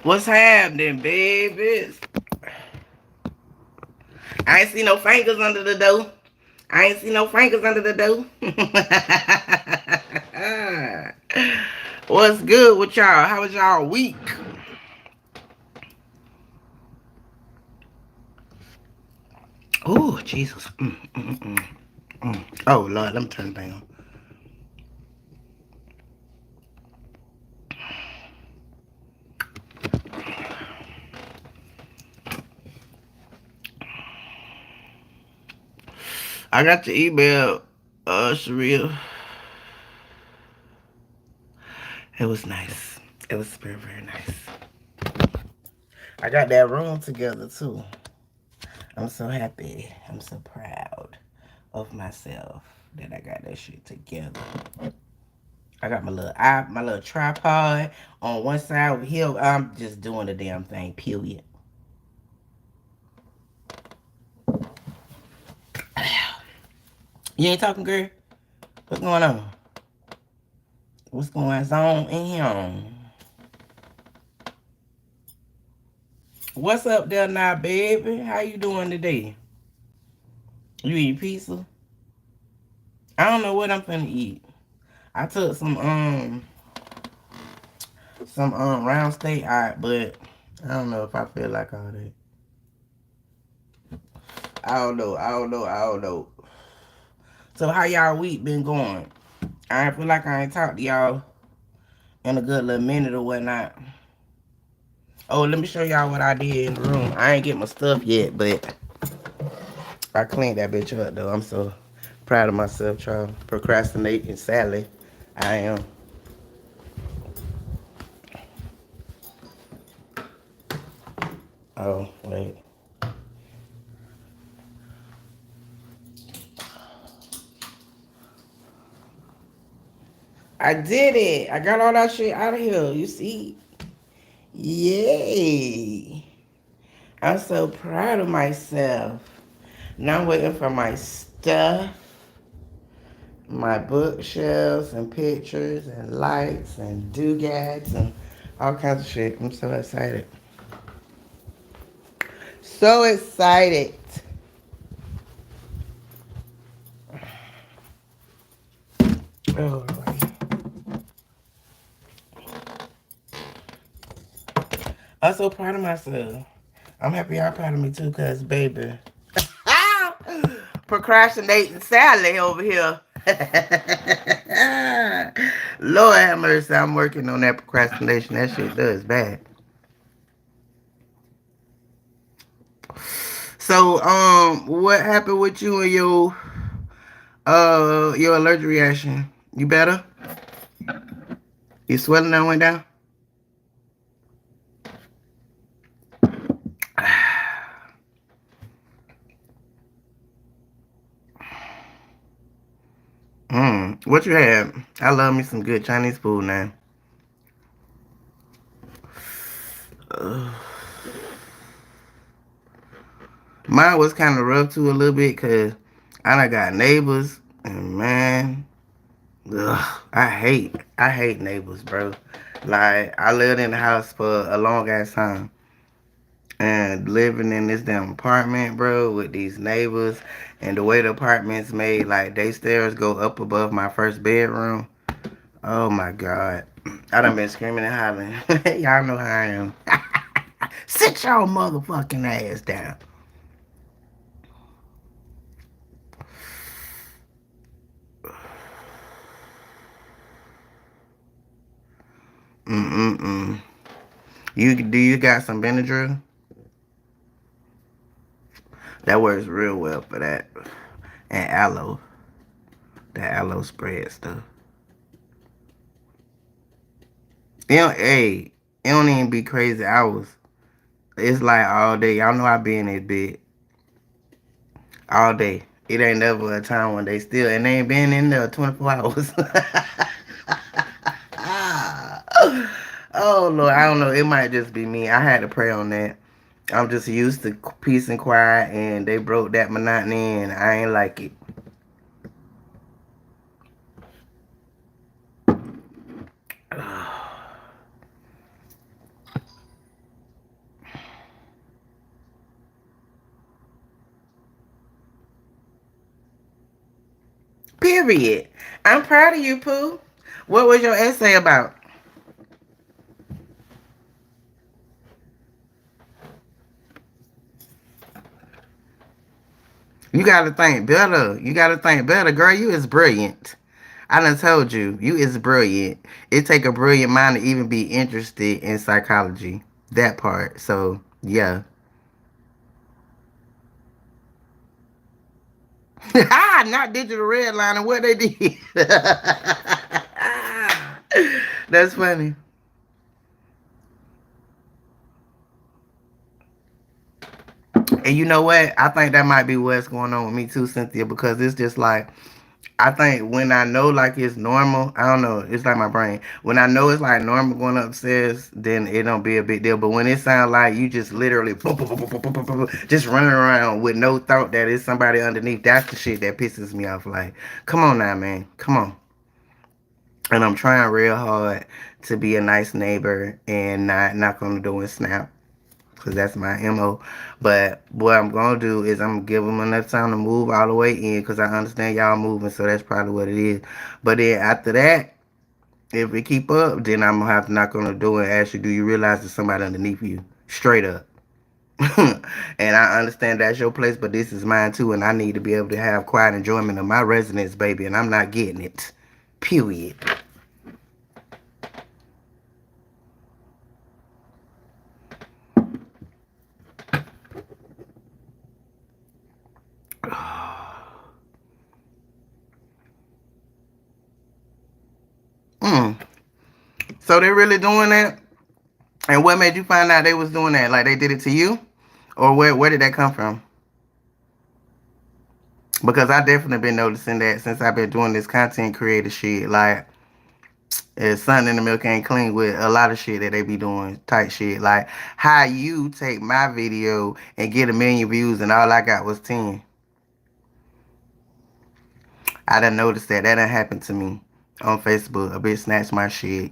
What's happening, babies? I ain't see no fingers under the door. I ain't see no fingers under the door. What's good with y'all? How was y'all week? Oh, Jesus. Oh, Lord, let me turn the thing on. I got the email, Sharia. It was nice. It was very, very nice. I got that room together, too. I'm so happy. I'm so proud of myself that I got that shit together. I got my little tripod on one side over here. I'm just doing the damn thing, period. You ain't talking, girl? What's going on? What's going on in here? What's up there now, baby? How you doing today? You eat pizza? I don't know what I'm finna eat. I took some round steak out, but I don't know if I feel like all that. I don't know. I don't know. I don't know. So how y'all week been going? I feel like I ain't talked to y'all in a good little minute or whatnot. Oh, let me show y'all what I did in the room. I ain't get my stuff yet, but I cleaned that bitch up though. I'm so proud of myself, trying procrastinating. Sadly, I am. Oh, wait. I did it. I got all that shit out of here. You see? Yay. I'm so proud of myself. Now I'm waiting for my stuff, my bookshelves and pictures and lights and doodads and all kinds of shit. I'm so excited. So excited. Oh, I'm so proud of myself. I'm happy y'all proud of me too, cause baby, procrastinating Sally over here. Lord have mercy, I'm working on that procrastination. That shit does bad. So, what happened with you and your allergic reaction? You better? You swelling that went down? What you had? I love me some good Chinese food now. Mine was kind of rough too a little bit because I done got neighbors and man, I hate neighbors, bro. Like I lived in the house for a long ass time and living in this damn apartment, bro, with these neighbors and the way the apartment's made, like they stairs go up above my first bedroom. Oh my god, I done been screaming and hollering. Y'all know how I am. Sit your motherfucking ass down. Mm-mm-mm. You got some Benadryl? That works real well for that. And aloe. That aloe spread stuff. Hey, it don't even be crazy hours. It's like all day. Y'all know I be in this bed all day. It ain't never a time when they still, and they ain't been in there 24 hours. Oh Lord, I don't know. It might just be me. I had to pray on that. I'm just used to peace and quiet, and they broke that monotony, and I ain't like it. Period. I'm proud of you, Pooh. What was your essay about? You gotta think better. You gotta think better, girl. You is brilliant. I done told you, you is brilliant. It take a brilliant mind to even be interested in psychology. That part. So yeah. Not digital redlining. What they did. That's funny. And you know what? I think that might be what's going on with me too, Cynthia, because it's just like I think when I know like it's normal, I don't know, it's like my brain. When I know it's like normal going upstairs, then it don't be a big deal. But when it sounds like you just literally just running around with no thought that it's somebody underneath, that's the shit that pisses me off. Like, come on now, man. Come on. And I'm trying real hard to be a nice neighbor and not knock on the door and snap. Cause that's my MO. But what I'm gonna do is I'm gonna give them enough time to move all the way in, cause I understand y'all moving, so that's probably what it is. But then after that, if we keep up, then I'm gonna have to knock on the door and ask you, do you realize there's somebody underneath you? Straight up. And I understand that's your place, but this is mine too, and I need to be able to have quiet enjoyment of my residence, baby, and I'm not getting it. Period. Mm. So they really doing that? And what made you find out they was doing that? Like they did it to you? Or where did that come from? Because I definitely been noticing that since I've been doing this content creator shit. Like, it's something in the milk ain't clean with a lot of shit that they be doing type shit. Like, how you take my video and get 1 million views and all I got was 10. I done noticed that. That done happened to me on Facebook. A bitch snatched my shit.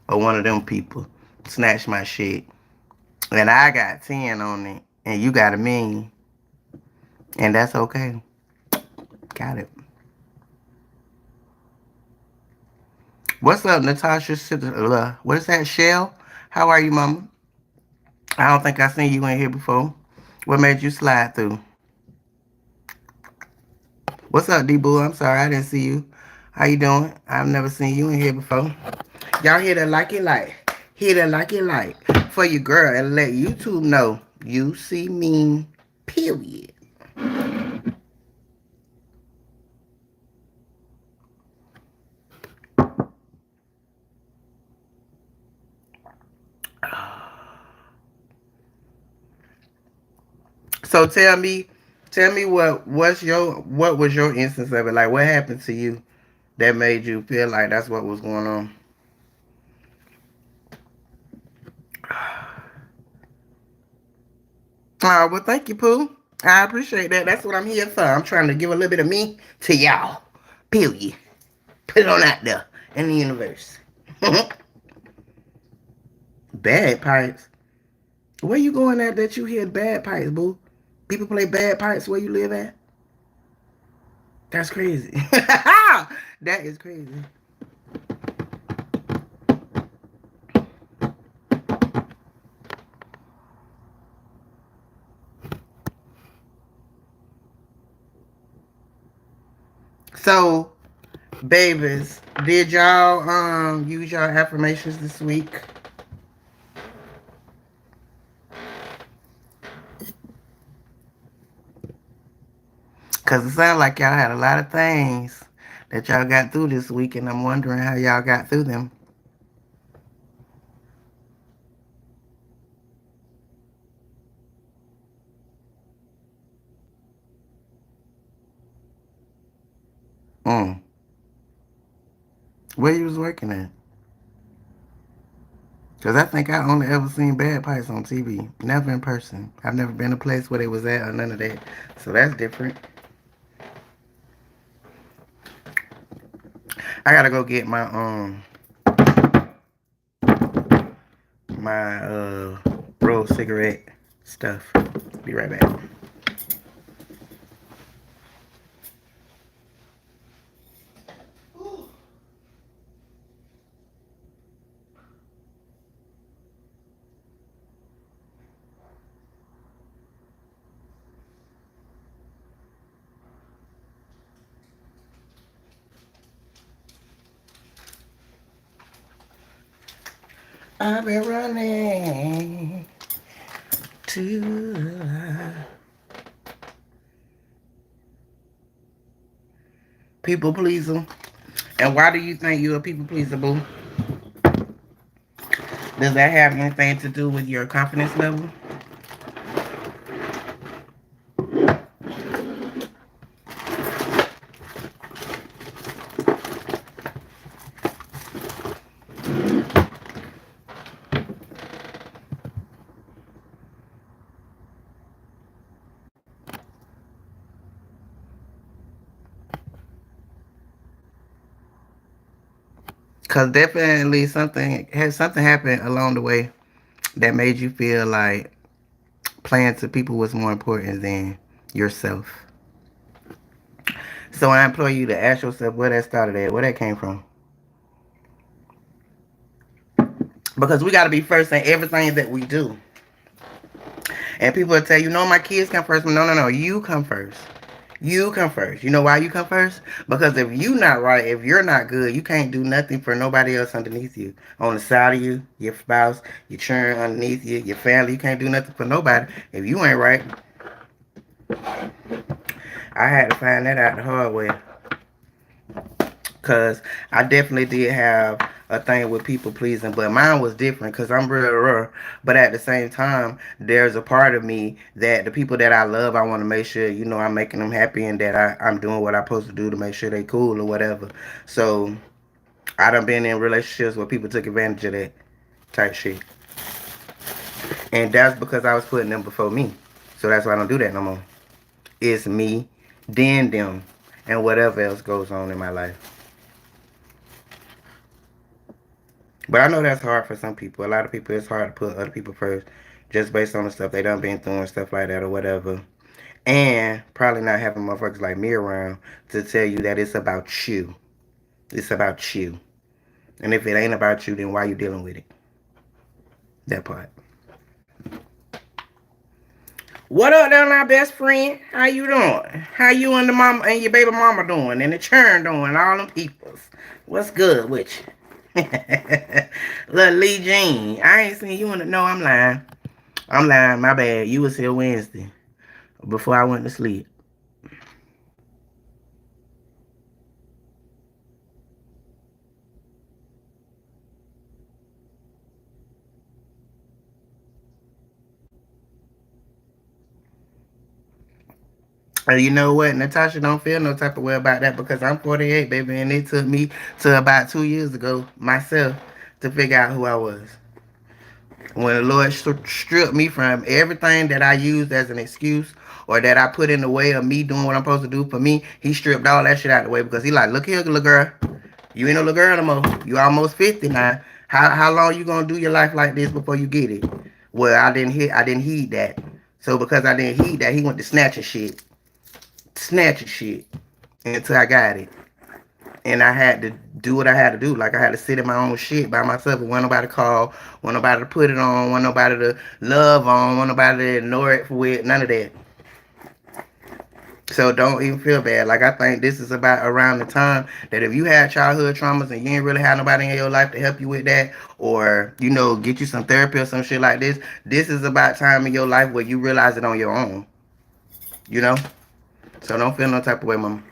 Or one of them people snatched my shit. And I got 10 on it. And you got 1 million. And that's okay. Got it. What's up, Natasha? What is that, Shell? How are you, mama? I don't think I seen you in here before. What made you slide through? What's up, D-Boo? I'm sorry, I didn't see you. How you doing? I've never seen you in here before. Y'all hit a like it like. Hit a like it like for your girl and let YouTube know you see me, period. So tell me what was your instance of it? Like what happened to you that made you feel like that's what was going on? Oh, well, thank you, Pooh. I appreciate that. That's what I'm here for. I'm trying to give a little bit of me to y'all. Period. Put it on out there in the universe. Bad pipes. Where you going at that you hear bad pipes, boo? People play bad pipes where you live at? That's crazy. That is crazy. So, babies, did y'all use your affirmations this week? Cause it sounds like y'all had a lot of things that y'all got through this week, and I'm wondering how y'all got through them. Mm. Where you was working at? Cause I think I only ever seen bad pipes on TV, never in person. I've never been to a place where they was at or none of that. So that's different. I gotta go get my roll cigarette stuff. Be right back. I've been running to people pleaser. And why do you think you're a people pleaser, boo? Does that have anything to do with your confidence level? Cause definitely something happened along the way that made you feel like playing to people was more important than yourself. So I implore you to ask yourself where that started at, where that came from. Because we gotta be first in everything that we do. And people will tell you, no, my kids come first. No, no, no. You come first. You come first. You know why you come first? Because if you not right, if you're not good, you can't do nothing for nobody else underneath you. On the side of you, your spouse, your children underneath you, your family, you can't do nothing for nobody. If you ain't right, I had to find that out the hard way. Cause I definitely did have a thing with people pleasing, but mine was different because I'm real raw. But at the same time, there's a part of me that the people that I love, I want to make sure, I'm making them happy and that I'm doing what I'm supposed to do to make sure they cool or whatever. So I done been in relationships where people took advantage of that type shit. And that's because I was putting them before me. So that's why I don't do that no more. It's me, then them, and whatever else goes on in my life. But I know that's hard for some people. A lot of people, it's hard to put other people first just based on the stuff they done been through and stuff like that or whatever. And probably not having motherfuckers like me around to tell you that it's about you. It's about you. And if it ain't about you, then why you dealing with it? That part. What up, there, my best friend? How you doing? How you and the mama and your baby mama doing? And the churn doing? All them peoples. What's good with you? Little Lee Jean. I ain't seen you in the... No, I'm lying. I'm lying. My bad. You was here Wednesday before I went to sleep. And you know what? Natasha don't feel no type of way about that because I'm 48, baby, and it took me to about 2 years ago myself to figure out who I was. When the Lord stripped me from everything that I used as an excuse or that I put in the way of me doing what I'm supposed to do for me, He stripped all that shit out of the way because He like, look here, little girl, you ain't no little girl no more. You almost 50 now. How long you gonna do your life like this before you get it? Well, I didn't heed that. So because I didn't heed that, He went to snatching shit until I got it. And I had to do what I had to do. Like I had to sit in my own shit by myself. And want nobody to call, want nobody to put it on, want nobody to love on, want nobody to ignore it for it. None of that. So don't even feel bad. Like I think this is about around the time that if you had childhood traumas and you ain't really had nobody in your life to help you with that, or get you some therapy or some shit like this, this is about time in your life where you realize it on your own. You know? So don't feel no type of way, mama.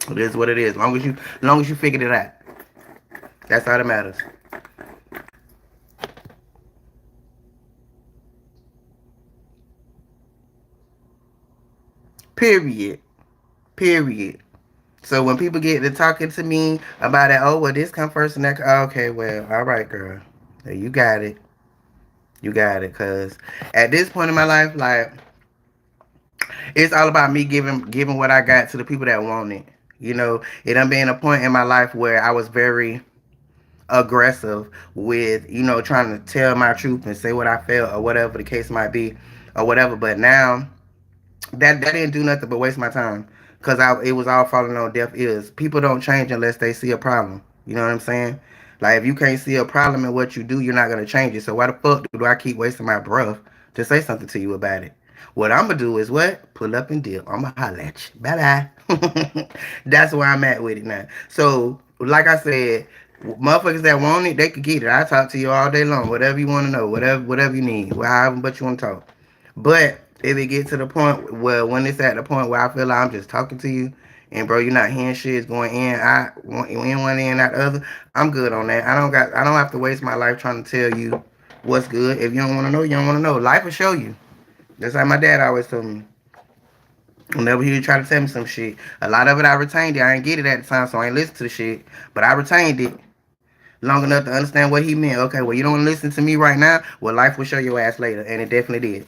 It is what it is. Long as you figured it out. That's all that matters. Period. Period. So when people get to talking to me about that, oh well, this come first and that. Okay, well, all right, girl, you got it. You got it. Cause at this point in my life, like it's all about me giving what I got to the people that want it. It done been a point in my life where I was very aggressive with trying to tell my truth and say what I felt or whatever the case might be or whatever. But now that didn't do nothing but waste my time because it was all falling on deaf ears. People don't change unless they see a problem. You know what I'm saying? Like if you can't see a problem in what you do, you're not gonna change it. So why the fuck do I keep wasting my breath to say something to you about it? What I'm gonna do is what? Pull up and dip. I'm gonna holler at you. Bye bye. That's where I'm at with it now. So like I said, Motherfuckers that want it, they could get it. I talk to you all day long. Whatever you want to know, whatever you need, however much you want to talk. But if it get to the point where when it's at the point where I feel like I'm just talking to you, and bro, you're not hearing shit, it's going in, in one in, out the other. I'm good on that. I don't have to waste my life trying to tell you what's good. If you don't want to know, you don't want to know. Life will show you. That's like my dad always told me. Whenever he would try to tell me some shit, a lot of it I retained it. I ain't get it at the time, so I ain't listen to the shit. But I retained it long enough to understand what he meant. Okay, well, you don't listen to me right now. Well, life will show your ass later, and it definitely did.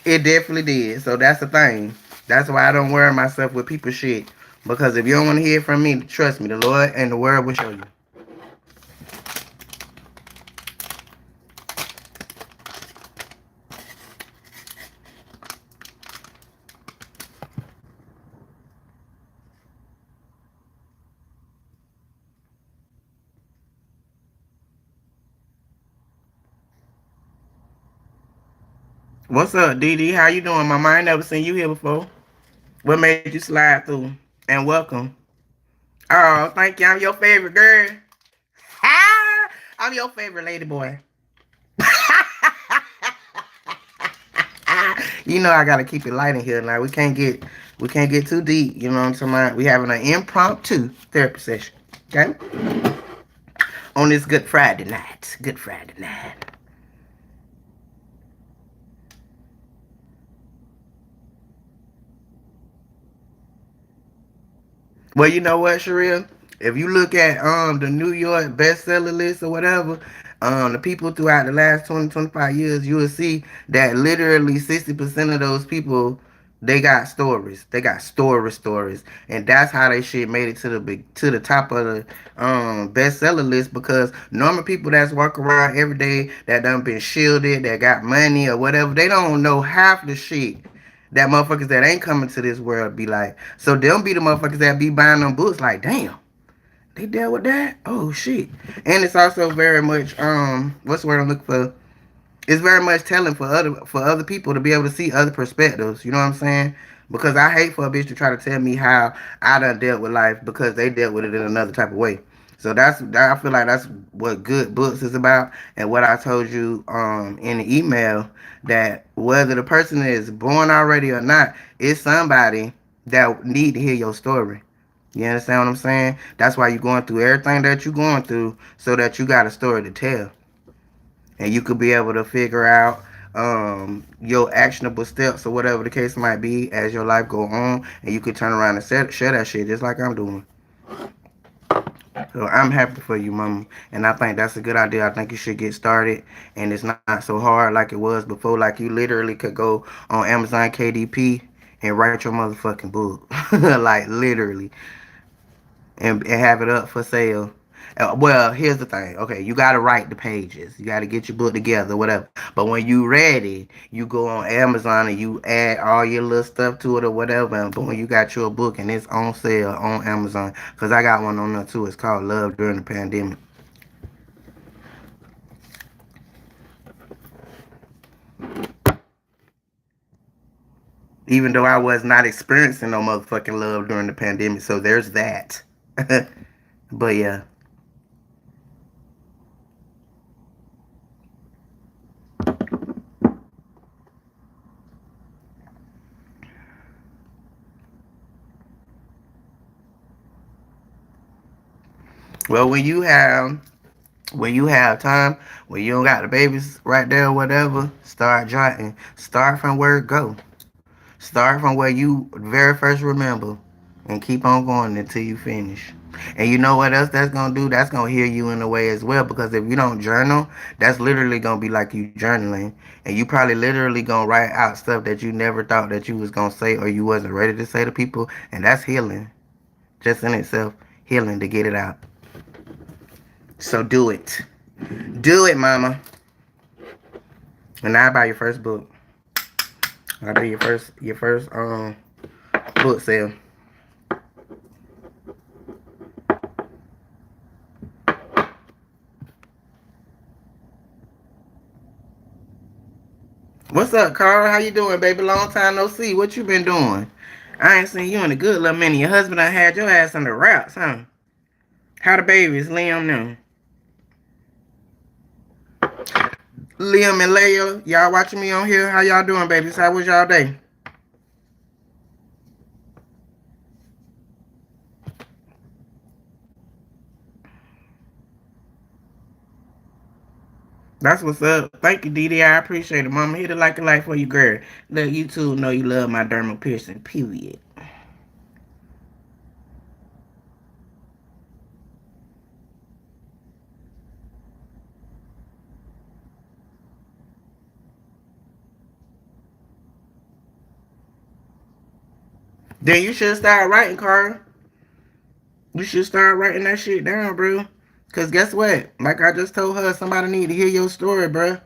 It definitely did. So that's the thing. That's why I don't worry myself with people's shit. Because if you don't want to hear from me, trust me, the Lord and the world will show you. What's up, DD? How you doing, mama? I ain't never seen you here before. What made you slide through? And welcome. Oh, thank you. I'm your favorite girl. I'm your favorite lady boy. You know I gotta keep it light in here now. We can't get too deep. You know what I'm talking about? We having an impromptu therapy session. Okay? On this Good Friday night. Good Friday night. Well, you know what, Sherelle? If you look at the New York bestseller list or whatever, the people throughout the last 20-25 years, you will see that literally 60% of those people they got stories. They got stories, and that's how they shit made it to the top of the bestseller list. Because normal people that's walk around every day that done been shielded, that got money or whatever, they don't know half the shit that motherfuckers that ain't coming to this world be like. So they'll be the motherfuckers that be buying them books like, damn, they dealt with that? Oh shit. And it's also very much what's the word I'm looking for? It's very much telling for other people to be able to see other perspectives. You know what I'm saying? Because I hate for a bitch to try to tell me how I done dealt with life because they dealt with it in another type of way. So I feel like that's what good books is about, and what I told you in the email, that whether the person is born already or not, it's somebody that need to hear your story. You understand what I'm saying? That's why you're going through everything that you're going through, so that you got a story to tell, and you could be able to figure out your actionable steps or whatever the case might be as your life go on, and you could turn around and share that shit just like I'm doing. So I'm happy for you, mama, and I think that's a good idea. I think you should get started, and it's not so hard like it was before. Like, you literally could go on Amazon KDP and write your motherfucking book, like literally, and have it up for sale. Well, here's the thing. Okay, you gotta write the pages. You gotta get your book together, whatever. But when you ready, you go on Amazon and you add all your little stuff to it or whatever. And boom, you got your book and it's on sale on Amazon. Cause I got one on there too. It's called Love During the Pandemic. Even though I was not experiencing no motherfucking love during the pandemic, so there's that. But yeah. Well, when you have time, when you don't got the babies right there or whatever, start jotting. Start from where it go. Start from where you very first remember, and keep on going until you finish. And you know what else that's gonna do? That's gonna heal you in a way as well. Because if you don't journal, that's literally gonna be like you journaling, and you probably literally gonna write out stuff that you never thought that you was gonna say or you wasn't ready to say to people, and that's healing, just in itself, healing to get it out. So do it. Do it, mama. And now buy your first book. I'll do your first book sale. What's up, Carl? How you doing, baby? Long time no see. What you been doing? I ain't seen you in a good little minute. Your husband done had your ass under wraps, huh? How the babies, Liam them. Liam and Leia, y'all watching me on here? How y'all doing, babies? How was y'all day? That's what's up. Thank you, Didi. I appreciate it, Mama. Hit it like a light for you, girl. Let you too know you love my dermal piercing, period. Then you should start writing, Carl. You should start writing that shit down, bro. Cause guess what? Like I just told her, somebody need to hear your story, bro.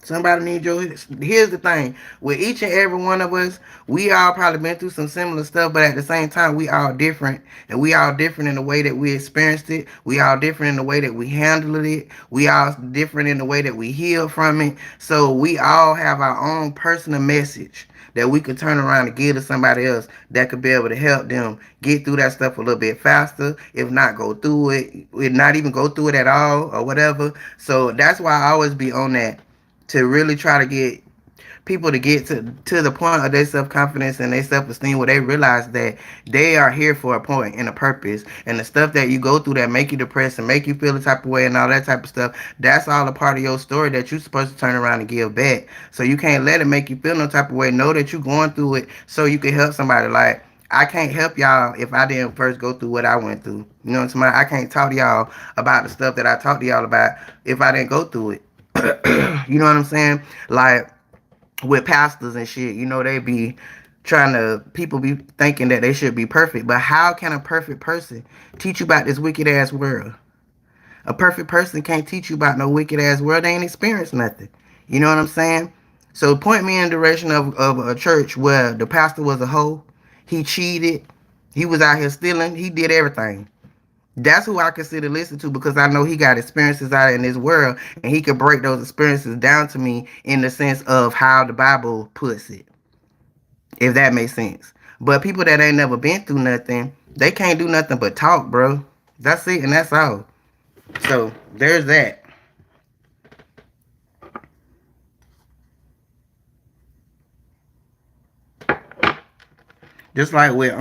Somebody need your. Here's the thing: with each and every one of us, we all probably been through some similar stuff, but at the same time, we all different, and we all different in the way that we experienced it. We all different in the way that we handled it. We all different in the way that we heal from it. So we all have our own personal message that we could turn around and give to somebody else that could be able to help them get through that stuff a little bit faster, if not go through it, if not even go through it at all or whatever. So that's why I always be on that to really try to get people to get to the point of their self-confidence and their self-esteem where they realize that they are here for a point and a purpose, and the stuff that you go through that make you depressed and make you feel the type of way and all that type of stuff, that's all a part of your story that you're supposed to turn around and give back. So you can't let it make you feel no type of way. Know that you're going through it so you can help somebody. Like, I can't help y'all if I didn't first go through what I went through. You know what I'm saying? I can't talk to y'all about the stuff that I talked to y'all about if I didn't go through it. You know what I'm saying? Like, with pastors and shit, they be trying to, people be thinking that they should be perfect. But how can a perfect person teach you about this wicked ass world? A perfect person can't teach you about no wicked ass world. They ain't experienced nothing. You know what I'm saying? So point me in the direction of a church where the pastor was a hoe. He cheated. He was out here stealing. He did everything. That's who I consider listen to, because I know he got experiences out in this world, and he could break those experiences down to me in the sense of how the Bible puts it, if that makes sense. But people that ain't never been through nothing, they can't do nothing but talk, bro. That's it, and that's all. So there's that. Just like with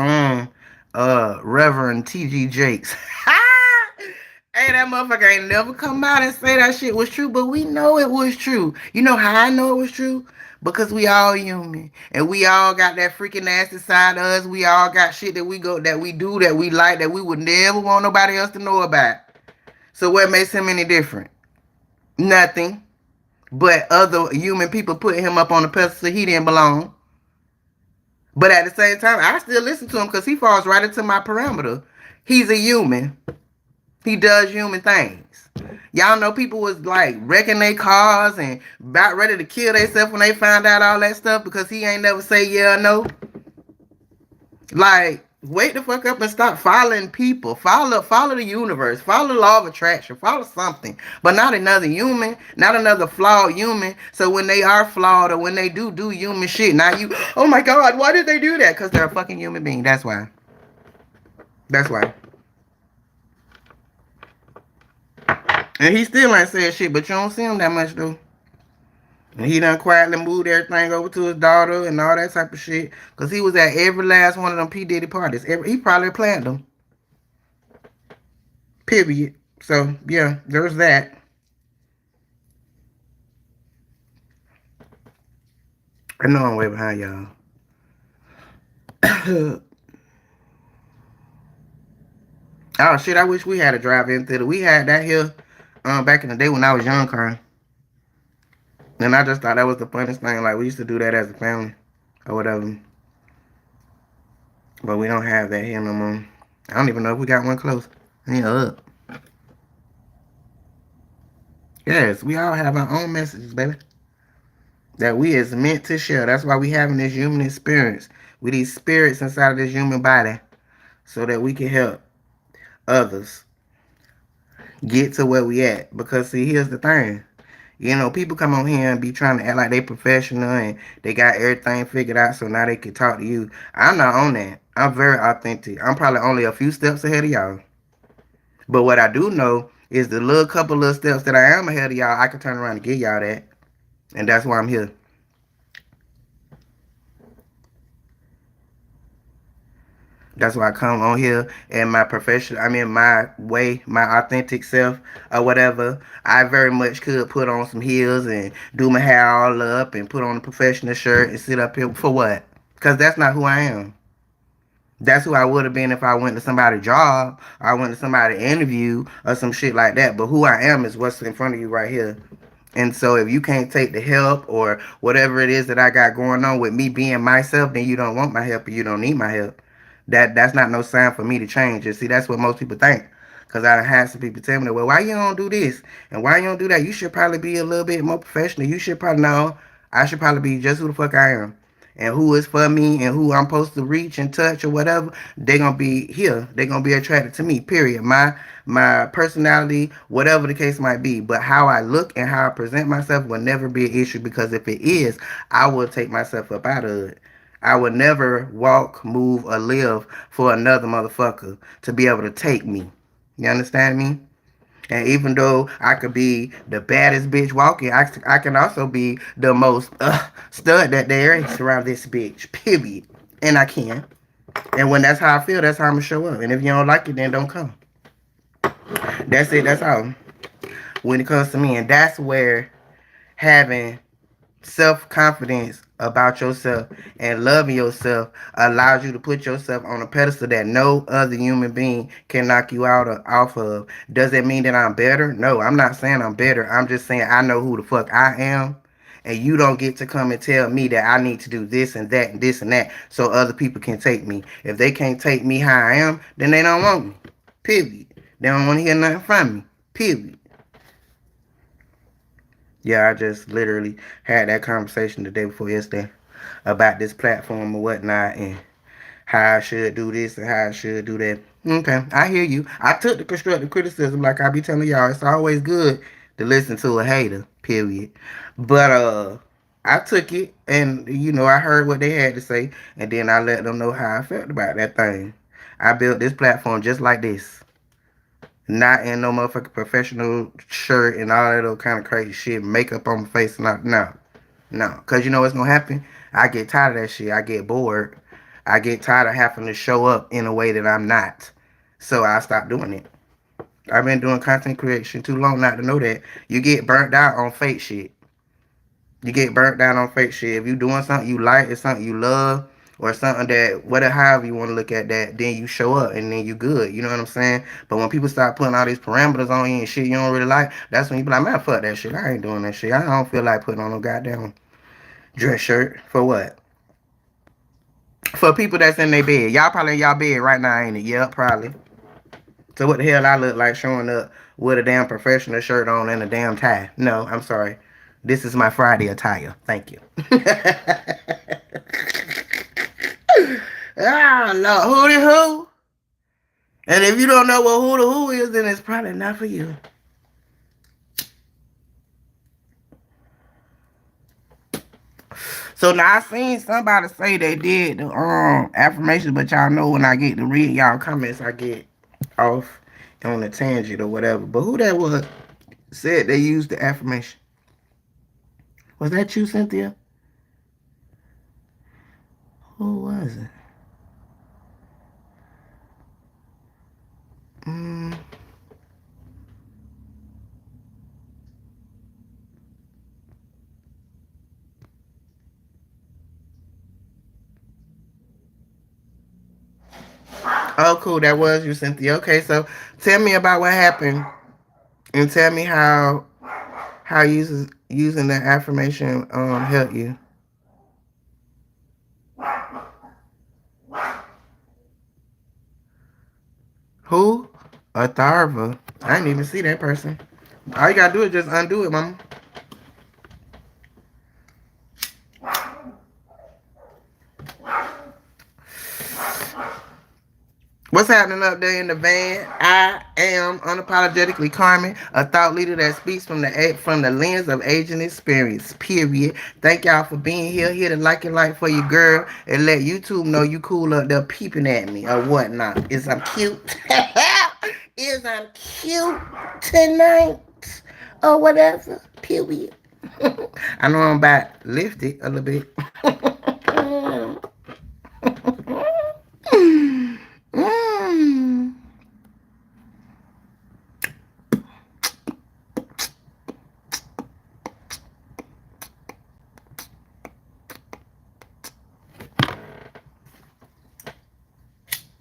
Reverend T.G. Jakes. Hey, that motherfucker ain't never come out and say that shit was true, but we know it was true. You know how I know it was true? Because we all human. And we all got that freaking nasty side of us. We all got shit that we do, that we like, that we would never want nobody else to know about. So what makes him any different? Nothing. But other human people put him up on the pedestal he didn't belong. But at the same time, I still listen to him because he falls right into my parameter. He's a human. He does human things. Y'all know people was like wrecking their cars and about ready to kill themselves when they found out all that stuff because he ain't never say yeah or no. Like, wake the fuck up and stop following people. Follow the universe. Follow the law of attraction. Follow something. But not another human. Not another flawed human. So when they are flawed or when they do human shit, now you, oh my God, why did they do that? Because they're a fucking human being. That's why. That's why. And he still ain't said shit, but you don't see him that much though. And he done quietly moved everything over to his daughter and all that type of shit. Cause he was at every last one of them P. Diddy parties. He probably planned them. Period. So yeah, there's that. I know I'm way behind y'all. Oh shit, I wish we had a drive-in theater. We had that here back in the day when I was young, Carmen. And I just thought that was the funniest thing. Like, we used to do that as a family or whatever. But we don't have that here no more. I don't even know if we got one close. Yeah, up. Yes, we all have our own messages, baby. That we is meant to share. That's why we having this human experience. We these spirits inside of this human body. So that we can help others get to where we at. Because see, here's the thing. People come on here and be trying to act like they professional and they got everything figured out so now they can talk to you. I'm not on that. I'm very authentic. I'm probably only a few steps ahead of y'all. But what I do know is the little couple of steps that I am ahead of y'all, I can turn around and give y'all that. And that's why I'm here. That's why I come on here and my profession, I mean, my way, my authentic self or whatever. I very much could put on some heels and do my hair all up and put on a professional shirt and sit up here for what? Because that's not who I am. That's who I would have been if I went to somebody's job or I went to somebody's interview or some shit like that. But who I am is what's in front of you right here. And so if you can't take the help or whatever it is that I got going on with me being myself, then you don't want my help or you don't need my help. That's not no sign for me to change. And see, that's what most people think. Cause I done had some people tell me, well, why you don't do this and why you don't do that? You should probably be a little bit more professional. You should probably know. I should probably be just who the fuck I am. And who is for me and who I'm supposed to reach and touch or whatever, they gonna be here. They gonna be attracted to me. Period. My personality, whatever the case might be. But how I look and how I present myself will never be an issue because if it is, I will take myself up out of it. I would never walk, move, or live for another motherfucker to be able to take me. You understand me? And even though I could be the baddest bitch walking, I can also be the most stud that there is around this bitch. Period. And I can. And when that's how I feel, that's how I'm gonna show up. And if you don't like it, then don't come. That's it. That's all. When it comes to me, and that's where having self-confidence about yourself and loving yourself allows you to put yourself on a pedestal that no other human being can knock you out of, off of. Does that mean that I'm better? No, I'm not saying I'm better. I'm just saying I know who the fuck I am. And you don't get to come and tell me that I need to do this and that and this and that so other people can take me. If they can't take me how I am, then they don't want me. Period. They don't want to hear nothing from me. Period. Yeah, I just literally had that conversation the day before yesterday about this platform and whatnot and how I should do this and how I should do that. Okay, I hear you. I took the constructive criticism like I be telling y'all. It's always good to listen to a hater, period. But I took it and I heard what they had to say and then I let them know how I felt about that thing. I built this platform just like this. Not in no motherfucking professional shirt and all that other kind of crazy shit, makeup on my face and all. No, no. Cause you know what's gonna happen? I get tired of that shit. I get bored. I get tired of having to show up in a way that I'm not. So I stopped doing it. I've been doing content creation too long not to know that. You get burnt out on fake shit. You get burnt down on fake shit. If you doing something you like, it's something you love, or something that whatever however you want to look at that, then you show up and then you good. You know what I'm saying? But when people start putting all these parameters on you and shit you don't really like, that's when you be like, man, fuck that shit. I ain't doing that shit. I don't feel like putting on no goddamn dress shirt. For what? For people that's in their bed. Y'all probably in y'all bed right now, ain't it? Yeah, probably. So what the hell I look like showing up with a damn professional shirt on and a damn tie? No, I'm sorry. This is my Friday attire. Thank you. Ah, no, who the who? And if you don't know what who the who is, then it's probably not for you. So now I seen somebody say they did the affirmations, but y'all know when I get to read y'all comments, I get off on a tangent or whatever. But who that was said they used the affirmation? Was that you, Cynthia? Who was it? Mm. Oh, cool. That was you, Cynthia. Okay, so tell me about what happened, and tell me how using the affirmation helped you. Who? Atharva. I didn't even see that person. All you gotta do is just undo it, mama. What's happening up there in the van? I am unapologetically Carmen, a thought leader that speaks from the lens of aging experience. Period. Thank y'all for being here. Here to like and like for your girl, and let YouTube know you cool up there peeping at me or whatnot. Is I'm cute? is I'm cute tonight or whatever. Period. I know I'm about lifted a little bit. Mm.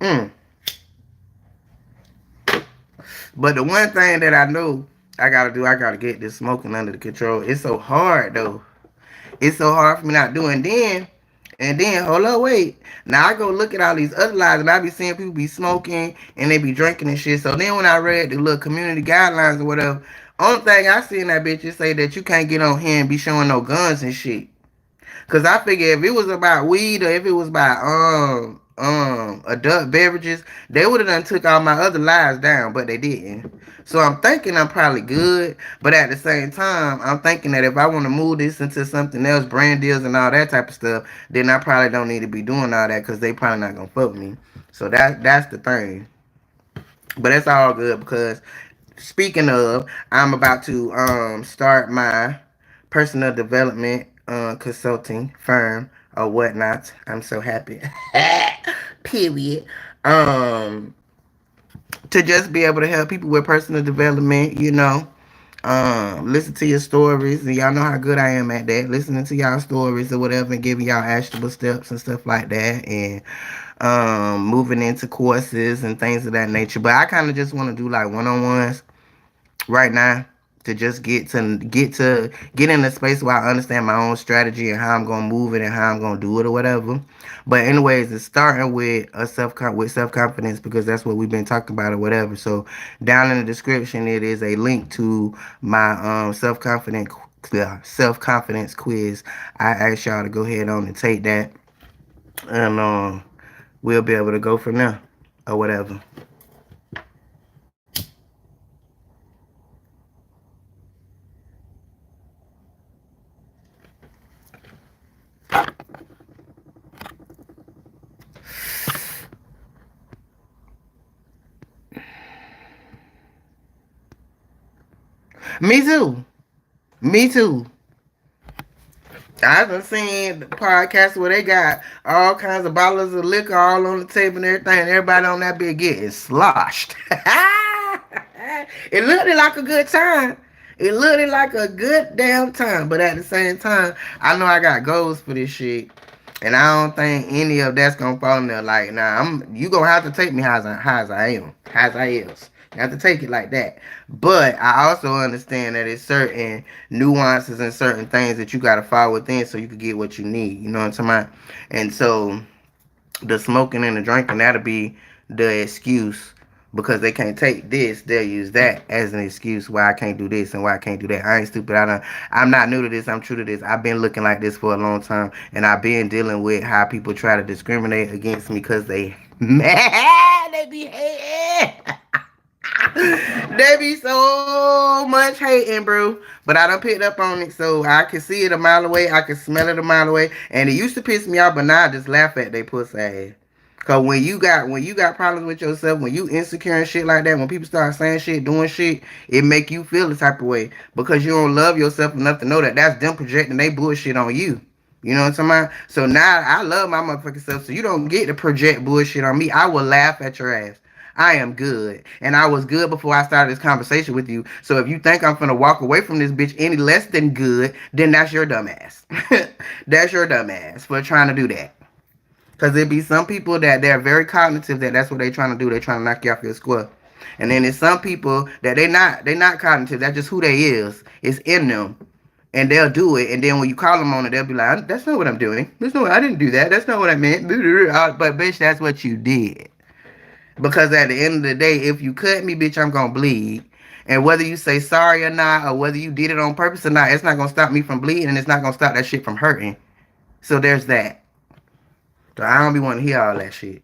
Mm. But the one thing that I know I gotta do, I gotta get this smoking under the control. It's so hard though. It's so hard for me not doing. And then, hold up, wait. Now I go look at all these other lives, and I be seeing people be smoking and they be drinking and shit. So then when I read the little community guidelines or whatever, only thing I see in that bitch is say that you can't get on here and be showing no guns and shit. Cause I figure if it was about weed or if it was about adult beverages, they would have done took all my other lives down, but they didn't. So I'm thinking I'm probably good, but at the same time, I'm thinking that if I want to move this into something else, brand deals and all that type of stuff, then I probably don't need to be doing all that because they probably not gonna fuck with me. So that's the thing. But it's all good because speaking of, I'm about to start my personal development consulting firm or whatnot. I'm so happy. Period. Um, to just be able to help people with personal development, listen to your stories, and y'all know how good I am at that. Listening to y'all stories or whatever, and giving y'all actionable steps and stuff like that, and moving into courses and things of that nature. But I kind of just want to do like one-on-ones right now to just get in a space where I understand my own strategy and how I'm gonna move it and how I'm gonna do it or whatever. But anyways, it's starting with self confidence because that's what we've been talking about or whatever. So down in the description, it is a link to my self confidence quiz. I ask y'all to go ahead on and take that, and we'll be able to go from there or whatever. Me too. Me too. I done seen podcasts where they got all kinds of bottles of liquor all on the table and everything, and everybody on that bit getting sloshed. It looked like a good time. It looked like a good damn time, but at the same time, I know I got goals for this shit, and I don't think any of that's gonna fall in there. Like, nah, you gonna have to take me how as I am, how as I is. You have to take it like that. But I also understand that it's certain nuances and certain things that you gotta follow within so you can get what you need. You know what I'm talking about? And so the smoking and the drinking, that'll be the excuse because they can't take this, they'll use that as an excuse why I can't do this and why I can't do that. I ain't stupid. I'm not new to this. I'm true to this. I've been looking like this for a long time, and I've been dealing with how people try to discriminate against me because they mad. They be hating. They be so much hating, bro. But I done picked up on it, so I can see it a mile away. I can smell it a mile away. And it used to piss me off, but now I just laugh at they pussy ass. Cause when you got problems with yourself, when you insecure and shit like that, when people start saying shit, doing shit, it make you feel the type of way because you don't love yourself enough to know that that's them projecting they bullshit on you. You know what I'm talking about? So now I love my motherfucking self. So you don't get to project bullshit on me. I will laugh at your ass. I am good. And I was good before I started this conversation with you. So if you think I'm finna walk away from this bitch any less than good, then that's your dumb ass. That's your dumb ass for trying to do that. Because there be some people that they're very cognitive that that's what they're trying to do. They're trying to knock you off your square. And then there's some people that they not cognitive. That's just who they is. It's in them. And they'll do it. And then when you call them on it, they'll be like, that's not what I'm doing. I didn't do that. That's not what I meant. But bitch, that's what you did. Because at the end of the day, if you cut me, bitch, I'm gonna bleed. And whether you say sorry or not, or whether you did it on purpose or not, it's not gonna stop me from bleeding, and it's not gonna stop that shit from hurting. So there's that. So I don't be wanting to hear all that shit.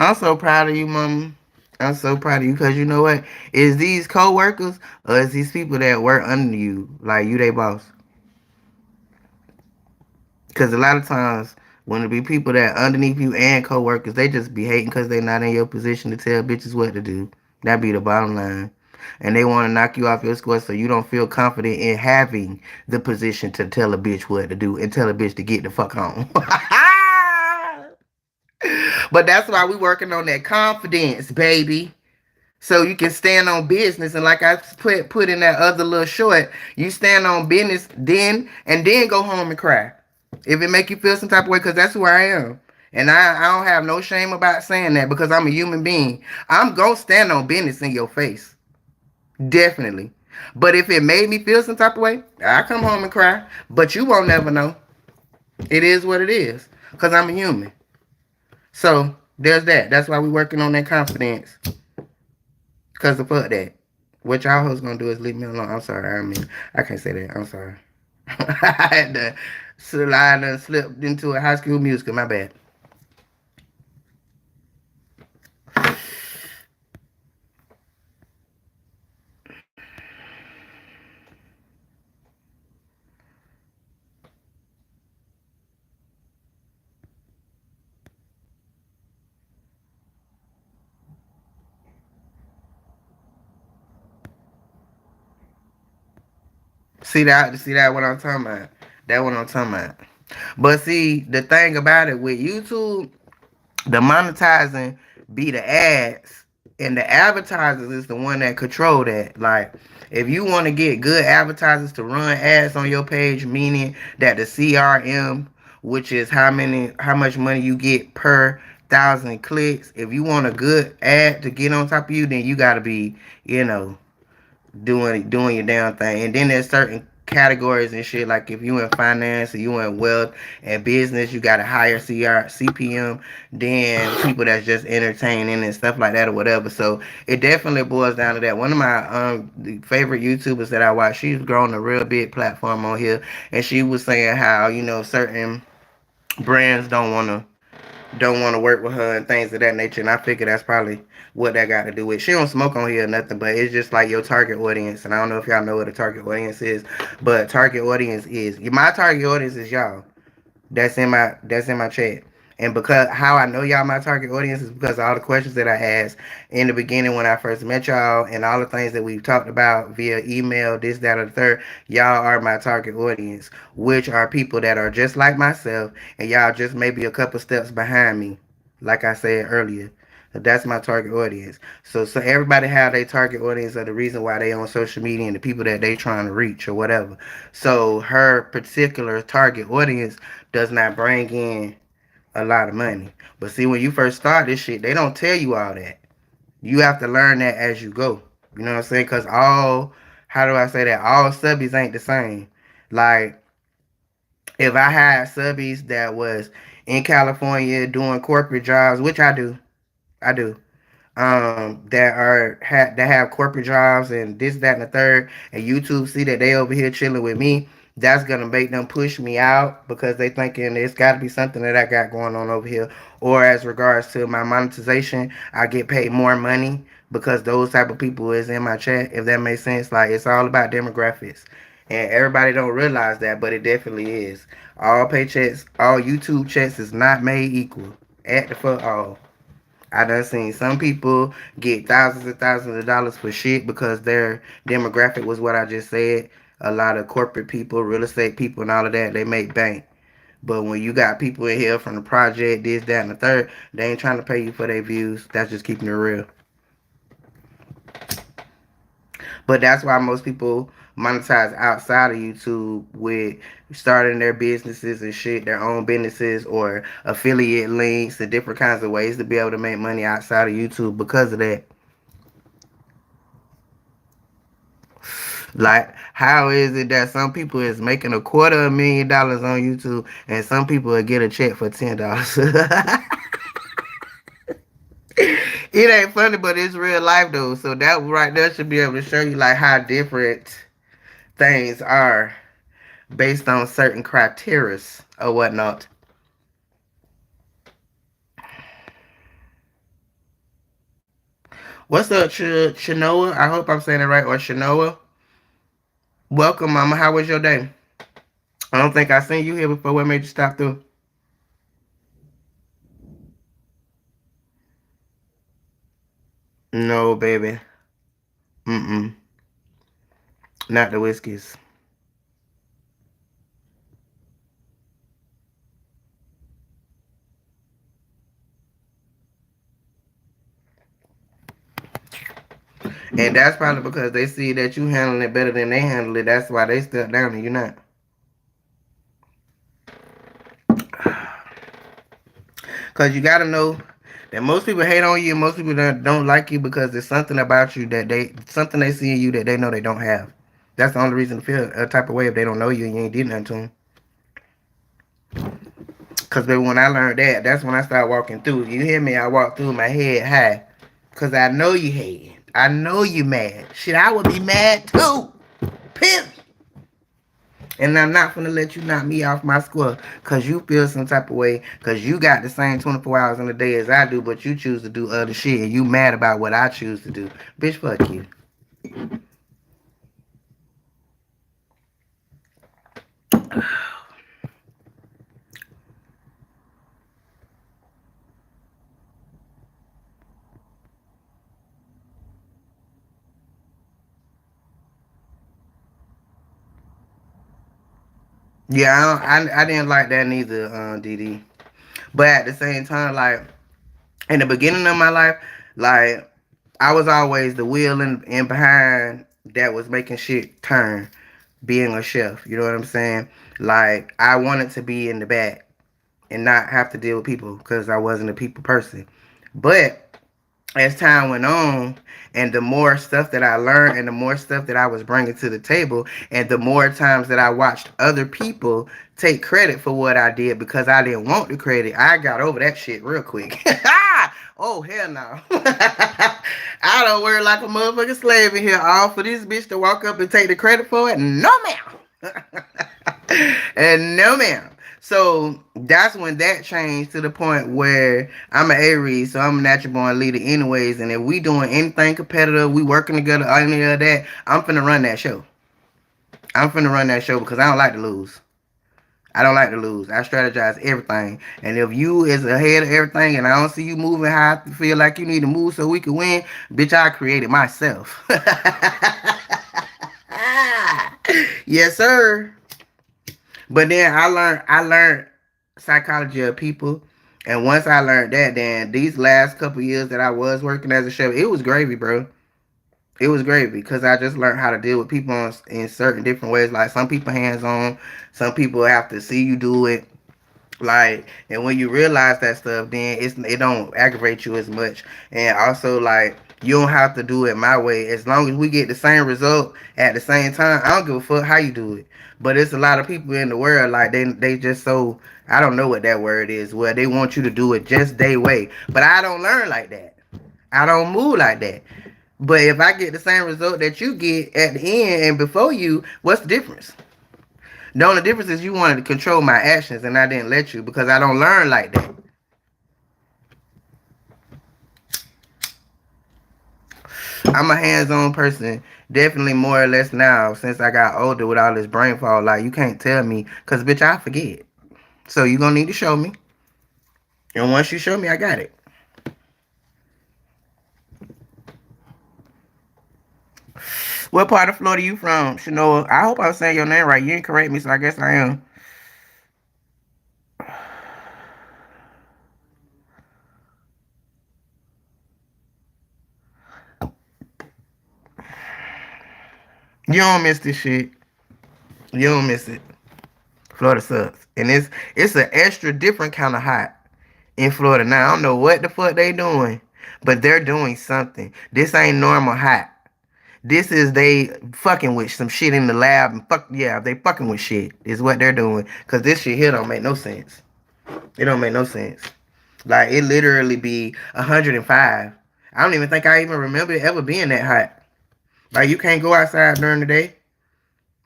I'm so proud of you, mama. I'm so proud of you because you know what? Is these co-workers or is these people that work under you, like you, they boss? Because a lot of times when it be people that underneath you and co-workers, they just be hating because they not in your position to tell bitches what to do. That be the bottom line. And they want to knock you off your square so you don't feel confident in having the position to tell a bitch what to do and tell a bitch to get the fuck home. But that's why we working on that confidence, baby. So you can stand on business, and like I put in that other little short, you stand on business then go home and cry if it make you feel some type of way, because that's who I am. And I don't have no shame about saying that because I'm a human being. I'm gonna stand on business in your face, definitely. But if it made me feel some type of way, I come home and cry. But you won't never know. It is what it is because I'm a human. So there's that. That's why we working on that confidence. Cause of fuck that. What y'all hoes gonna do is leave me alone. I'm sorry. I mean, I can't say that. I'm sorry. I had to slide and slip into a High School Musical. My bad. See that what I'm talking about. That what I'm talking about. But see, the thing about it with YouTube, the monetizing be the ads, and the advertisers is the one that control that. Like, if you want to get good advertisers to run ads on your page, meaning that the CRM, which is how much money you get per thousand clicks, if you want a good ad to get on top of you, then you got to be, you know, doing your damn thing. And then there's certain categories and shit, like if you in finance or you in wealth and business, you got a higher CPM than people that's just entertaining and stuff like that or whatever. So it definitely boils down to that. One of my favorite YouTubers that I watch, she's grown a real big platform on here, and she was saying how, you know, certain brands don't want to work with her and things of that nature. And I figure that's probably what that got to do with. She don't smoke on here or nothing, but it's just like your target audience. And I don't know if y'all know what a target audience is, but target audience is my target audience is y'all. That's in my chat. And because how I know y'all my target audience is because of all the questions that I asked in the beginning when I first met y'all, and all the things that we've talked about via email, this, that, or the third. Y'all are my target audience, which are people that are just like myself, and y'all just maybe a couple steps behind me, like I said earlier. That's my target audience. So everybody have their target audience of the reason why they on social media and the people that they trying to reach or whatever. So her particular target audience does not bring in a lot of money. But see, when you first start this shit, they don't tell you all that. You have to learn that as you go. You know what I'm saying? Because how do I say that? All subbies ain't the same. Like, if I had subbies that was in California doing corporate jobs, which I do, that have corporate jobs and this, that, and the third, and YouTube see that they over here chilling with me, that's gonna make them push me out because they thinking it's got to be something that I got going on over here. Or as regards to my monetization, I get paid more money because those type of people is in my chat. If that makes sense, like it's all about demographics. And everybody don't realize that, but it definitely is. All paychecks, all YouTube checks is not made equal. At the fuck all. I done seen some people get thousands and thousands of dollars for shit because their demographic was what I just said. A lot of corporate people, real estate people, and all of that, they make bank. But when you got people in here from the project, this, that, and the third, they ain't trying to pay you for their views. That's just keeping it real. But that's why most people monetize outside of YouTube with starting their businesses and shit, their own businesses or affiliate links and different kinds of ways to be able to make money outside of YouTube because of that. Like, how is it that some people is making $250,000 on YouTube and some people will get a check for $10? It ain't funny, but it's real life though. So that right there should be able to show you like how different things are based on certain criteria, or whatnot. What's up, Chinoa? I hope I'm saying it right. Or Chinoa. Welcome, Mama. How was your day? I don't think I seen you here before. What made you stop through? No, baby. Mm-mm. Not the whiskeys. And that's probably because they see that you handling it better than they handle it. That's why they step down and you not. Cause you gotta know that most people hate on you and most people don't like you because there's something about you that something they see in you that they know they don't have. That's the only reason to feel a type of way if they don't know you and you ain't did nothing to them. Cause baby, when I learned that, that's when I started walking through. You hear me? I walk through my head high. Cause I know you hate. I know you mad. Shit, I would be mad too. Pimp. And I'm not gonna let you knock me off my square cause you feel some type of way cause you got the same 24 hours in a day as I do, but you choose to do other shit and you mad about what I choose to do. Bitch, fuck you. Yeah, I didn't like that neither, DD. But at the same time, like in the beginning of my life, like I was always the wheel in behind that was making shit turn, being a chef. You know what I'm saying? Like I wanted to be in the back and not have to deal with people because I wasn't a people person. But as time went on and the more stuff that I learned and the more stuff that I was bringing to the table and the more times that I watched other people take credit for what I did because I didn't want the credit, I got over that shit real quick. Oh, hell no. I don't work like a motherfucking slave in here all for this bitch to walk up and take the credit for it. No, ma'am. And no, ma'am. So that's when that changed to the point where I'm an Aries, so I'm a natural born leader anyways. And if we doing anything competitive, we working together, any of that, I'm finna run that show. I'm finna run that show because I don't like to lose. I don't like to lose. I strategize everything. And if you is ahead of everything and I don't see you moving how I feel like you need to move so we can win, bitch, I created myself. Yes, sir. But then I learned psychology of people. And once I learned that, then these last couple years that I was working as a chef, it was gravy, bro. It was gravy because I just learned how to deal with people in certain different ways. Like some people hands on, some people have to see you do it. Like, and when you realize that stuff, then it don't aggravate you as much. And also, like, you don't have to do it my way. As long as we get the same result at the same time, I don't give a fuck how you do it. But it's a lot of people in the world, like, they just so, I don't know what that word is, where they want you to do it just their way. But I don't learn like that. I don't move like that. But if I get the same result that you get at the end and before you, what's the difference? The only difference is you wanted to control my actions and I didn't let you because I don't learn like that. I'm a hands-on person, definitely more or less now since I got older with all this brain fog. Like you can't tell me, cause bitch I forget. So you gonna need to show me, and once you show me, I got it. What part of Florida you from, Shanoa? I hope I'm saying your name right. You didn't correct me, so I guess I am. You don't miss this shit. You don't miss it. Florida sucks, and it's an extra different kind of hot in Florida now. I don't know what the fuck they doing, but they're doing something. This ain't normal hot. This is they fucking with some shit in the lab and fuck yeah, they fucking with shit is what they're doing. Cause this shit here don't make no sense. It don't make no sense. Like it literally be 105. I don't even think I even remember it ever being that hot. Like you can't go outside during the day.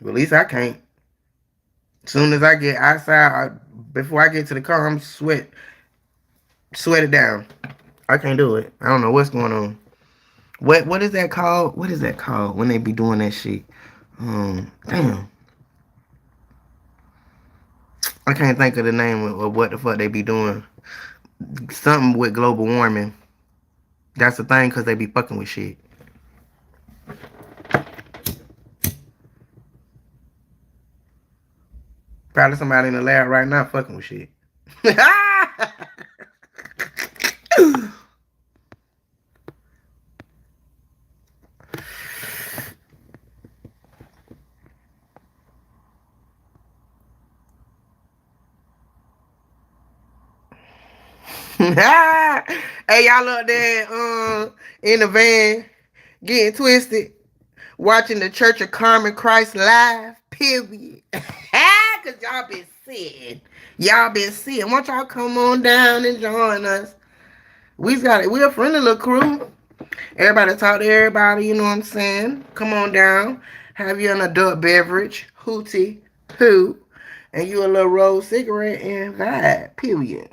Well, at least I can't. As soon as I get outside, before I get to the car, I'm sweat it down. I can't do it. I don't know what's going on. What is that called? What is that called when they be doing that shit? Damn, I can't think of the name of what the fuck they be doing. Something with global warming. That's the thing, cause they be fucking with shit. Probably somebody in the lab right now fucking with shit. Hey, y'all up there in the van getting twisted, watching the Church of Carmen Christ live, period. Cause y'all been sitting. Y'all been sitting. Why don't y'all come on down and join us? We a friendly little crew. Everybody talk to everybody, you know what I'm saying? Come on down. Have you an adult beverage, hootie, hoo, and you a little roll cigarette and vibe, period.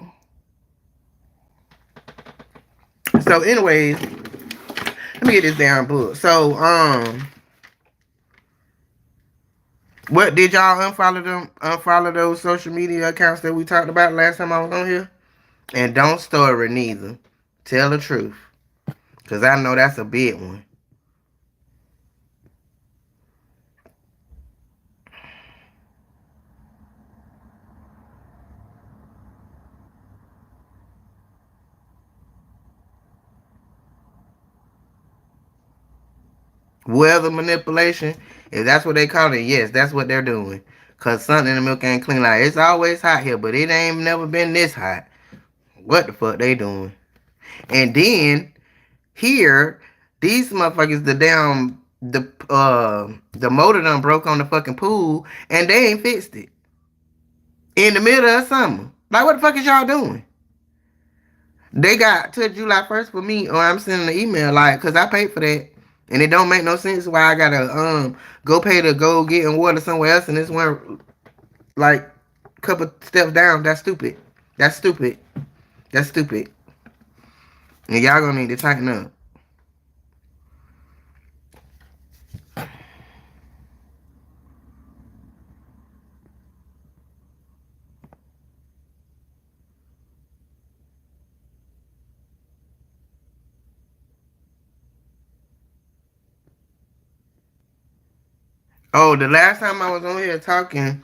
So anyways, let me get this damn book. So, what did y'all unfollow them? Unfollow those social media accounts that we talked about last time I was on here? And don't story neither. Tell the truth. Cause I know that's a big one. Weather manipulation, if that's what they call it, yes, that's what they're doing. Cause something in the milk ain't clean. Like it's always hot here, but it ain't never been this hot. What the fuck they doing? And then here, these motherfuckers, the motor done broke on the fucking pool, and they ain't fixed it in the middle of summer. Like what the fuck is y'all doing? They got till July 1st for me, or I'm sending an email like, cause I paid for that, and it don't make no sense why I gotta go pay to go get in water somewhere else, and this one like couple steps down. That's stupid. That's stupid. That's stupid. And y'all gonna need to tighten up. Oh, the last time I was on here talking,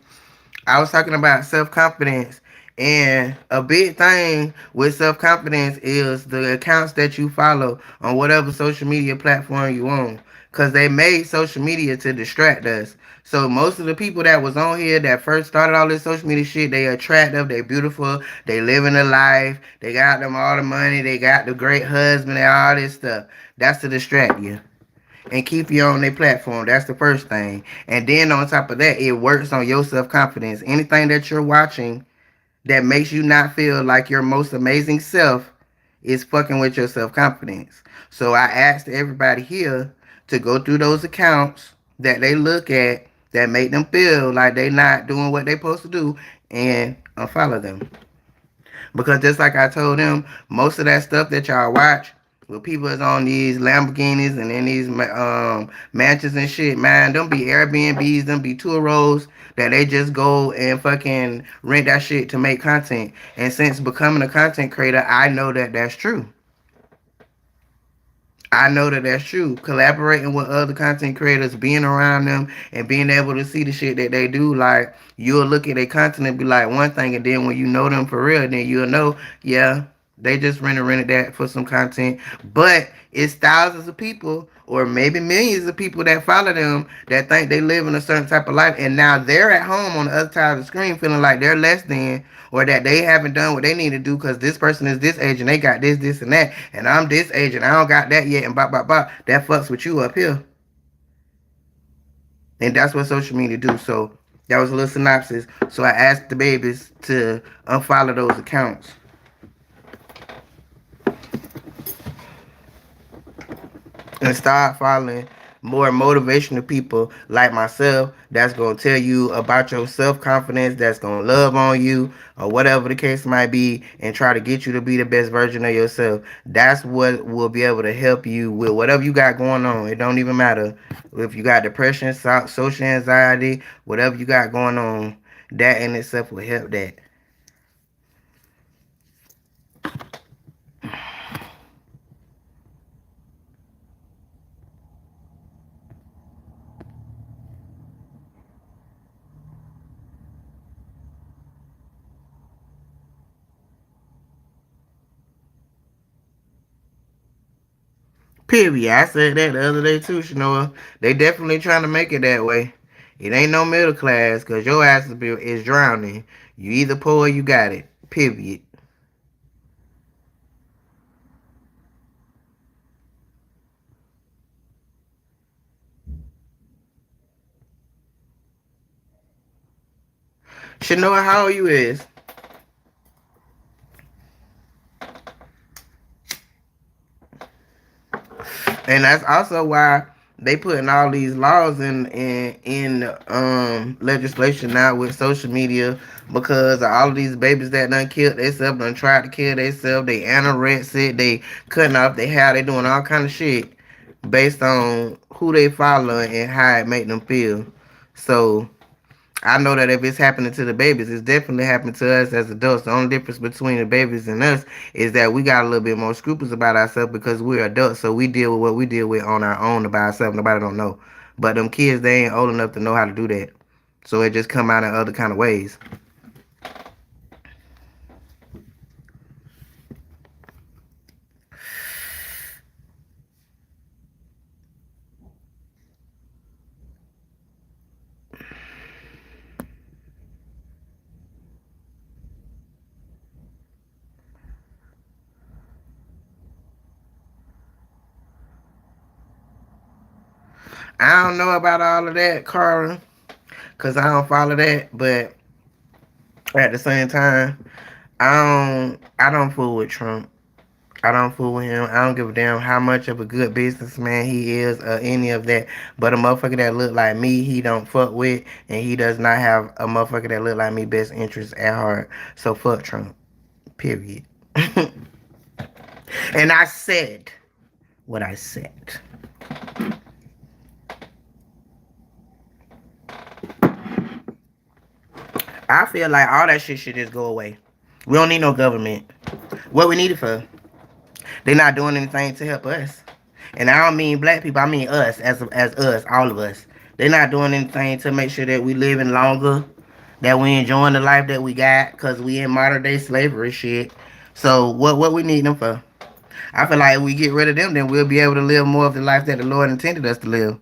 I was talking about self confidence. And a big thing with self confidence is the accounts that you follow on whatever social media platform you on. Because they made social media to distract us. So most of the people that was on here that first started all this social media shit, they attractive, they beautiful, they living a life, they got them all the money, they got the great husband and all this stuff. That's to distract you and keep you on their platform. That's the first thing. And then on top of that, it works on your self confidence. Anything that you're watching that makes you not feel like your most amazing self is fucking with your self confidence. So I asked everybody here to go through those accounts that they look at that make them feel like they not doing what they supposed to do and unfollow them. Because just like I told them, most of that stuff that y'all watch, with people is on these Lamborghinis and in these mansions and shit, man, them be Airbnbs, them be tour roads that they just go and fucking rent that shit to make content. And since becoming a content creator, I know that that's true. I know that that's true. Collaborating with other content creators, being around them, and being able to see the shit that they do, like you'll look at their content and be like one thing, and then when you know them for real, then you'll know, yeah, they just rented that for some content. But it's thousands of people, or maybe millions of people that follow them that think they live in a certain type of life, and now they're at home on the other side of the screen feeling like they're less than, or that they haven't done what they need to do because this person is this age and they got this, this, and that, and I'm this age and I don't got that yet, and blah, blah, blah. That fucks with you up here. And that's what social media do. So that was a little synopsis. So I asked the babies to unfollow those accounts and start following more motivational people like myself that's gonna tell you about your self confidence, that's gonna love on you, or whatever the case might be, and try to get you to be the best version of yourself. That's what will be able to help you with whatever you got going on. It don't even matter if you got depression, social anxiety, whatever you got going on. That in itself will help that. Period. I said that the other day too, Shanoa. They definitely trying to make it that way. It ain't no middle class because your ass is drowning. You either poor or you got it. Period. Shanoa, how old you is? And that's also why they putting all these laws in legislation now with social media because of all of these babies that done killed themselves, done tried to kill themselves, they anorexic, they cutting off their hair, they doing all kind of shit based on who they follow and how it make them feel. So I know that if it's happening to the babies, it's definitely happening to us as adults. The only difference between the babies and us is that we got a little bit more scruples about ourselves because we're adults. So we deal with what we deal with on our own by ourselves. Nobody don't know. But them kids, they ain't old enough to know how to do that. So it just come out in other kind of ways. I don't know about all of that, Carl, because I don't follow that. But at the same time, I don't fool with Trump. I don't fool with him. I don't give a damn how much of a good businessman he is or any of that. But a motherfucker that look like me, he don't fuck with, and he does not have a motherfucker that look like me best interest at heart. So fuck Trump. Period. And I said what I said. I feel like all that shit should just go away. We don't need no government. What we need it for? They're not doing anything to help us. And I don't mean black people, I mean us, as us, all of us. They're not doing anything to make sure that we living longer, that we enjoying the life that we got, because we in modern day slavery shit. So what we need them for? I feel like if we get rid of them, then we'll be able to live more of the life that the Lord intended us to live.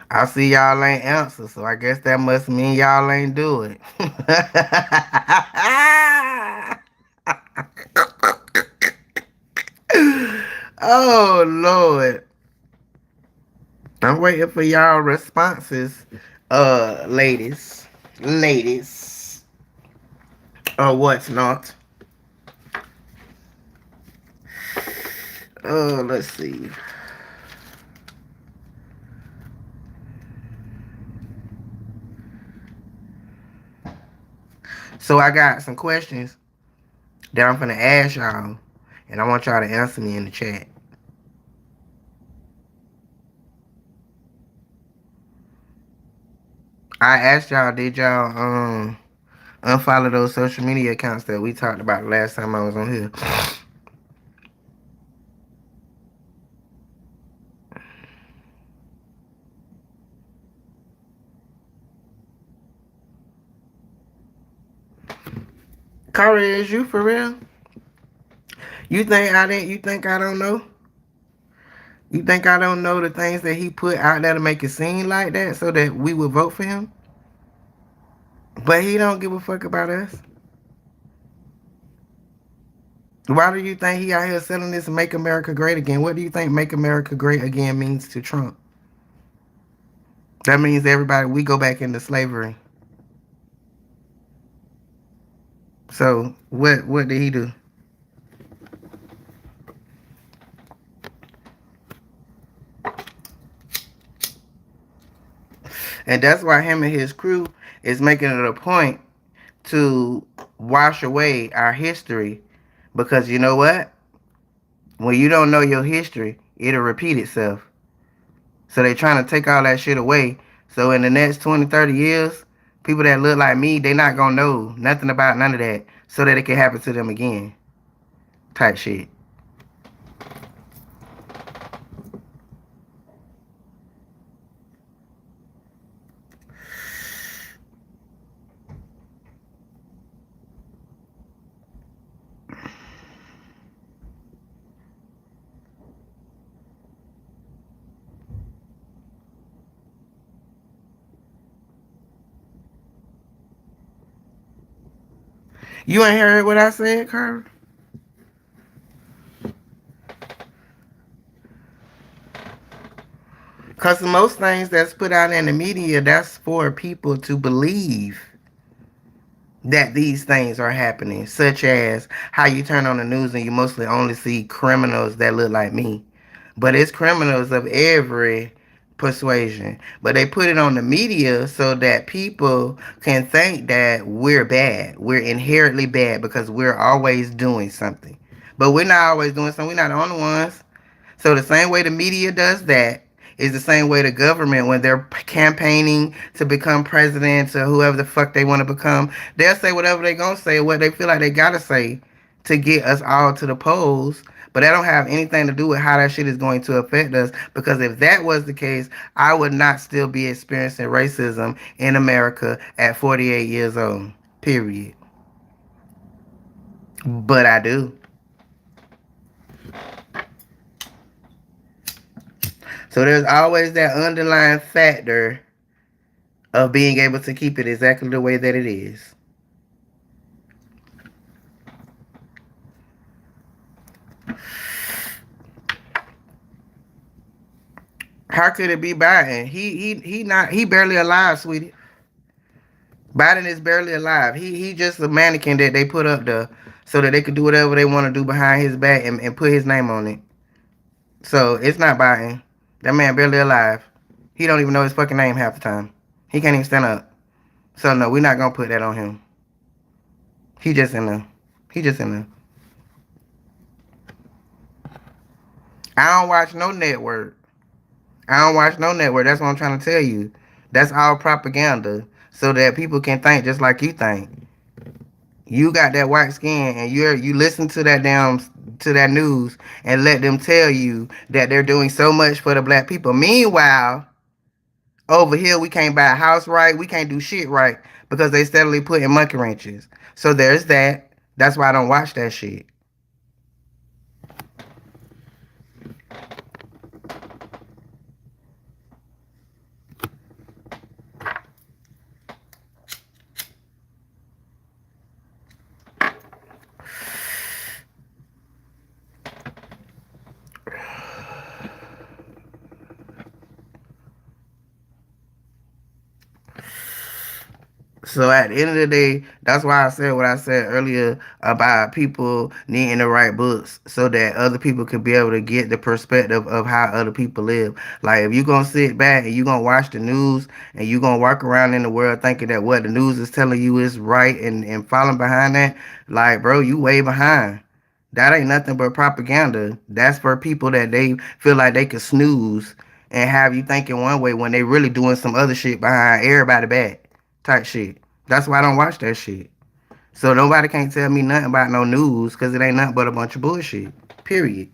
I see y'all ain't answer, so I guess that must mean y'all ain't do it. Oh Lord. I'm waiting for y'all responses, ladies. Ladies. What's not? Let's see. So I got some questions that I'm gonna ask y'all, and I want y'all to answer me in the chat. I asked y'all, did y'all unfollow those social media accounts that we talked about last time I was on here? Corey, is you for real? You think I didn't? You think I don't know? You think I don't know the things that he put out there to make it seem like that so that we would vote for him? But he don't give a fuck about us. Why do you think he out here selling this "Make America Great Again"? What do you think "Make America Great Again" means to Trump? That means everybody we go back into slavery. So what did he do? And that's why him and his crew is making it a point to wash away our history. Because you know what? When you don't know your history, it'll repeat itself. So they trying to take all that shit away. So in the next 20, 30 years, people that look like me, they not gonna know nothing about none of that. So that it can happen to them again. Type shit. You ain't heard what I said, Carl? Because most things that's put out in the media, that's for people to believe that these things are happening, such as how you turn on the news and you mostly only see criminals that look like me. But it's criminals of every persuasion. But they put it on the media so that people can think that we're bad. We're inherently bad because we're always doing something. But we're not always doing something. We're not the only ones. So the same way the media does that is the same way the government, when they're campaigning to become president or whoever the fuck they want to become, they'll say whatever they gonna say, what they feel like they gotta say to get us all to the polls. But that don't have anything to do with how that shit is going to affect us. Because if that was the case, I would not still be experiencing racism in America at 48 years old. Period. But I do. So there's always that underlying factor of being able to keep it exactly the way that it is. How could it be Biden? He barely alive, sweetie. Biden is barely alive. He just a mannequin that they put up there so that they could do whatever they want to do behind his back and put his name on it. So it's not Biden. That man barely alive. He don't even know his fucking name half the time. He can't even stand up. So no, we're not gonna put that on him. He just in there. He just in there. I don't watch no network. I don't watch no network. That's what I'm trying to tell you. That's all propaganda so that people can think just like you think. You got that white skin and you listen to that damn to that news and let them tell you that they're doing so much for the black people. Meanwhile, over here we can't buy a house right, we can't do shit right because they steadily putting monkey wrenches. So there's that. That's why I don't watch that shit. So at the end of the day, that's why I said what I said earlier about people needing to write books so that other people could be able to get the perspective of how other people live. Like if you're gonna sit back and you're gonna watch the news and you're gonna walk around in the world thinking that what the news is telling you is right and following behind that, like bro, you way behind. That ain't nothing but propaganda. That's for people that they feel like they could snooze and have you thinking one way when they really doing some other shit behind everybody back type shit. That's why I don't watch that shit. So nobody can't tell me nothing about no news because it ain't nothing but a bunch of bullshit. Period.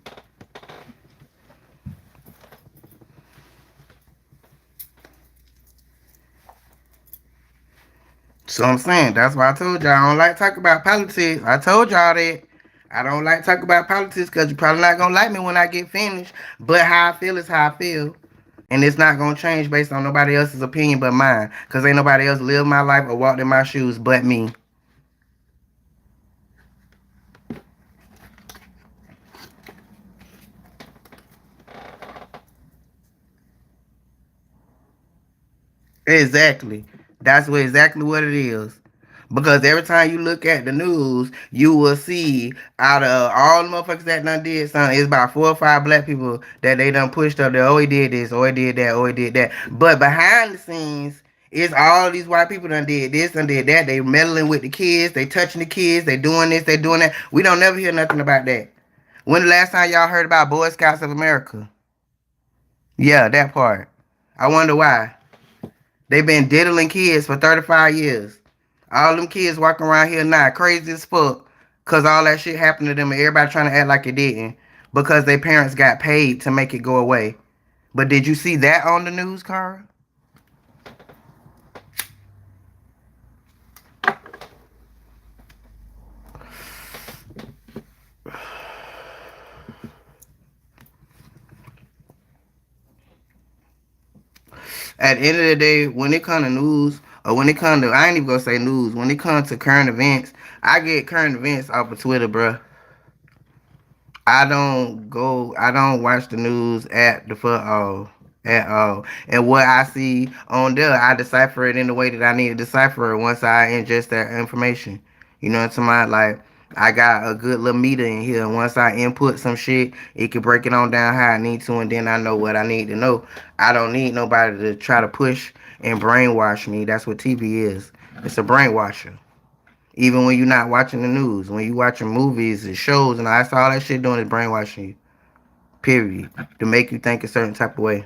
So I'm saying that's why I told y'all I don't like talk about politics. I told y'all that. I don't like talk about politics because you're probably not gonna like me when I get finished. But how I feel is how I feel. And it's not gonna change based on nobody else's opinion but mine. Cause ain't nobody else lived my life or walked in my shoes but me. Exactly. That's what exactly what it is. Because every time you look at the news, you will see out of all the motherfuckers that done did something, it's about 4 or 5 black people that they done pushed up there. Oh, he did this, oh, he did that, oh, he did that. But behind the scenes, it's all these white people done did this and did that. They meddling with the kids, they touching the kids, they doing this, they doing that. We don't never hear nothing about that. When the last time y'all heard about Boy Scouts of America? Yeah, that part. I wonder why. They been diddling kids for 35 years. All them kids walking around here now crazy as fuck because all that shit happened to them and everybody trying to act like it didn't because their parents got paid to make it go away. But did you see that on the news, Cara? At the end of the day, when it come to news, or when it come to, I ain't even gonna say news, when it comes to current events, I get current events off of Twitter, bruh. I don't watch the news at the football at all. And what I see on there, I decipher it in the way that I need to decipher it once I ingest that information. You know what I'm talking about? Like, I got a good little meter in here. Once I input some shit, it can break it on down how I need to, and then I know what I need to know. I don't need nobody to try to push and brainwash me. That's what TV is. It's a brainwasher. Even when you're not watching the news, when you watching movies and shows and that's all that shit doing is brainwashing you. Period. To make you think a certain type of way.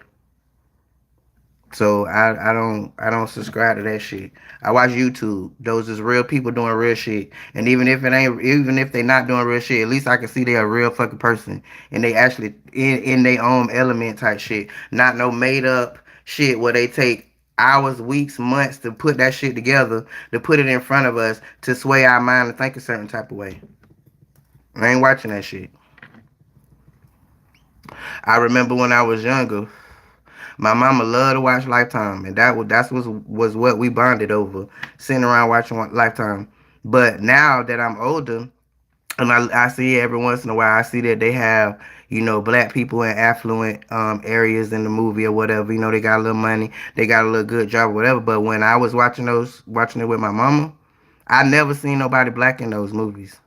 So I don't subscribe to that shit. I watch YouTube. Those is real people doing real shit. And even if they not doing real shit, at least I can see they're a real fucking person. And they actually in their own element type shit. Not no made up shit where they take hours, weeks, months to put that shit together, to put it in front of us to sway our mind to think a certain type of way. I ain't watching that shit. I remember when I was younger, my mama loved to watch Lifetime, and was what we bonded over, sitting around watching Lifetime. But now that I'm older, and I see it every once in a while, I see that they have black people in affluent areas in the movie or whatever. They got a little money, they got a little good job or whatever. But when I was watching it with my mama, I never seen nobody black in those movies.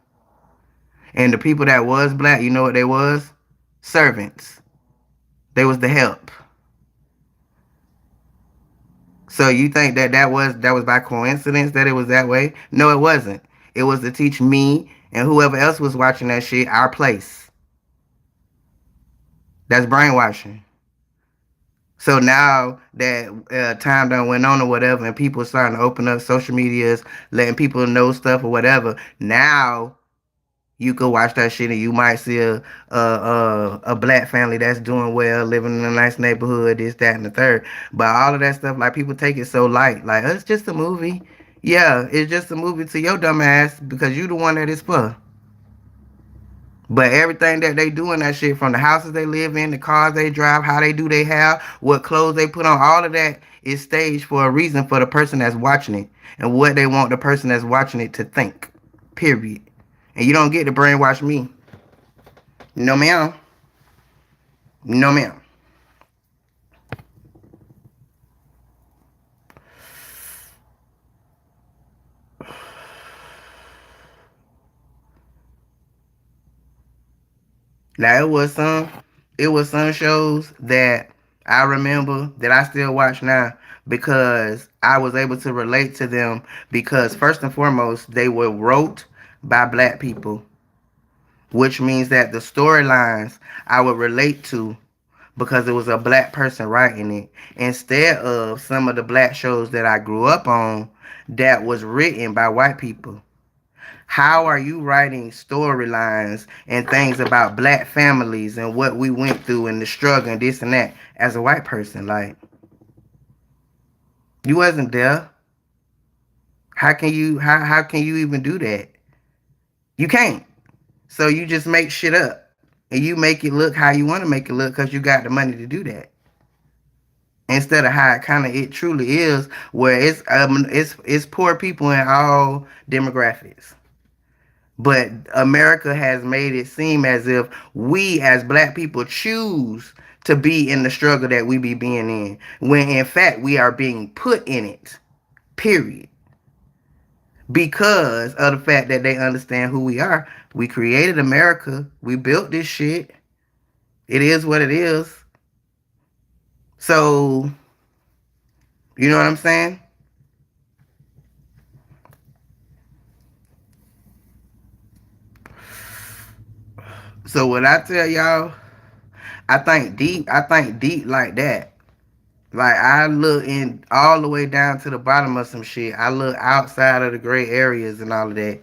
And the people that was black, you know what they was? Servants. They was the help. So you think that was by coincidence that it was that way? No, it wasn't. It was to teach me and whoever else was watching that shit our place. That's brainwashing. So now that time done went on or whatever, and people starting to open up social medias, letting people know stuff or whatever. Now you could watch that shit and you might see a black family that's doing well, living in a nice neighborhood, this, that, and the third. But all of that stuff, like people take it so light, like it's just a movie. Yeah, it's just a movie to your dumb ass because you the one that is for. But everything that they do in that shit, from the houses they live in, the cars they drive, how they do their hair, what clothes they put on, all of that is staged for a reason for the person that's watching it and what they want the person that's watching it to think. Period. And you don't get to brainwash me. No, ma'am. No, ma'am. Now it was some shows that I remember that I still watch now because I was able to relate to them because first and foremost they were wrote by black people, which means that the storylines I would relate to because it was a black person writing it instead of some of the black shows that I grew up on that was written by white people. How are you writing storylines and things about black families and what we went through and the struggle and this and that as a white person? Like, you wasn't there. How can you even do that? You can't. So you just make shit up and you make it look how you want to make it look because you got the money to do that. Instead of how it truly is, where it's poor people in all demographics. But America has made it seem as if we as black people choose to be in the struggle that we be being in, when in fact we are being put in it, period, because of the fact that they understand who we are. We created America. We built this shit. It is what it is. So, you know what I'm saying? So what I tell y'all, I think deep like that. Like I look in all the way down to the bottom of some shit. I look outside of the gray areas and all of that.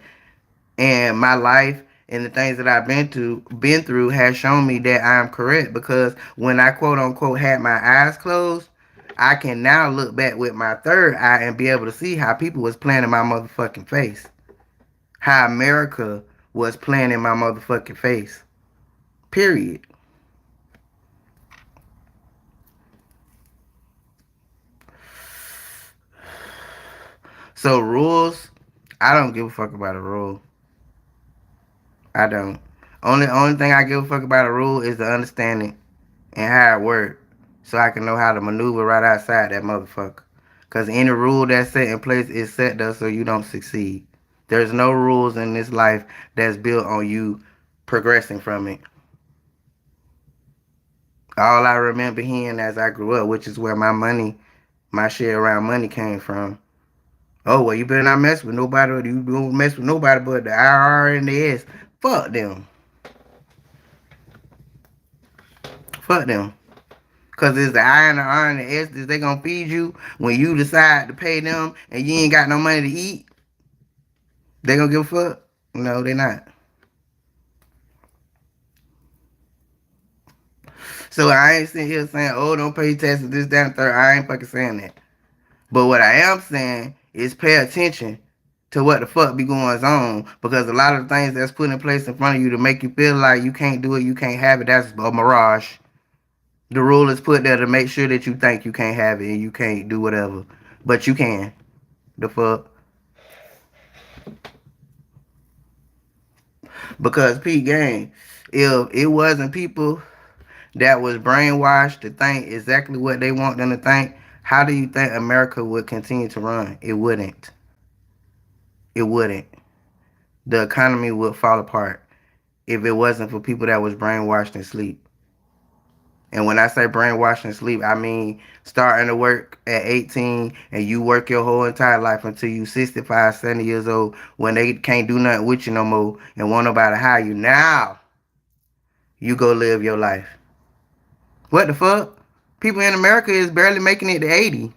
And my life and the things that I've been through has shown me that I'm correct, because when I quote unquote had my eyes closed, I can now look back with my third eye and be able to see how people was playing in my motherfucking face. How America was playing in my motherfucking face. Period. So rules, I don't give a fuck about a rule. I don't. Only thing I give a fuck about a rule is the understanding and how it works, so I can know how to maneuver right outside that motherfucker. Cause any rule that's set in place is set there so you don't succeed. There's no rules in this life that's built on you progressing from it. All I remember hearing as I grew up, which is where my shit around money came from. Oh well, you better not mess with nobody. Or you don't mess with nobody but the IR and the S. Fuck them. Fuck them. Cause it's the I and the R and the S that they gonna feed you when you decide to pay them and you ain't got no money to eat. They gonna give a fuck? No, they not. So I ain't sitting here saying, oh, don't pay taxes, this, that, and third. I ain't fucking saying that. But what I am saying is pay attention to what the fuck be going on, because a lot of the things that's put in place in front of you to make you feel like you can't do it, you can't have it, that's a mirage. The rule is put there to make sure that you think you can't have it and you can't do whatever. But you can. The fuck? Because P gang, if it wasn't people that was brainwashed to think exactly what they want them to think, how do you think America would continue to run? It wouldn't. It wouldn't. The economy would fall apart if it wasn't for people that was brainwashed and sleep. And when I say brainwashed and sleep, I mean starting to work at 18 and you work your whole entire life until you 65, 70 years old, when they can't do nothing with you no more and want nobody to hire you. Now you go live your life. What the fuck? People in America is barely making it to 80.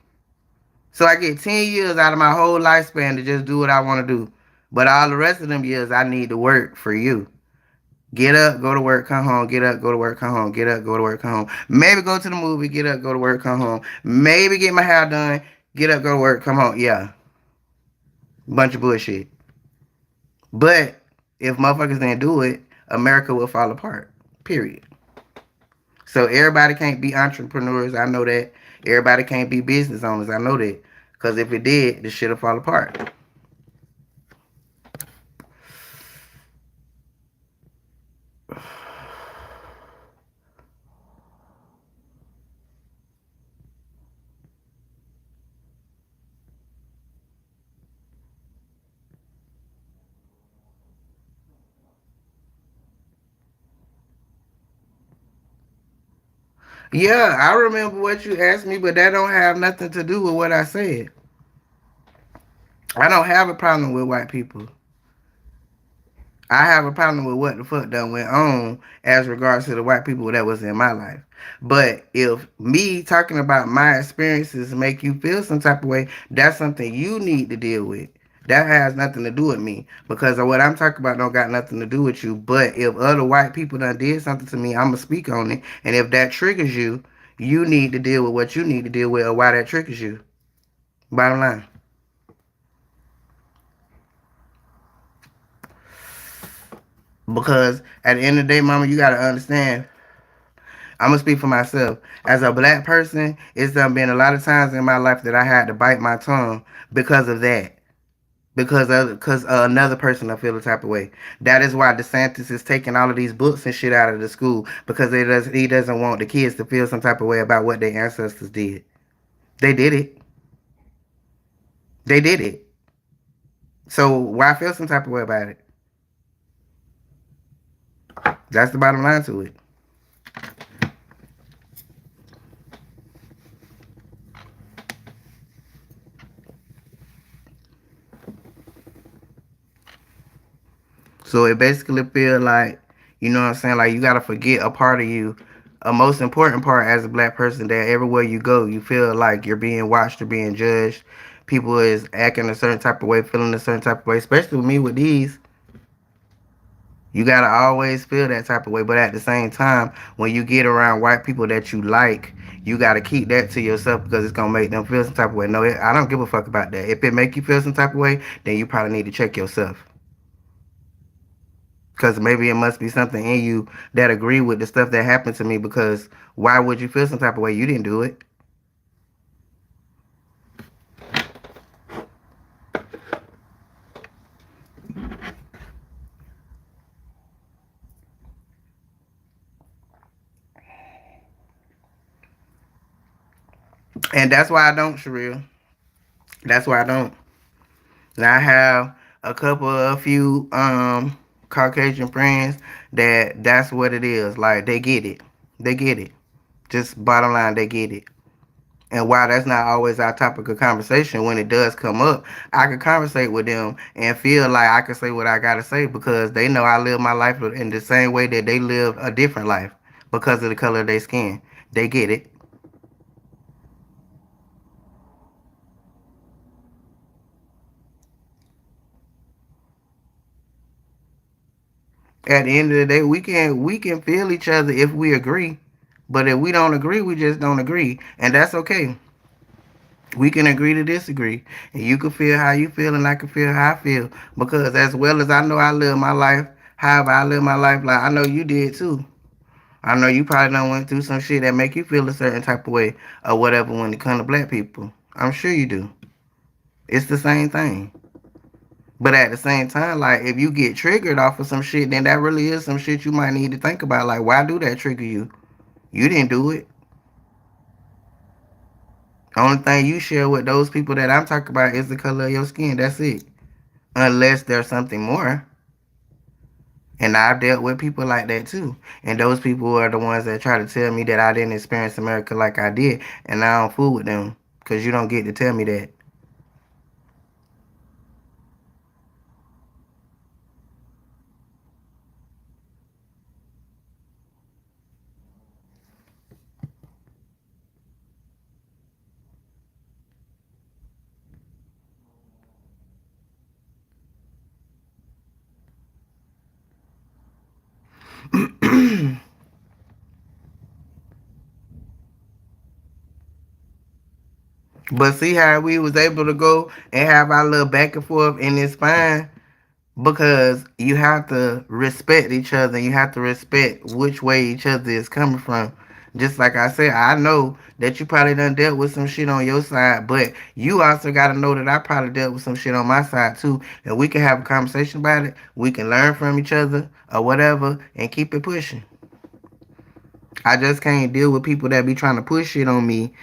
So I get 10 years out of my whole lifespan to just do what I want to do. But all the rest of them years I need to work for you. Get up, go to work, come home. Get up, go to work, come home. Get up, go to work, come home. Maybe go to the movie. Get up, go to work, come home. Maybe get my hair done. Get up, go to work, come home. Yeah. Bunch of bullshit. But if motherfuckers didn't do it, America will fall apart. Period. So everybody can't be entrepreneurs. I know that. Everybody can't be business owners. I know that. Because if it did, the shit'll fall apart. Yeah, I remember what you asked me, but that don't have nothing to do with what I said. I don't have a problem with white people. I have a problem with what the fuck done went on as regards to the white people that was in my life. But if me talking about my experiences make you feel some type of way, that's something you need to deal with. That has nothing to do with me, because of what I'm talking about don't got nothing to do with you. But if other white people done did something to me, I'ma speak on it. And if that triggers you, you need to deal with what you need to deal with or why that triggers you. Bottom line. Because at the end of the day, mama, you gotta understand. I'm gonna speak for myself. As a black person, it's done been a lot of times in my life that I had to bite my tongue because of that. because another person will feel the type of way. That is why DeSantis is taking all of these books and shit out of the school because he doesn't want the kids to feel some type of way about what their ancestors did. They did it. They did it. So why feel some type of way about it? That's the bottom line to it. So it basically feel like, you know what I'm saying, like you gotta forget a part of you, a most important part as a black person, that everywhere you go, you feel like you're being watched or being judged. People is acting a certain type of way, feeling a certain type of way, especially with me with these. You gotta always feel that type of way, but at the same time, when you get around white people that you like, you gotta keep that to yourself because it's gonna make them feel some type of way. No, I don't give a fuck about that. If it make you feel some type of way, then you probably need to check yourself. Because maybe it must be something in you that agree with the stuff that happened to me. Because why would you feel some type of way? You didn't do it. And that's why I don't, Sherelle. That's why I don't. And I have a few Caucasian friends that's what it is. Like they get it. They get it. Just bottom line, they get it. And while that's not always our topic of conversation, when it does come up, I can conversate with them and feel like I can say what I gotta say because they know I live my life in the same way that they live a different life because of the color of their skin. They get it. At the end of the day, we can feel each other if we agree. But if we don't agree, we just don't agree. And that's okay. We can agree to disagree. And you can feel how you feel and I can feel how I feel. Because as well as I know I live my life, however I live my life, like I know you did too. I know you probably done went through some shit that make you feel a certain type of way or whatever when it comes to black people. I'm sure you do. It's the same thing. But at the same time, like if you get triggered off of some shit, then that really is some shit you might need to think about. Like, why do that trigger you? You didn't do it. The only thing you share with those people that I'm talking about is the color of your skin. That's it. Unless there's something more. And I've dealt with people like that too. And those people are the ones that try to tell me that I didn't experience America like I did. And I don't fool with them. Because you don't get to tell me that. But see how we was able to go and have our little back and forth, and it's fine. Because you have to respect each other. You have to respect which way each other is coming from. Just like I said, I know that you probably done dealt with some shit on your side, but you also got to know that I probably dealt with some shit on my side too. And we can have a conversation about it. We can learn from each other or whatever and keep it pushing. I just can't deal with people that be trying to push shit on me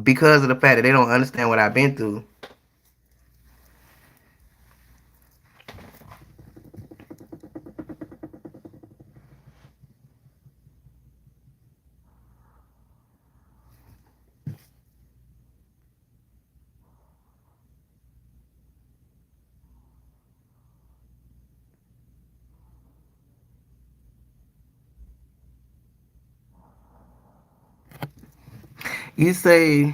because of the fact that they don't understand what I've been through. You say,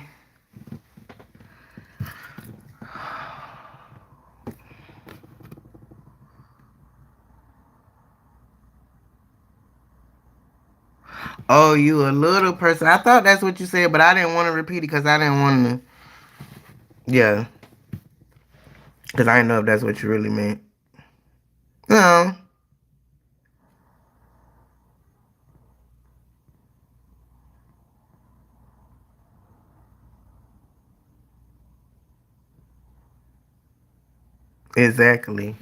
oh, you a little person. I thought that's what you said, but I didn't want to repeat it because I didn't want to. Yeah, because I didn't know if that's what you really meant. No. Exactly.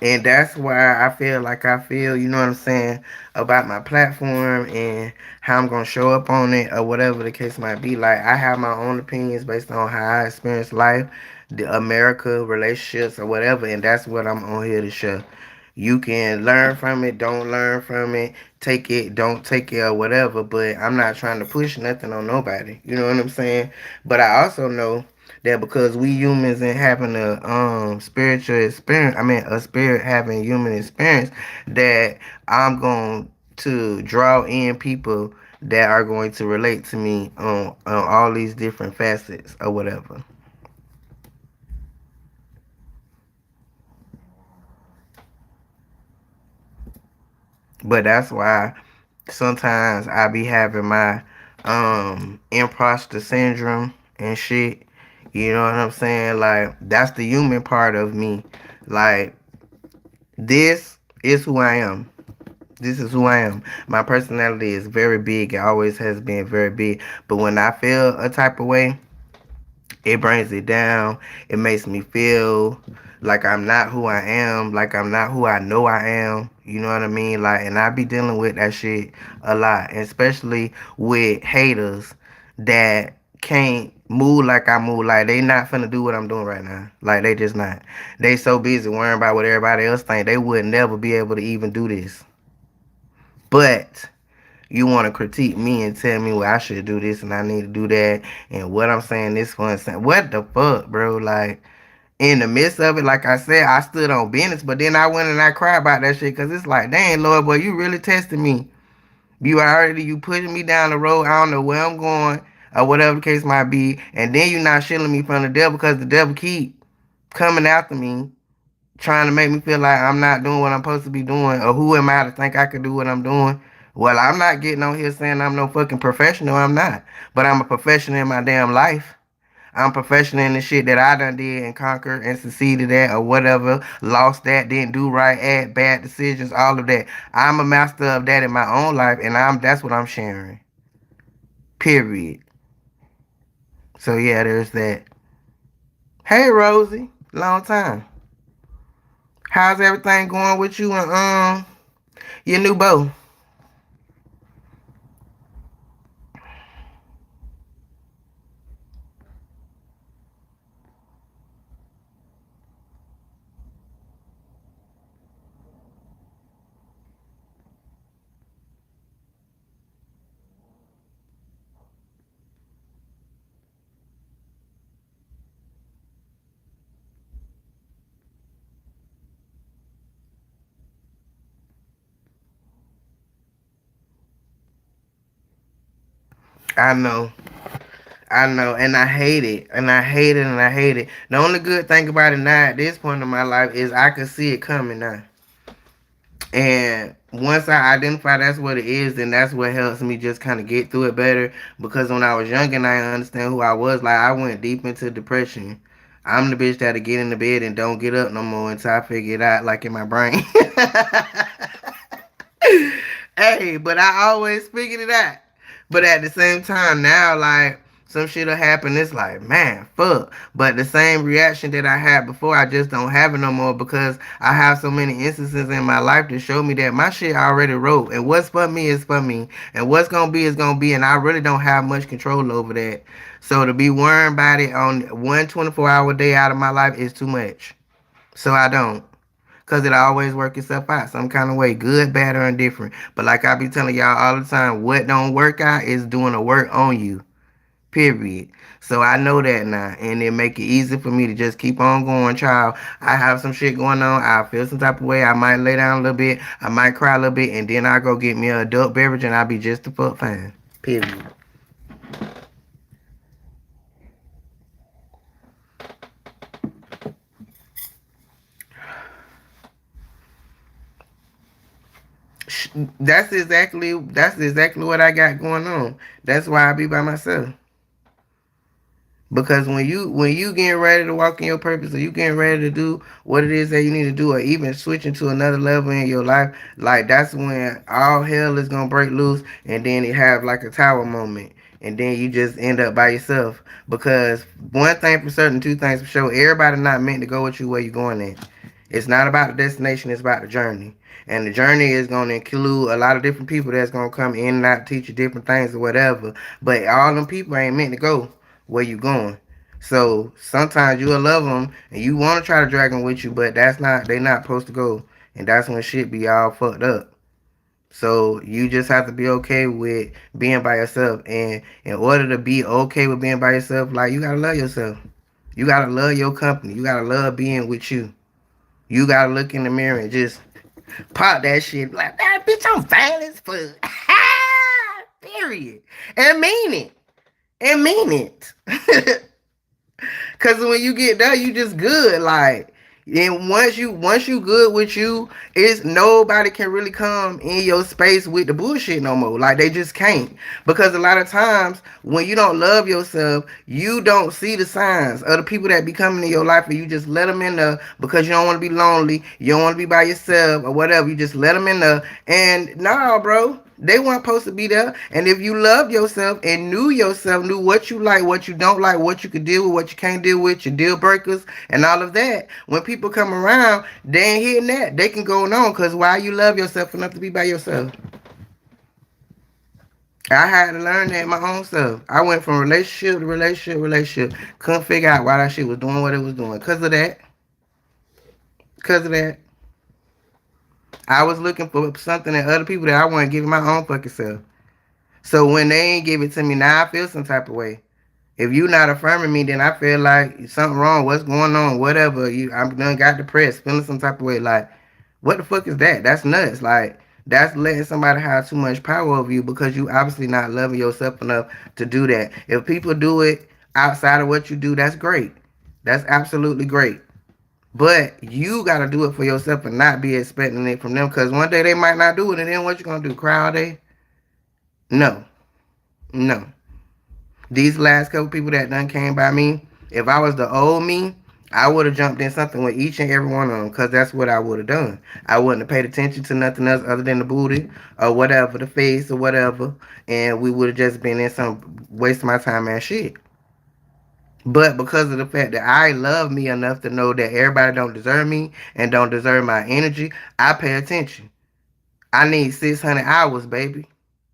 And that's why I feel like I feel, you know what I'm saying, about my platform and how I'm gonna show up on it or whatever the case might be. Like I have my own opinions based on how I experience life, the America, relationships or whatever, and that's what I'm on here to show. You can learn from it, don't learn from it, take it, don't take it or whatever, but I'm not trying to push nothing on nobody. You know what I'm saying? But I also know that because we humans and having a spiritual experience, I mean a spirit having human experience, that I'm going to draw in people that are going to relate to me on all these different facets or whatever. But that's why sometimes I be having my imposter syndrome and shit. You know what I'm saying? Like that's the human part of me. Like this is who I am. This is who I am. My personality is very big. It always has been very big. But when I feel a type of way, it brings it down. It makes me feel like I'm not who I am, like I'm not who I know I am. You know what I mean? Like, and I be dealing with that shit a lot, especially with haters that can't move like I move. Like they not finna do what I'm doing right now. Like they just not. They so busy worrying about what everybody else think. They would never be able to even do this. But you want to critique me and tell me, well, I should do this and I need to do that, and what I'm saying this for and saying, what the fuck, bro? Like, in the midst of it, like I said, I stood on business, but then I went and I cried about that shit because it's like, dang, Lord, boy, you really testing me. You pushing me down the road. I don't know where I'm going or whatever the case might be, and then you not shielding me from the devil because the devil keep coming after me trying to make me feel like I'm not doing what I'm supposed to be doing, or who am I to think I could do what I'm doing? Well, I'm not getting on here saying I'm no fucking professional. I'm not. But I'm a professional in my damn life. I'm professional in the shit that I done did and conquered and succeeded at or whatever, lost that, didn't do right at, bad decisions, all of that. I'm a master of that in my own life, and that's what I'm sharing. Period. So yeah, there's that. Hey Rosie, long time. How's everything going with you and your new beau? I know. I know, and I hate it, and I hate it, and I hate it. The only good thing about it now at this point in my life is I can see it coming now. And once I identify that's what it is, then that's what helps me just kind of get through it better. Because when I was young and I understand who I was, like I went deep into depression. I'm the bitch that'll get in the bed and don't get up no more until I figure it out, like in my brain. Hey, but I always figured it out. But at the same time, now like some shit'll happen. It's like, man, fuck. But the same reaction that I had before, I just don't have it no more because I have so many instances in my life to show me that my shit already wrote. And what's for me is for me. And what's gonna be is gonna be. And I really don't have much control over that. So to be worrying about it on one 24-hour day out of my life is too much. So I don't. Cause it always work itself out some kind of way, good, bad, or indifferent. But like I be telling y'all all the time, what don't work out is doing the work on you. Period. So I know that now, and it make it easy for me to just keep on going, child. I have some shit going on. I feel some type of way. I might lay down a little bit. I might cry a little bit, and then I go get me an adult beverage, and I be just the fuck fine. Period. That's exactly what I got going on. That's why I be by myself. Because when you getting ready to walk in your purpose, or you getting ready to do what it is that you need to do, or even switching to another level in your life, like that's when all hell is gonna break loose, and then it have like a tower moment. and then you just end up by yourself. Because one thing for certain, two things for sure, everybody not meant to go with you where you going at. It's not about the destination, it's about the journey. And the journey is going to include a lot of different people that's going to come in and out, teach you different things or whatever. But all them people ain't meant to go where you going. So sometimes you'll love them and you want to try to drag them with you, but they not supposed to go. And that's when shit be all fucked up. So you just have to be okay with being by yourself. And in order to be okay with being by yourself, like, you gotta love yourself. You gotta love your company. You gotta love being with you. You gotta look in the mirror and just pop that shit like, that bitch, I'm fine as fuck. Period. And mean it. And mean it. Cause when you get there, you just good. Like, and once you good with you, it's nobody can really come in your space with the bullshit no more. Like, they just can't. Because a lot of times when you don't love yourself, you don't see the signs of the people that be coming in your life, and you just let them in there because you don't want to be lonely, you don't want to be by yourself or whatever. You just let them in there. And nah, bro. They weren't supposed to be there. And if you loved yourself and knew yourself, knew what you like, what you don't like, what you could deal with, what you can't deal with, your deal breakers, and all of that, when people come around, they ain't hitting that. They can go on, because why you love yourself enough to be by yourself? I had to learn that my own self. I went from relationship to relationship. Couldn't figure out why that shit was doing what it was doing. Because of that. Because of that. I was looking for something in other people that I wasn't giving my own fucking self. So when they ain't give it to me, now I feel some type of way. If you not affirming me, then I feel like something wrong. What's going on? Whatever. I'm done got depressed, feeling some type of way. Like, what the fuck is that? That's nuts. Like, that's letting somebody have too much power over you, because you obviously not loving yourself enough to do that. If people do it outside of what you do, that's great. That's absolutely great. But you gotta do it for yourself and not be expecting it from them, because one day they might not do it, and then what you gonna do? Cry all day? No. No. These last couple people that done came by me, if I was the old me, I would have jumped in something with each and every one of them, because that's what I would have done. I wouldn't have paid attention to nothing else other than the booty or whatever, the face or whatever, and we would have just been in some waste of my time and shit. But because of the fact that I love me enough to know that everybody don't deserve me and don't deserve my energy, I pay attention. I need 600 hours, baby.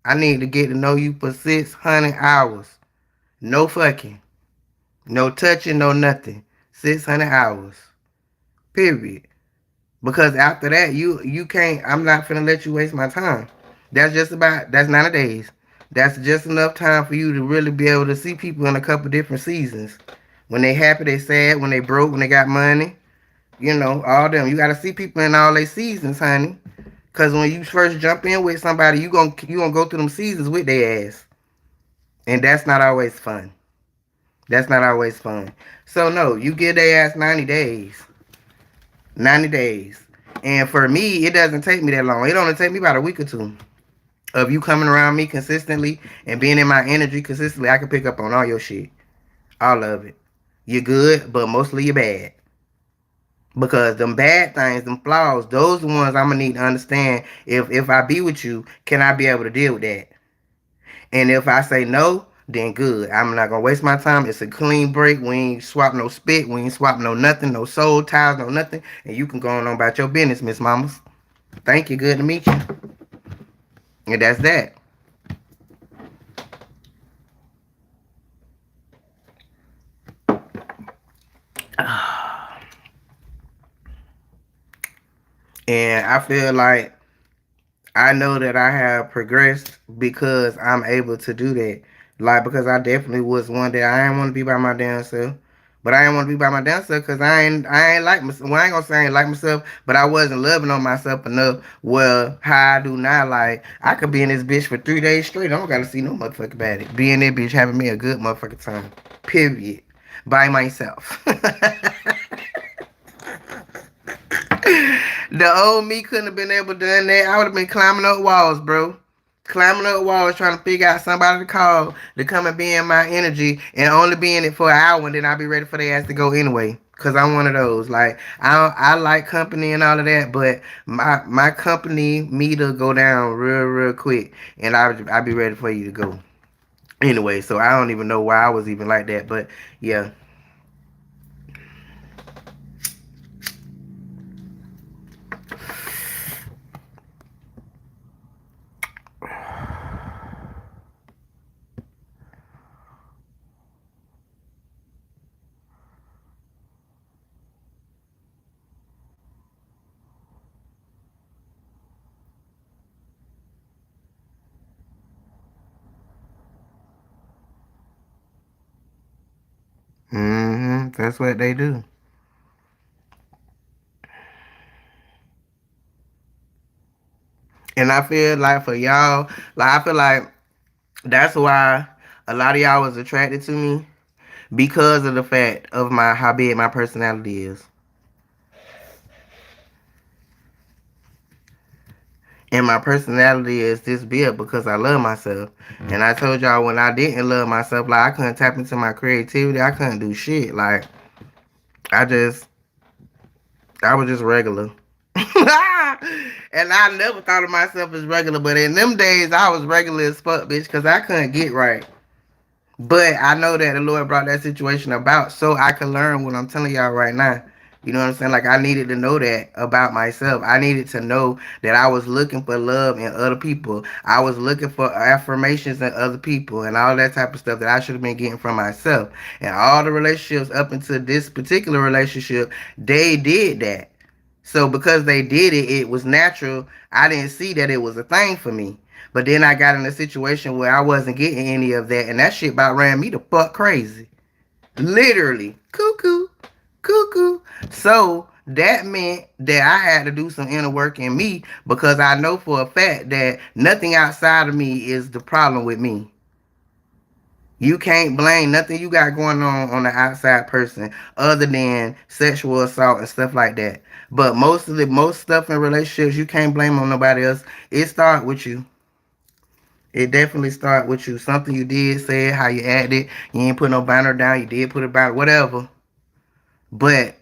I need to get to know you for 600 hours. No fucking. No touching, no nothing. 600 hours. Period. Because after that, you can't, I'm not finna let you waste my time. That's 90 days. That's just enough time for you to really be able to see people in a couple different seasons. When they happy, they sad. When they broke, when they got money. You know, all them. You gotta see people in all their seasons, honey. Cause when you first jump in with somebody, you gonna go through them seasons with their ass. And that's not always fun. That's not always fun. So no, you give their ass 90 days. 90 days. And for me, it doesn't take me that long. It only take me about a week or two of you coming around me consistently and being in my energy consistently. I can pick up on all your shit. All of it. You're good, but mostly you're bad. Because them bad things, them flaws, those are the ones I'm gonna need to understand. If I be with you, can I be able to deal with that? And if I say no, then good. I'm not gonna waste my time. It's a clean break. We ain't swap no spit. We ain't swap no nothing. No soul ties. No nothing. And you can go on about your business, Miss Mamas. Thank you. Good to meet you. And that's that. And I feel like I know that I have progressed because I'm able to do that. Like, because I definitely was one that I didn't want to be by my damn self. But I didn't want to be by my damn self because I ain't like myself. Well, I ain't gonna say I ain't like myself, but I wasn't loving on myself enough. Well, how I do now, like, I could be in this bitch for 3 days straight. I don't gotta see no motherfucker about it. Be in that bitch having me a good motherfucking time. Period. By myself. The old me couldn't have been able to done that. I would have been climbing up walls, bro. Climbing up walls trying to figure out somebody to call to come and be in my energy and only be in it for an hour, and then I'll be ready for their ass to go anyway. Cause I'm one of those. Like, I like company and all of that, but my company meter go down real quick, and I'll be ready for you to go. Anyway, so I don't even know why I was even like that, but yeah. That's what they do. And I feel like for y'all, like I feel like that's why a lot of y'all was attracted to me because of the fact of my how big my personality is. And my personality is this big because I love myself. And I told y'all when I didn't love myself, like I couldn't tap into my creativity. I couldn't do shit. Like I just, I was just regular. And I never thought of myself as regular, but in them days I was regular as fuck, bitch, because I couldn't get right. But I know that the Lord brought that situation about so I could learn what I'm telling y'all right now. You know what I'm saying? Like I needed to know that about myself. I needed to know that I was looking for love in other people. I was looking for affirmations in other people and all that type of stuff that I should have been getting from myself. And all the relationships up until this particular relationship, they did that. So because they did it, it was natural. I didn't see that it was a thing for me. But then I got in a situation where I wasn't getting any of that, and that shit about ran me the fuck crazy. Literally, cuckoo, cuckoo. So that meant that I had to do some inner work in me because I know for a fact that nothing outside of me is the problem with me. You can't blame nothing you got going on the outside person other than sexual assault and stuff like that. But most stuff in relationships you can't blame on nobody else. It start with you. It definitely start with you. Something you did, said, how you acted. You ain't put no banner down. You did put a banner, whatever. But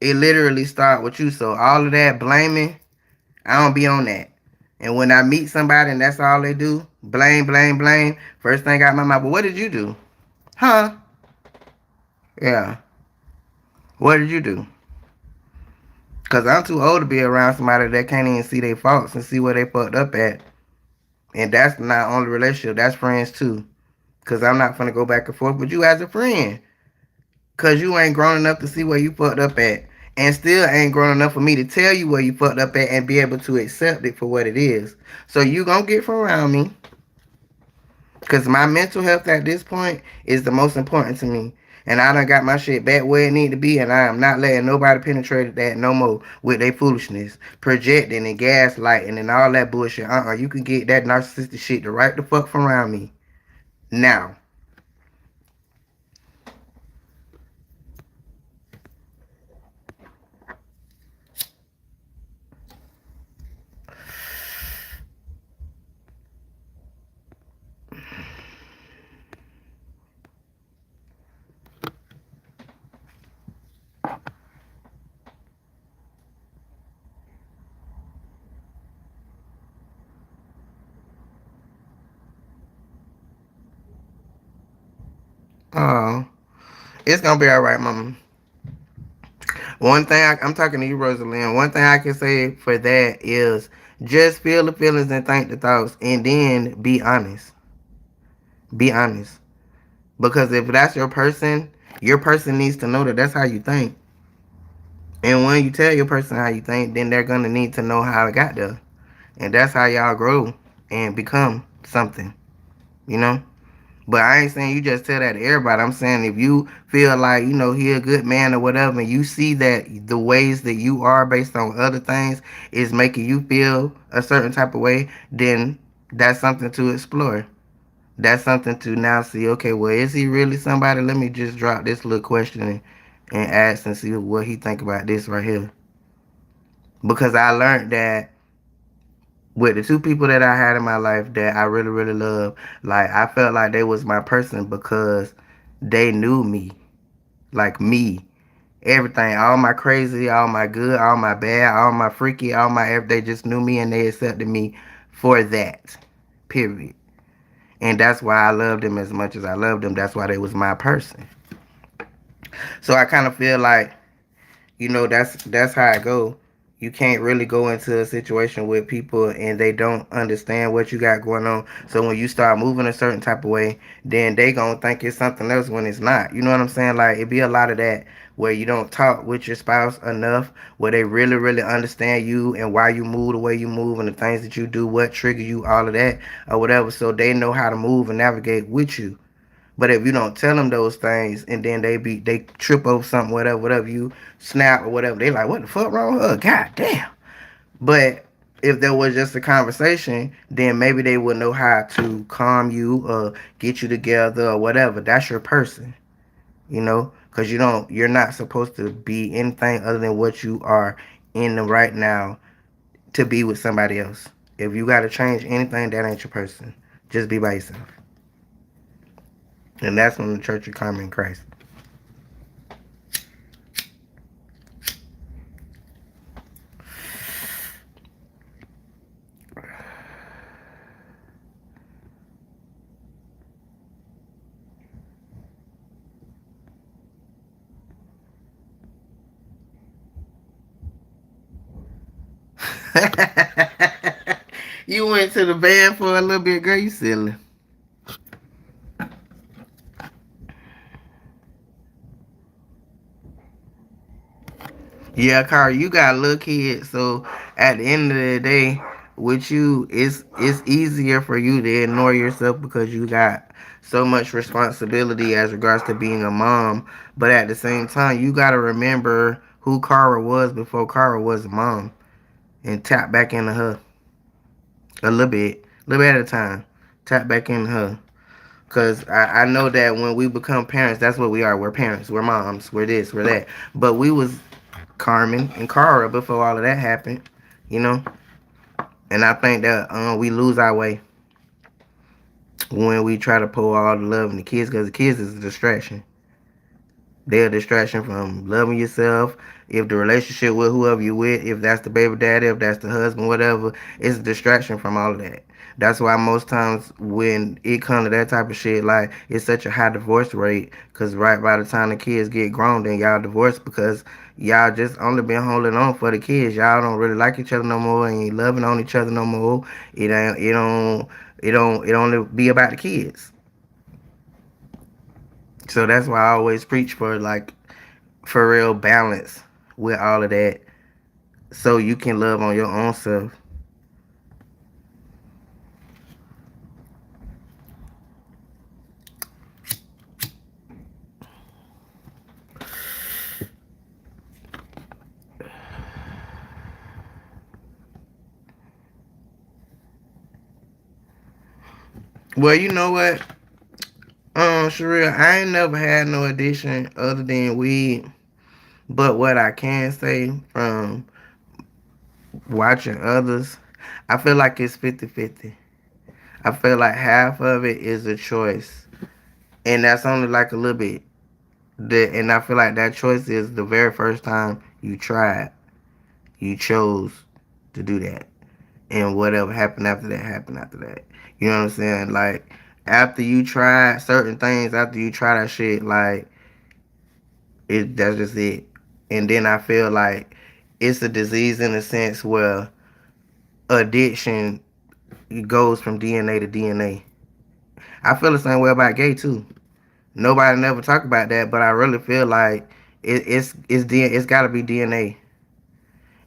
it literally start with you. So all of that blaming, I don't be on that. And when I meet somebody and that's all they do, blame, blame, blame. First thing out my mouth, but what did you do? Huh? Yeah. What did you do? Because I'm too old to be around somebody that can't even see their faults and see where they fucked up at. And that's not only relationship, that's friends too. Because I'm not going to go back and forth with you as a friend. Because you ain't grown enough to see where you fucked up at. And still ain't grown enough for me to tell you where you fucked up at and be able to accept it for what it is. So you going to get from around me. Because my mental health at this point is the most important to me. And I done got my shit back where it need to be, and I am not letting nobody penetrate that no more with their foolishness, projecting and gaslighting and all that bullshit. You can get that narcissistic shit to right the fuck from around me. Now. Oh, it's gonna be alright, mama. One thing I'm talking to you, Rosalind. One thing I can say for that is just feel the feelings and think the thoughts, and then be honest. Be honest, because if that's your person needs to know that that's how you think. And when you tell your person how you think, then they're gonna need to know how it got there, and that's how y'all grow and become something. You know. But I ain't saying you just tell that to everybody. I'm saying if you feel like, he a good man or whatever, and you see that the ways that you are based on other things is making you feel a certain type of way, then that's something to explore. That's something to now see, okay, well, is he really somebody? Let me just drop this little question and ask and see what he think about this right here. Because I learned that with the two people that I had in my life that I really, really love, like I felt like they was my person because they knew me. Like me. Everything. All my crazy, all my good, all my bad, all my freaky, all my they just knew me and they accepted me for that. Period. And that's why I loved them as much as I loved them. That's why they was my person. So I kind of feel like, that's how I go. You can't really go into a situation with people and they don't understand what you got going on. So when you start moving a certain type of way, then they gonna think it's something else when it's not. You know what I'm saying? Like it be a lot of that where you don't talk with your spouse enough, where they really, really understand you and why you move the way you move and the things that you do, what trigger you, all of that or whatever. So they know how to move and navigate with you. But if you don't tell them those things and then they trip over something, whatever, you snap or whatever, they like, what the fuck wrong with her? God damn. But if there was just a conversation, then maybe they would know how to calm you or get you together or whatever. That's your person, because you're not supposed to be anything other than what you are in the right now to be with somebody else. If you got to change anything, that ain't your person. Just be by yourself. And that's from the Church of Carmen Christ. You went to the bed for a little bit, girl. You silly. Yeah, Carl, you got little kids, so at the end of the day, with you, it's easier for you to ignore yourself because you got so much responsibility as regards to being a mom. But at the same time, you gotta remember who Cara was before Cara was a mom, and tap back into her a little bit at a time. Tap back into her. Cause I know that when we become parents, that's what we are. We're parents. We're moms. We're this. We're that. But we was Carmen and Cara before all of that happened. You know. And I think that we lose our way when we try to pour all the love in the kids, because the kids is a distraction. They're a distraction from loving yourself. If the relationship with whoever you with, if that's the baby daddy, if that's the husband, whatever, it's a distraction from all of that. That's why most times when it comes to that type of shit, like it's such a high divorce rate, because right by the time the kids get grown, then y'all divorce because y'all just only been holding on for the kids. Y'all don't really like each other no more, and ain't loving on each other no more. It only be about the kids. So that's why I always preach for like for real balance with all of that so you can love on your own self. Well, you know what? Sheree, I ain't never had no addiction other than weed. But what I can say from watching others, I feel like it's 50-50. I feel like half of it is a choice. And that's only like a little bit. And I feel like that choice is the very first time you tried. You chose to do that. And whatever happened after that happened after that. You know what I'm saying? Like after you try certain things, after you try that shit, like that's just it. And then I feel like it's a disease in a sense where addiction goes from DNA to DNA. I feel the same way about gay too. Nobody never talk about that, but I really feel like it's got to be DNA.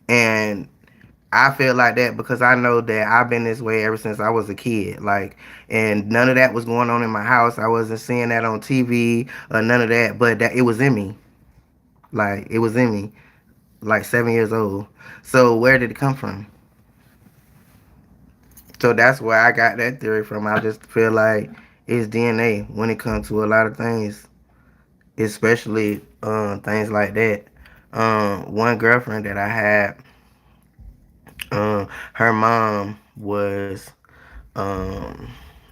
And I feel like that because I know that I've been this way ever since I was a kid. Like, and none of that was going on in my house. I wasn't seeing that on TV or none of that, but that it was in me. Like, it was in me. Like 7 years old. So where did it come from? So that's where I got that theory from. I just feel like it's DNA when it comes to a lot of things, especially things like that. One girlfriend that I had, her mom was um,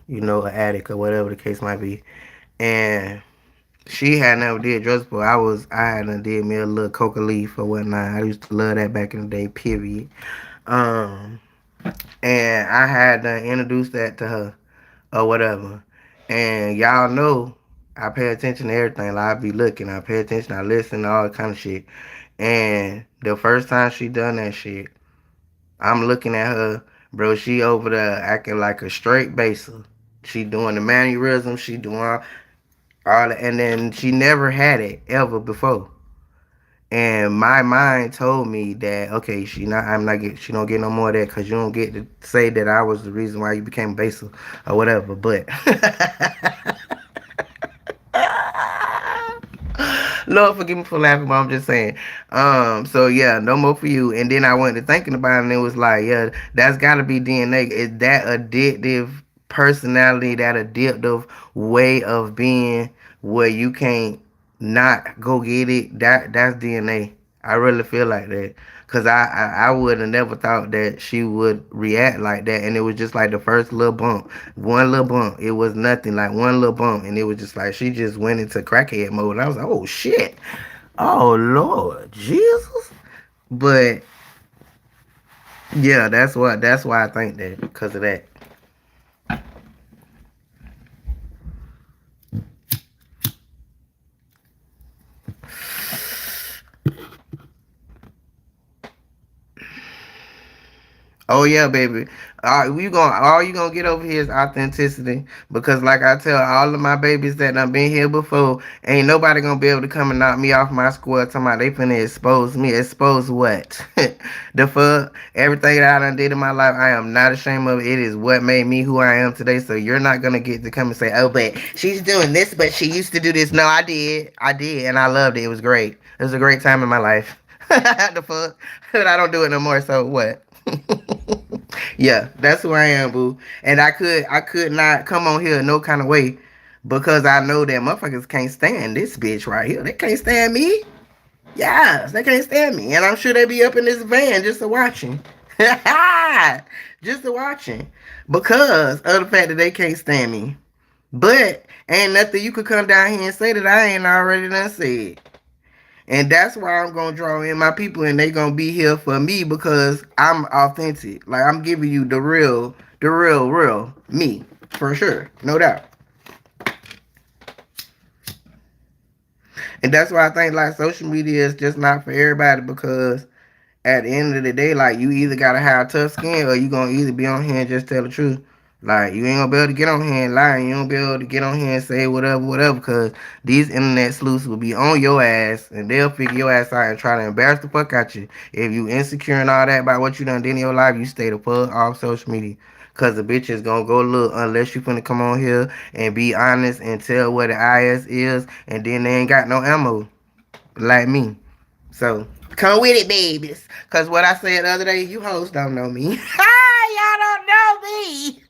an addict or whatever the case might be. And she had never did drugs before. I had done did me a little coca leaf or whatnot. I used to love that back in the day, period. Um, and I had introduced that to her. or whatever. And y'all know I pay attention to everything. Like I be looking, I pay attention, I listen, all that kind of shit. And the first time she done that shit, I'm looking at her, bro. She over there acting like a straight baser. She doing the mannerisms, she doing all that, and then she never had it ever before. And my mind told me that okay, she don't get no more of that because you don't get to say that I was the reason why you became a baser or whatever. But Lord forgive me for laughing, but I'm just saying. So yeah, no more for you. And then I went to thinking about it and it was like, yeah, that's gotta be DNA. It's that addictive personality, that addictive way of being where you can't not go get it. That's DNA. I really feel like that. Cause I would have never thought that she would react like that. And it was just like the first little bump. One little bump. It was nothing. Like one little bump. And it was just like she just went into crackhead mode. And I was like, oh shit. Oh Lord Jesus. But yeah, that's why I think that. Because of that. Oh yeah, baby. All you gonna get over here is authenticity. Because like I tell all of my babies that I've been here before, ain't nobody gonna be able to come and knock me off my square talking about they finna expose me. Expose what? The fuck? Everything that I done did in my life, I am not ashamed of it. It is what made me who I am today. So you're not gonna get to come and say, oh, but she's doing this, but she used to do this. No, I did. I did, and I loved it. It was great. It was a great time in my life. The fuck? But I don't do it no more, so what? Yeah, that's who I am, boo. And I could not come on here no kind of way because I know that motherfuckers can't stand this bitch right here. They can't stand me. Yes, they can't stand me. And I'm sure they be up in this van just to watching. Just to watching. Because of the fact that they can't stand me. But ain't nothing you could come down here and say that I ain't already done said. And that's why I'm gonna draw in my people and they gonna be here for me because I'm authentic. Like I'm giving you the real me. For sure. No doubt. And that's why I think like social media is just not for everybody because at the end of the day, like you either gotta have tough skin or you gonna either be on here and just tell the truth. Like you ain't gonna be able to get on here and lie. You ain't gonna be able to get on here and say whatever, because these internet sleuths will be on your ass and they'll figure your ass out and try to embarrass the fuck out you. If you insecure and all that about what you done did in your life, you stay the fuck off social media. Cause the bitch is gonna go look unless you finna come on here and be honest and tell what the IS is and then they ain't got no ammo like me. So come with it, babies. Cause what I said the other day, you hoes don't know me. Y'all don't know me.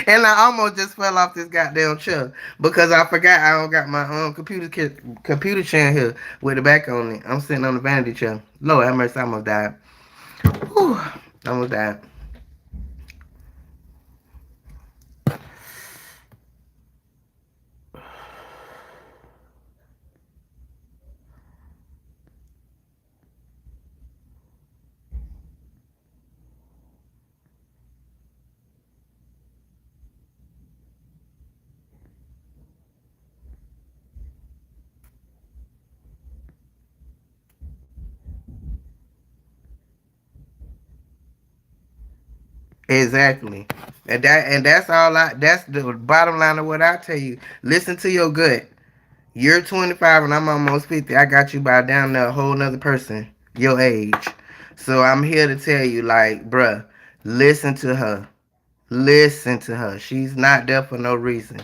And I almost just fell off this goddamn chair because I forgot I don't got my computer chair here with the back on it. I'm sitting on the vanity chair. Lord have mercy, I almost died. Whew, almost died. Exactly. That's the bottom line of what I tell you. Listen to your gut. You're 25 and I'm almost 50. I got you by down there a whole nother person your age. So I'm here to tell you, like, bruh, listen to her. Listen to her. She's not there for no reason.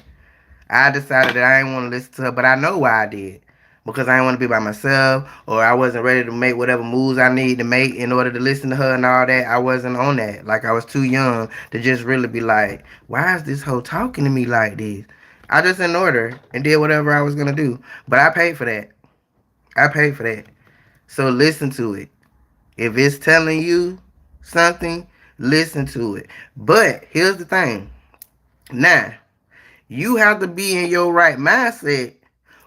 I decided that I didn't want to listen to her, but I know why I did. Because I didn't want to be by myself, or I wasn't ready to make whatever moves I need to make in order to listen to her and all that. I wasn't on that. Like, I was too young to just really be like, why is this hoe talking to me like this? I just ignored her and did whatever I was going to do. But I paid for that. I paid for that. So listen to it. If it's telling you something, listen to it. But here's the thing. Now, you have to be in your right mindset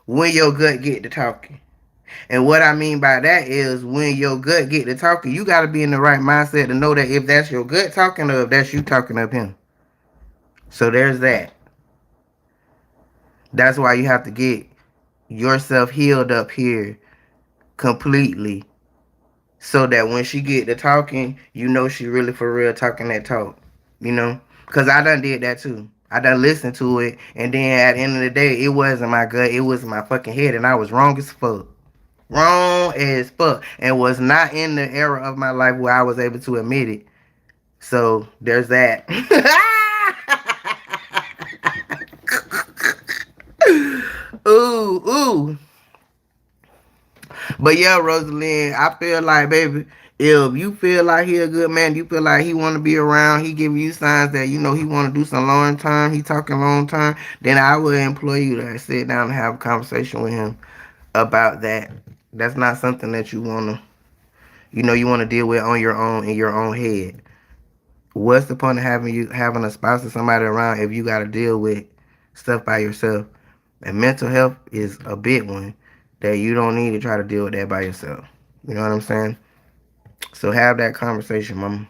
when your gut get to talking. And what I mean by that is when your gut get to talking, you got to be in the right mindset to know that if that's your gut talking or if that's you talking of him. So there's that. That's why you have to get yourself healed up here completely, so that when she get to talking, you know she really for real talking that talk. You know, cause I done did that too. I done listened to it, and then at the end of the day, it wasn't my gut, it was my fucking head, and I was wrong as fuck. Wrong as fuck, and was not in the era of my life where I was able to admit it. So there's that. Ooh, ooh. But yeah, Rosalind, I feel like, baby, if you feel like he a good man, you feel like he want to be around, he giving you signs that, you know, he want to do some long term, he talking long term, then I would employ you to sit down and have a conversation with him about that. That's not something that you want to, you know, you want to deal with on your own, in your own head. What's the point of having a spouse or somebody around if you got to deal with stuff by yourself? And mental health is a big one that you don't need to try to deal with that by yourself. You know what I'm saying? So have that conversation, mama.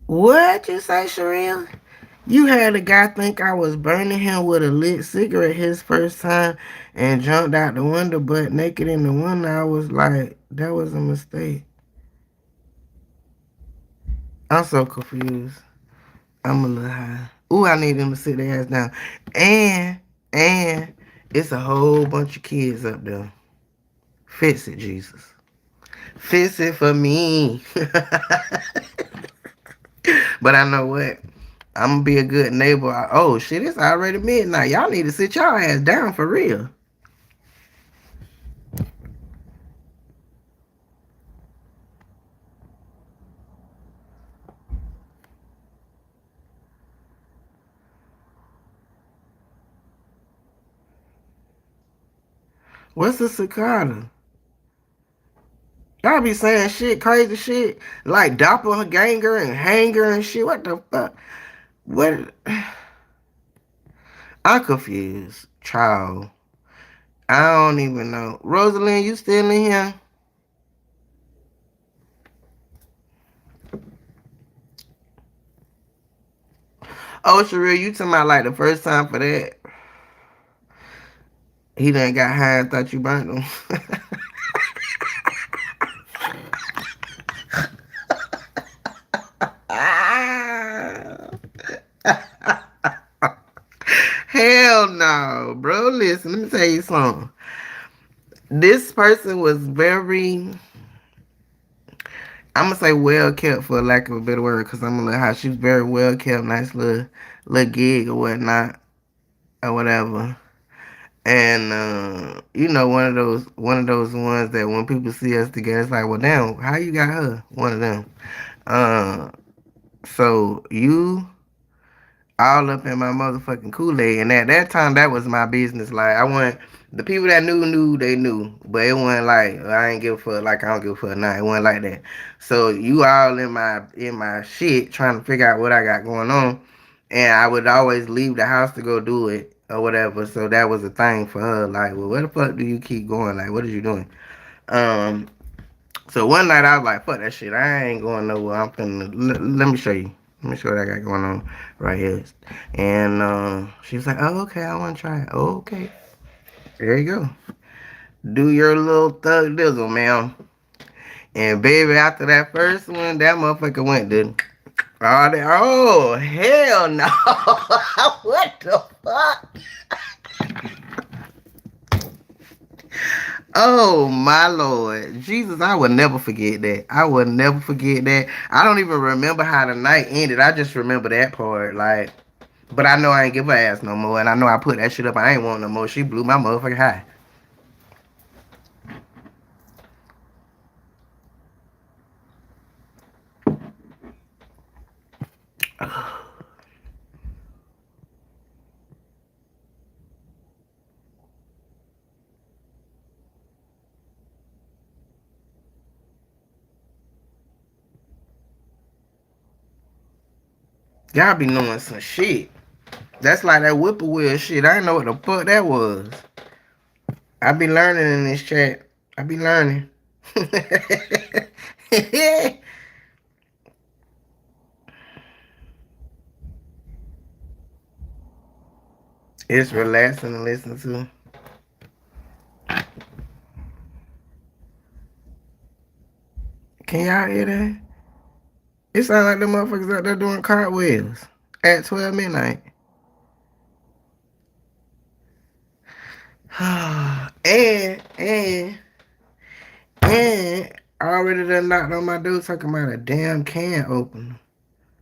What you say, Sherelle? You had a guy think I was burning him with a lit cigarette his first time and jumped out the window butt naked in the window. I was like, that was a mistake. I'm so confused. I'm a little high. Ooh, I need them to sit their ass down. And it's a whole bunch of kids up there. Fix it, Jesus. Fix it for me. But I know what? I'm gonna be a good neighbor. Oh shit, it's already midnight. Y'all need to sit y'all ass down for real. What's a cicada? Y'all be saying shit, crazy shit, like doppelganger and hanger and shit. What the fuck? What? I'm confused, child. I don't even know. Rosalind, you still in here? Oh, Sheree, you talking about like the first time for that? He done got high and thought you burnt him. Hell no, bro. Listen, let me tell you something. This person was very, I'm gonna say well kept for lack of a better word, cause I'm gonna let how she was very well kept, nice little gig or whatnot or whatever. And you know, one of those ones that when people see us together, it's like, well, damn, how you got her? One of them. Uh, so you all up in my motherfucking Kool-Aid. And at that time, that was my business. Like, I want the people that knew, they knew. But it wasn't like, I ain't give a fuck, like I don't give a fuck now. It wasn't like that. So you all in my shit trying to figure out what I got going on. And I would always leave the house to go do it or whatever. So that was a thing for her. Like, well, where the fuck do you keep going? Like, what are you doing? Um, so one night I was like, fuck that shit. I ain't going nowhere. I'm finna, let me show you. Let me show you what I got going on right here. And she was like, oh, okay, I want to try it. Oh, okay. There you go. Do your little thug dizzle, ma'am. And baby, after that first one, that motherfucker went to all that. Oh, hell no. What the fuck? Oh my Lord. Jesus, I would never forget that. I would never forget that. I don't even remember how the night ended. I just remember that part. Like, but I know I ain't give her ass no more. And I know I put that shit up. I ain't want no more. She blew my motherfucking high. Y'all be knowing some shit. That's like that whippoorwill shit. I didn't know what the fuck that was. I be learning in this chat. I be learning. It's relaxing to listen to. Can y'all hear that? It sound like the motherfuckers out there doing cartwheels at 12 midnight. and I already done knocked on my door talking about a damn can opener.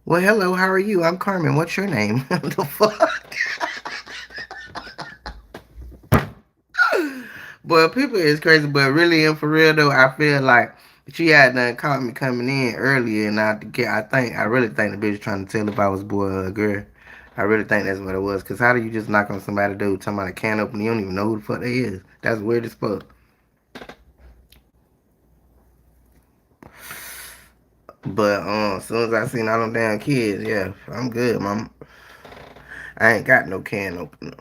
Well, hello, how are you? I'm Carmen. What's your name? The fuck? But people is crazy. But really and for real though, I feel like she had done caught me coming in earlier, and I really think the bitch trying to tell if I was a boy or a girl. I really think that's what it was. Cause how do you just knock on somebody's door talking about a can opener? You don't even know who the fuck they is. That's weird as fuck. But as soon as I seen all them damn kids, yeah, I'm good, mom. I ain't got no can opener.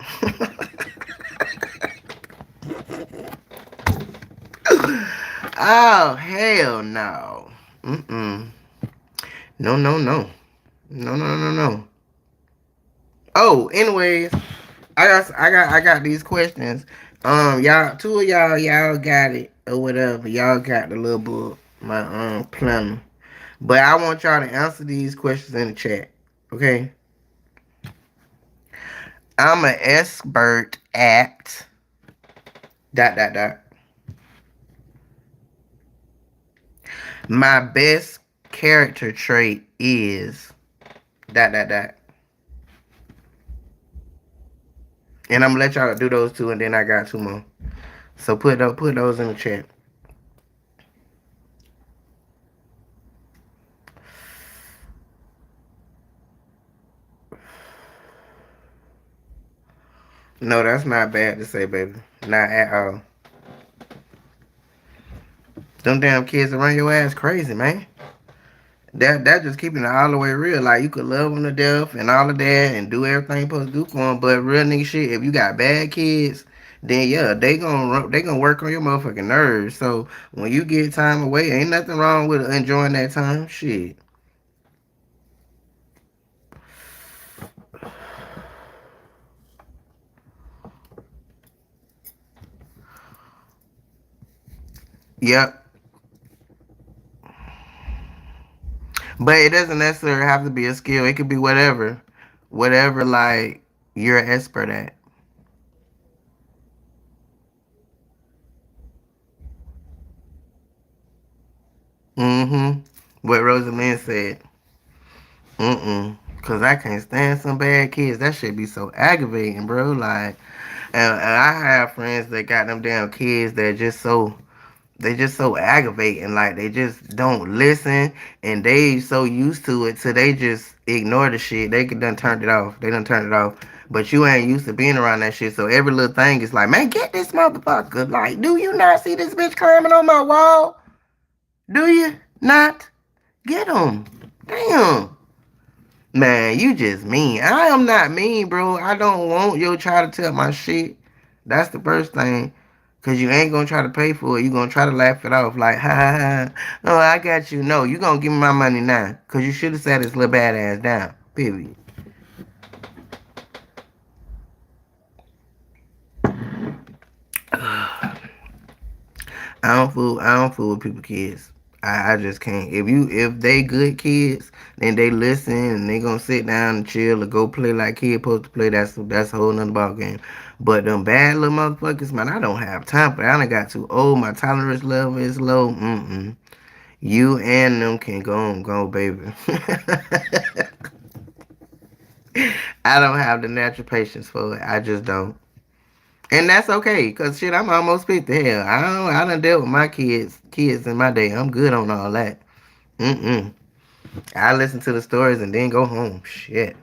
Oh hell no. Mm-mm. No, no, no. No, no, no, no. Oh, anyways, I got these questions. Y'all, two of y'all got it or whatever. Y'all got the little book, my planner. But I want y'all to answer these questions in the chat. Okay? I'm an expert at dot dot dot. My best character trait is dot dot dot. And I'm gonna let y'all do those two, and then I got two more. So put those in the chat. No, that's not bad to say, baby. Not at all. Them damn kids around your ass crazy, man. That just keeping it all the way real. Like you could love them to death and all of that and do everything you supposed to do for them, but real nigga shit, if you got bad kids, then yeah, they gonna work on your motherfucking nerves. So when you get time away, ain't nothing wrong with enjoying that time. Shit. Yep. But it doesn't necessarily have to be a skill. It could be whatever. Whatever like you're an expert at. Mm-hmm. What Rosalind said. Mm-mm. Cause I can't stand some bad kids. That shit be so aggravating, bro. Like, and I have friends that got them damn kids that just so aggravating. Like they just don't listen, and they so used to it, so they just ignore the shit. They could done turned it off. They done turned it off. But you ain't used to being around that shit, so every little thing is like, man, get this motherfucker. Like, do you not see this bitch climbing on my wall? Do you not? Get him. Damn. Man, you just mean. I am not mean, bro. I don't want your child to tell my shit. That's the first thing. Cause you ain't gonna try to pay for it. You gonna try to laugh it off like, ha ha ha. Oh, I got you. No, you gonna give me my money now. Cause you should have sat this little badass down. Period. I don't fool with people kids. I just can't. If they good kids, then they listen and they gonna sit down and chill or go play like kids supposed to play. That's a whole nother ball game. But them bad little motherfuckers, man, I don't have time for that. I done got too old. My tolerance level is low. Mm-mm. You and them can go, baby. I don't have the natural patience for it. I just don't. And that's okay, cause shit, I'm almost 50. Hell, I done dealt with my kids in my day. I'm good on all that. Mm-mm. I listen to the stories and then go home. Shit.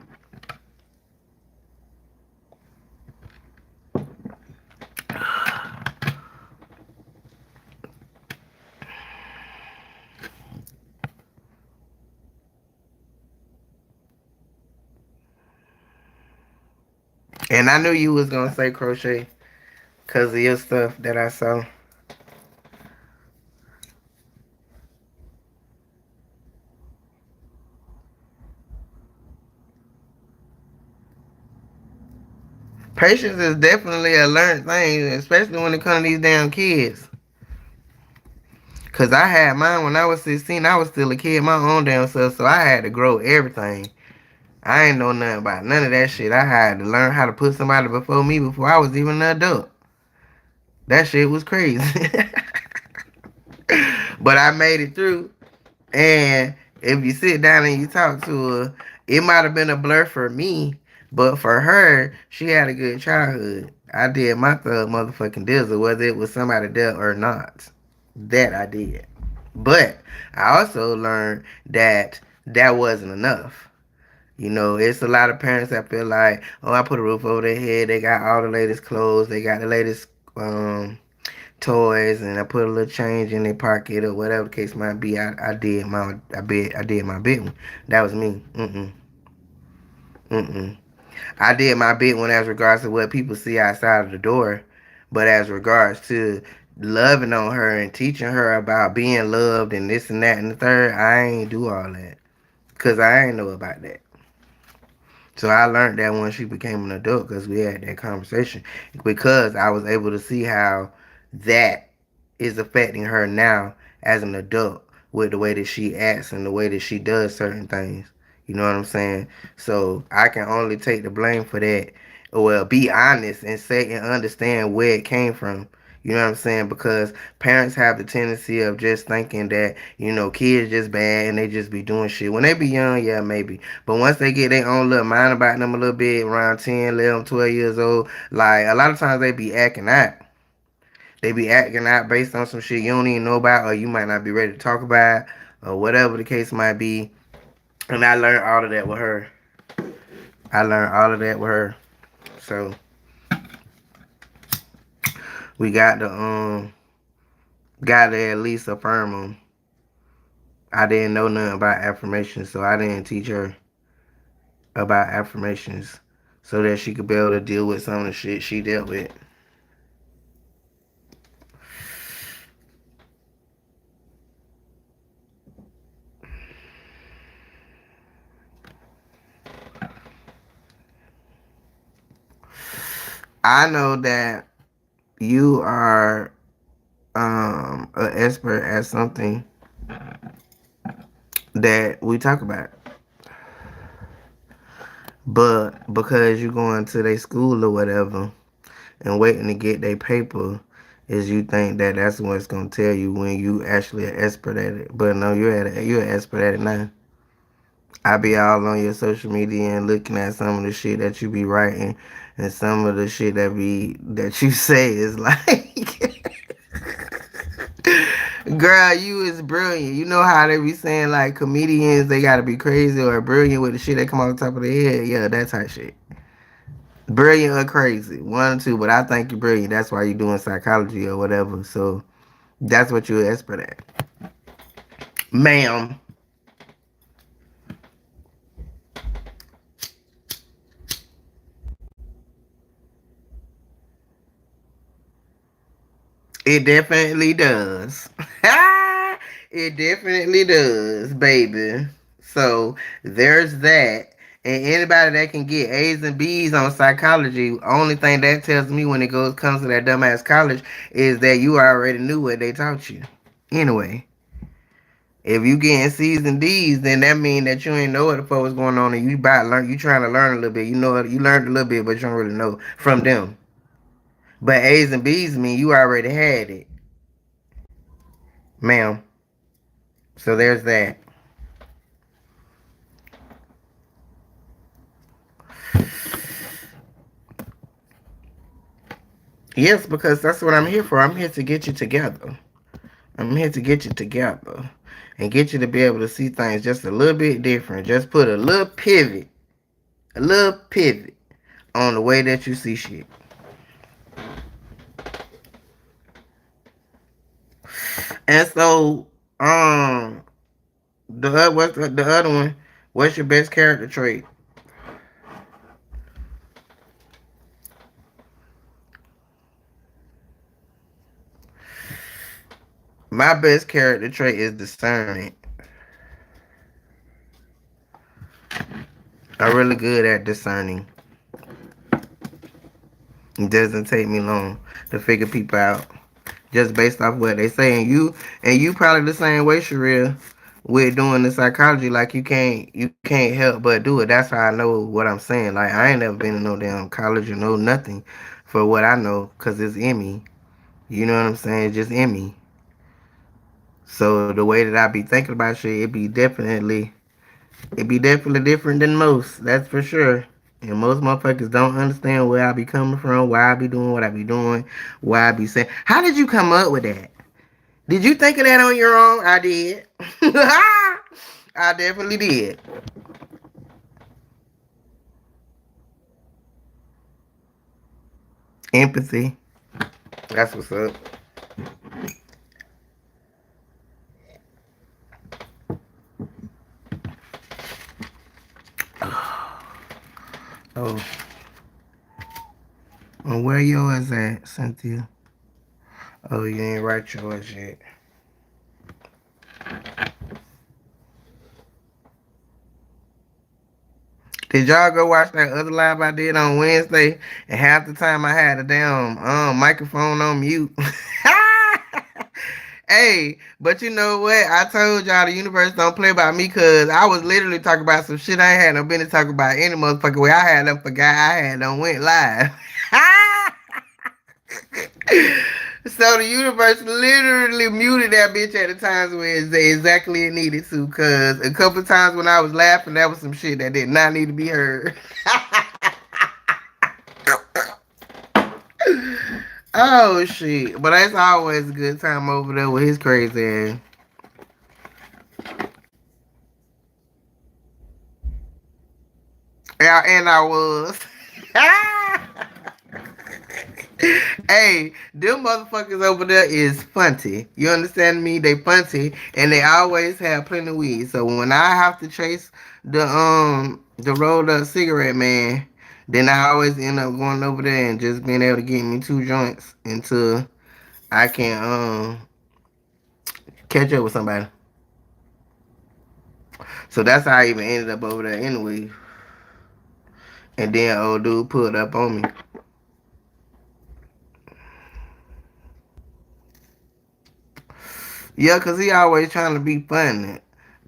And I knew you was gonna say crochet because of your stuff that I saw. Patience is definitely a learned thing, especially when it comes to these damn kids. Cause I had mine when I was 16. I was still a kid, my own damn self, so I had to grow everything. I ain't know nothing about none of that shit. I had to learn how to put somebody before me before I was even an adult. That shit was crazy. But I made it through. And if you sit down and you talk to her, it might have been a blur for me, but for her, she had a good childhood. I did my thug motherfucking dizzle, whether it was somebody there or not. That I did. But I also learned that that wasn't enough. You know, it's a lot of parents that feel like, oh, I put a roof over their head. They got all the latest clothes. They got the latest toys, and I put a little change in their pocket or whatever the case might be. I did my bit one. That was me. Mm-mm. I did my bit one as regards to what people see outside of the door, but as regards to loving on her and teaching her about being loved and this and that and the third, I ain't do all that because I ain't know about that. So I learned that when she became an adult because we had that conversation because I was able to see how that is affecting her now as an adult with the way that she acts and the way that she does certain things. You know what I'm saying? So I can only take the blame for that. Well, be honest and say and understand where it came from. You know what I'm saying? Because parents have the tendency of just thinking that, you know, kids just bad and they just be doing shit. When they be young, yeah, maybe. But once they get their own little mind about them a little bit, around 10, 11, 12 years old, like, a lot of times they be acting out. They be acting out based on some shit you don't even know about or you might not be ready to talk about or whatever the case might be. And I learned all of that with her. I learned all of that with her. So we got to at least affirm them. I didn't know nothing about affirmations, so I didn't teach her about affirmations so that she could be able to deal with some of the shit she dealt with. I know that you are an expert at something that we talk about. But because you going to their school or whatever and waiting to get their paper, is you think that that's what's gonna tell you when you actually an expert at it. But no, you're an expert at it now. I be all on your social media and looking at some of the shit that you be writing and some of the shit that you say is like girl, you is brilliant. You know how they be saying like comedians they gotta be crazy or brilliant with the shit that come off the top of their head. Yeah, that type shit. Brilliant or crazy. One or two, but I think you're brilliant. That's why you're doing psychology or whatever. So that's what you're an expert at. Ma'am. It definitely does. It definitely does, baby. So there's that. And anybody that can get A's and B's on psychology, only thing that tells me when it comes to that dumbass college is that you already knew what they taught you. Anyway, if you getting C's and D's, then that mean that you ain't know what the fuck was going on, and you trying to learn a little bit. You know you learned a little bit, but you don't really know from them. But A's and B's mean you already had it, ma'am. So there's that. Yes, because that's what I'm here for. I'm here to get you together. I'm here to get you together and get you to be able to see things just a little bit different. Just put a little pivot on the way that you see shit. And so, what's the other one? What's your best character trait? My best character trait is discernment. I'm really good at discerning. It doesn't take me long to figure people out just based off what they say. And you probably the same way, Sharia, with doing the psychology. Like you can't help but do it. That's how I know what I'm saying. Like I ain't never been to no damn college or no nothing for what I know, cause it's in me. You know what I'm saying? It's just in me. So the way that I be thinking about shit, it be definitely different than most. That's for sure. And most motherfuckers don't understand where I be coming from, why I be doing what I be doing, why I be saying. How did you come up with that? Did you think of that on your own? I did. I definitely did. Empathy. That's what's up. Oh, well, where yours at, Cynthia? Oh, you ain't write yours yet. Did y'all go watch that other live I did on Wednesday? And half the time I had the damn microphone on mute. Hey, but you know what? I told y'all the universe don't play by me because I was literally talking about some shit I ain't had no business talking about any motherfucking way. I had them forgot I had them went live. So the universe literally muted that bitch at the times where exactly it needed to. Cause a couple times when I was laughing, that was some shit that did not need to be heard. Oh shit! But that's always a good time over there with his crazy ass. Yeah, and I was. Hey, them motherfuckers over there is funty. You understand me? They funty, and they always have plenty of weed. So when I have to chase the rolled up cigarette man, then I always end up going over there and just being able to get me two joints until I can catch up with somebody. So that's how I even ended up over there anyway. And then old dude pulled up on me. Yeah, cause he always trying to be funny.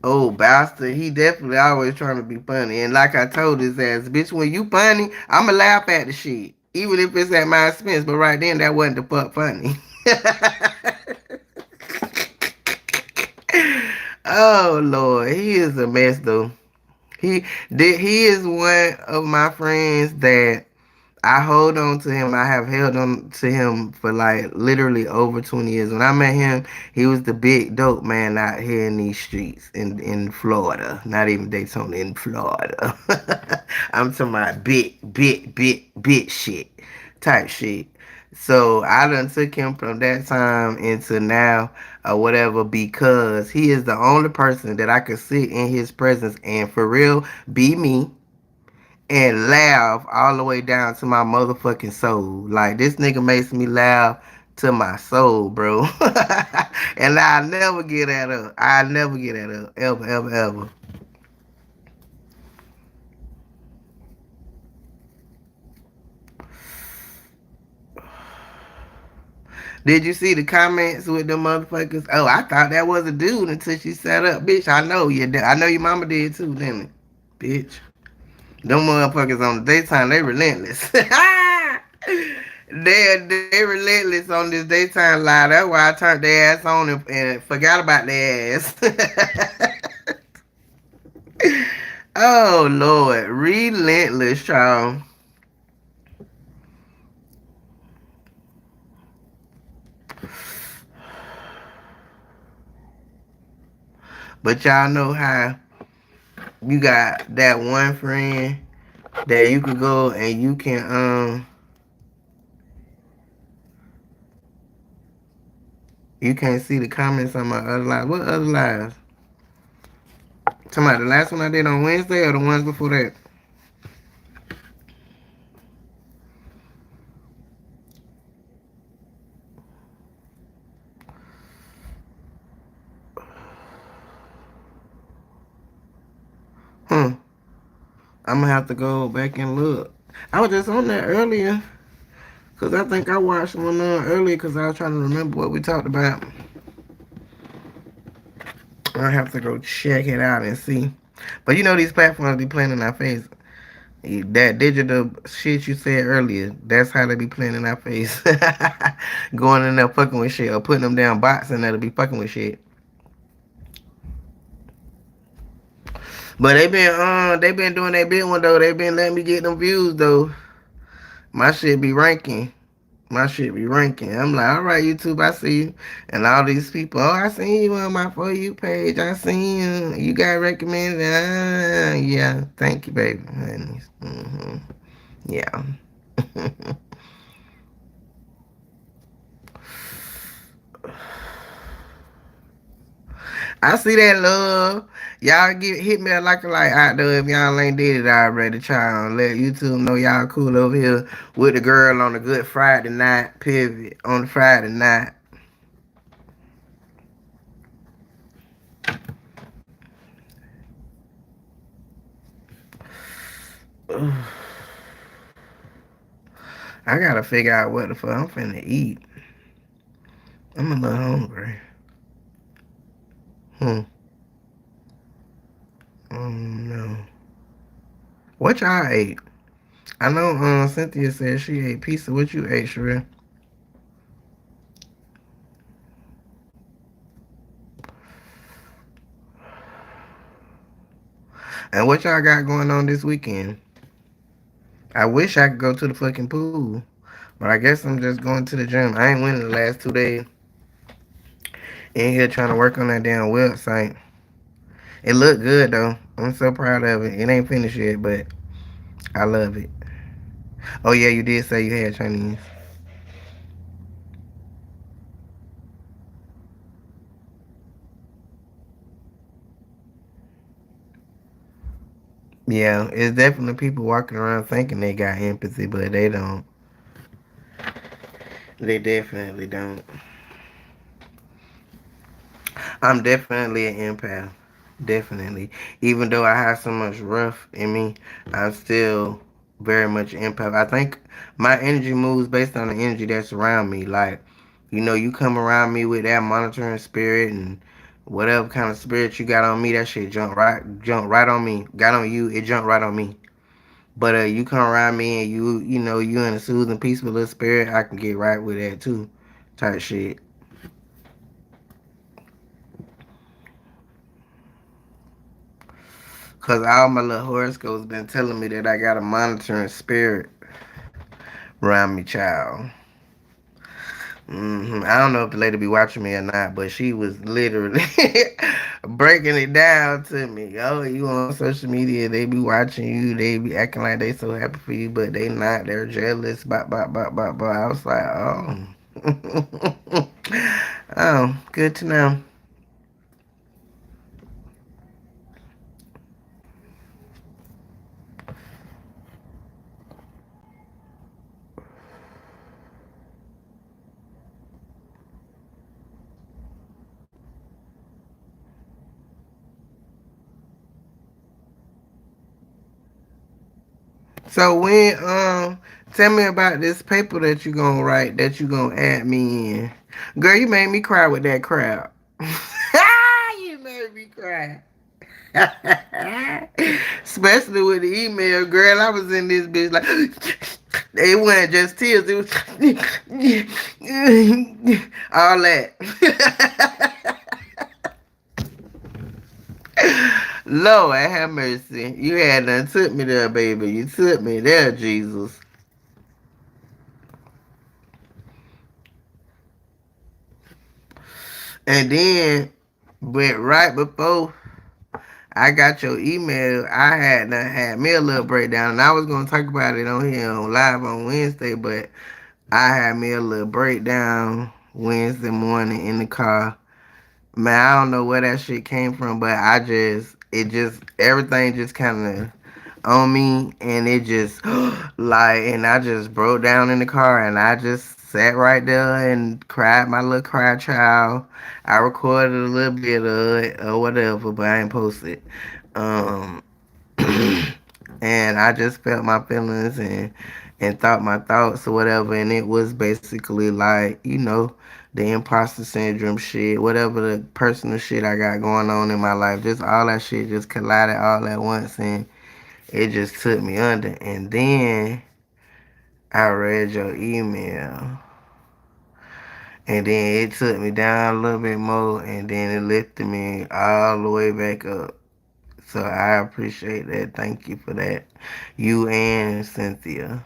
Oh, bastard. He definitely always trying to be funny. And like I told his ass, bitch, when you funny, I'ma laugh at the shit. Even if it's at my expense. But right then, that wasn't the fuck funny. Oh, Lord. He is a mess, though. He is one of my friends that I hold on to him. I have held on to him for like literally over 20 years. When I met him, he was the big dope man out here in these streets in Florida. Not even Daytona, in Florida. I'm talking about big shit. Type shit. So I done took him from that time into now or whatever because he is the only person that I could sit in his presence and for real be me and laugh all the way down to my motherfucking soul. Like this nigga makes me laugh to my soul, bro. And I never get that up. I never get that up. Ever, ever, ever. Did you see the comments with the motherfuckers? Oh, I thought that was a dude until she set up. Bitch, I know you did. I know your mama did too, didn't it? Bitch. Them motherfuckers on the daytime, they relentless. They relentless on this daytime live. That's why I turned their ass on and forgot about their ass. Oh Lord, relentless, child. But y'all know how you got that one friend that you could go and you can't see the comments on my other lives. What other lives? Talking about the last one I did on Wednesday or the ones before that? I'm gonna have to go back and look. I was just on there earlier because I think I watched one earlier because I was trying to remember what we talked about. I have to go check it out and see. But you know these platforms be playing in our face. That digital shit you said earlier, that's how they be playing in our face. Going in there fucking with shit or putting them down bots in there to be fucking with shit. But they been doing that big one though. They been letting me get them views though. My shit be ranking. My shit be ranking. I'm like, all right, YouTube, I see you. And all these people, oh, I seen you on my For You page. I seen you. You got recommended. Yeah, thank you, baby. Mm-hmm. Yeah. I see that love. Y'all hit me a like out there if y'all ain't did it already. Try and let YouTube know y'all cool over here with the girl on a good Friday night pivot on Friday night. I gotta figure out what the fuck I'm finna eat. I'm a little hungry. Hmm. No. What y'all ate? I know Cynthia said she ate pizza. What you ate, Sheree? And what y'all got going on this weekend? I wish I could go to the fucking pool. But I guess I'm just going to the gym. I ain't winning the last 2 days. In here trying to work on that damn website. It looked good though. I'm so proud of it. It ain't finished yet, but I love it. Oh yeah, you did say you had Chinese. Yeah, it's definitely people walking around thinking they got empathy, but they don't. They definitely don't. I'm definitely an empath. Definitely. Even though I have so much rough in me, I'm still very much an empath. I think my energy moves based on the energy that's around me. Like, you come around me with that monitoring spirit and whatever kind of spirit you got on me, that shit jump right on me. Got on you, it jumped right on me. But you come around me and you in a soothing, peaceful little spirit, I can get right with that too. Type shit. Cause all my little horoscopes been telling me that I got a monitoring spirit around me, child. I don't know if the lady be watching me or not, but she was literally breaking it down to me. Oh, you on social media? They be watching you. They be acting like they so happy for you, but they not. They're jealous. Blah blah blah blah blah. I was like, oh, oh, good to know. So tell me about this paper that you gonna write that you gonna add me in. Girl, you made me cry with that crap. You made me cry. Especially with the email, girl. I was in this bitch like it wasn't just tears, it was all that. Lord have mercy. You had done took me there, baby. You took me there, Jesus. And then, but right before I got your email, I had me a little breakdown, and I was gonna talk about it on here on live on Wednesday, but I had me a little breakdown Wednesday morning in the car. Man, I don't know where that shit came from, but everything just kind of on me, and it just and I just broke down in the car, and I just sat right there and cried my little cry child. I recorded a little bit of it or whatever, but I ain't posted. Um, and I just felt my feelings and thought my thoughts or whatever, and it was basically like, the imposter syndrome shit, whatever the personal shit I got going on in my life, just all that shit just collided all at once, and it just took me under. And then I read your email, and then it took me down a little bit more, and then it lifted me all the way back up. So I appreciate that. Thank you for that. You and Cynthia.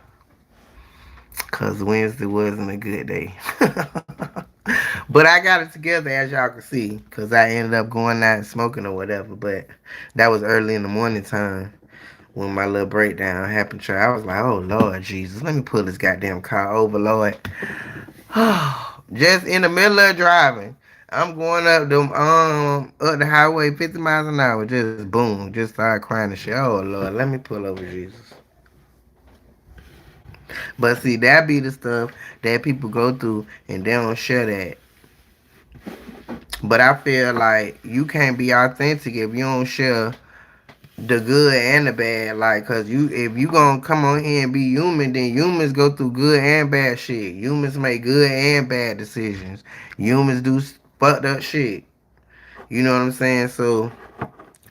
Because Wednesday wasn't a good day. But I got it together, as y'all can see. Because I ended up going out and smoking or whatever. But that was early in the morning time when my little breakdown happened. I was like, oh, Lord Jesus. Let me pull this goddamn car over, Lord. Just in the middle of driving. I'm going up the highway 50 miles an hour. Just boom. Just started crying and shit. Oh Lord, let me pull over, Jesus. But see, that be the stuff that people go through and they don't share that. But I feel like you can't be authentic if you don't share the good and the bad. Like, cause if you gonna come on here and be human, then humans go through good and bad shit. Humans make good and bad decisions. Humans do fucked up shit. You know what I'm saying? So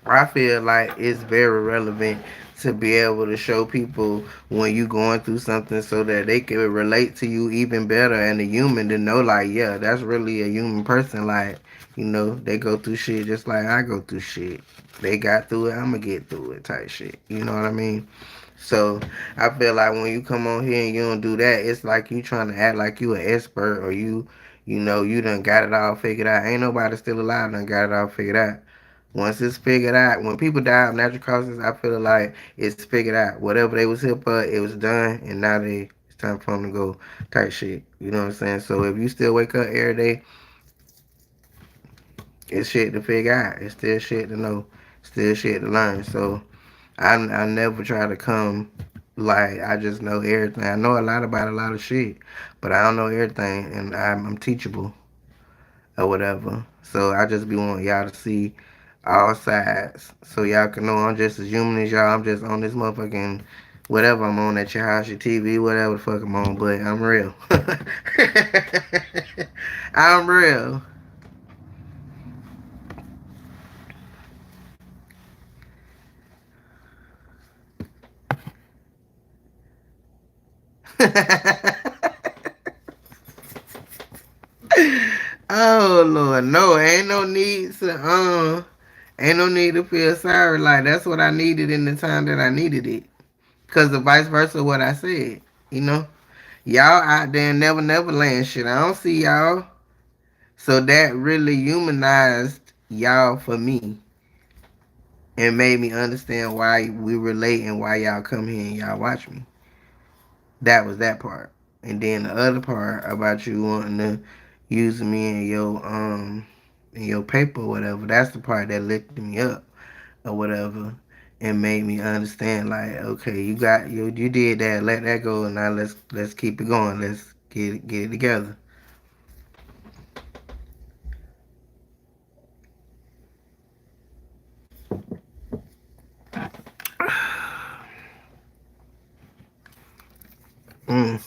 I feel like it's very relevant to be able to show people when you going through something so that they can relate to you even better, and the human to know like, yeah, that's really a human person. Like, they go through shit just like I go through shit. They got through it, I'ma get through it type shit. You know what I mean? So I feel like when you come on here and you don't do that, it's like you trying to act like you an expert, or you done got it all figured out. Ain't nobody still alive done got it all figured out. Once it's figured out, when people die of natural causes, I feel like it's figured out. Whatever they was here for, it was done, and now it's time for them to go type shit. You know what I'm saying? So if you still wake up every day, it's shit to figure out. It's still shit to know. Still shit to learn. So I never try to come like I just know everything. I know a lot about a lot of shit, but I don't know everything, and I'm teachable or whatever. So I just be wanting y'all to see all sides, so y'all can know I'm just as human as y'all. I'm just on this motherfucking whatever I'm on at your house, your TV, whatever the fuck I'm on, but I'm real. I'm real. Oh Lord, no, ain't no need to feel sorry. Like that's what I needed in the time that I needed it. Cause the vice versa, what I said, you know, y'all out there in never land shit. I don't see y'all, so that really humanized y'all for me and made me understand why we relate and why y'all come here and y'all watch me. That was that part. And then the other part about you wanting to use me in your paper or whatever, that's the part that lifted me up or whatever and made me understand like, okay, you did that, let that go, and now let's keep it going. Let's get it together. Mm.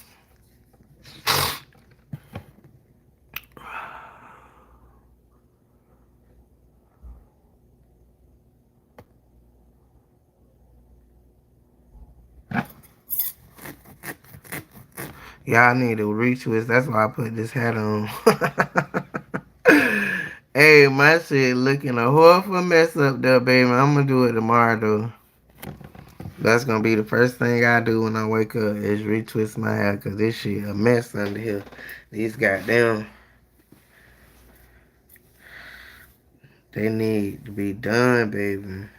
Y'all need to retwist. That's why I put this hat on. Hey, my shit looking a horrible mess up there, baby. I'm gonna do it tomorrow though. That's gonna be the first thing I do when I wake up is retwist my hair, cause this shit a mess under here. These goddamn, they need to be done, baby.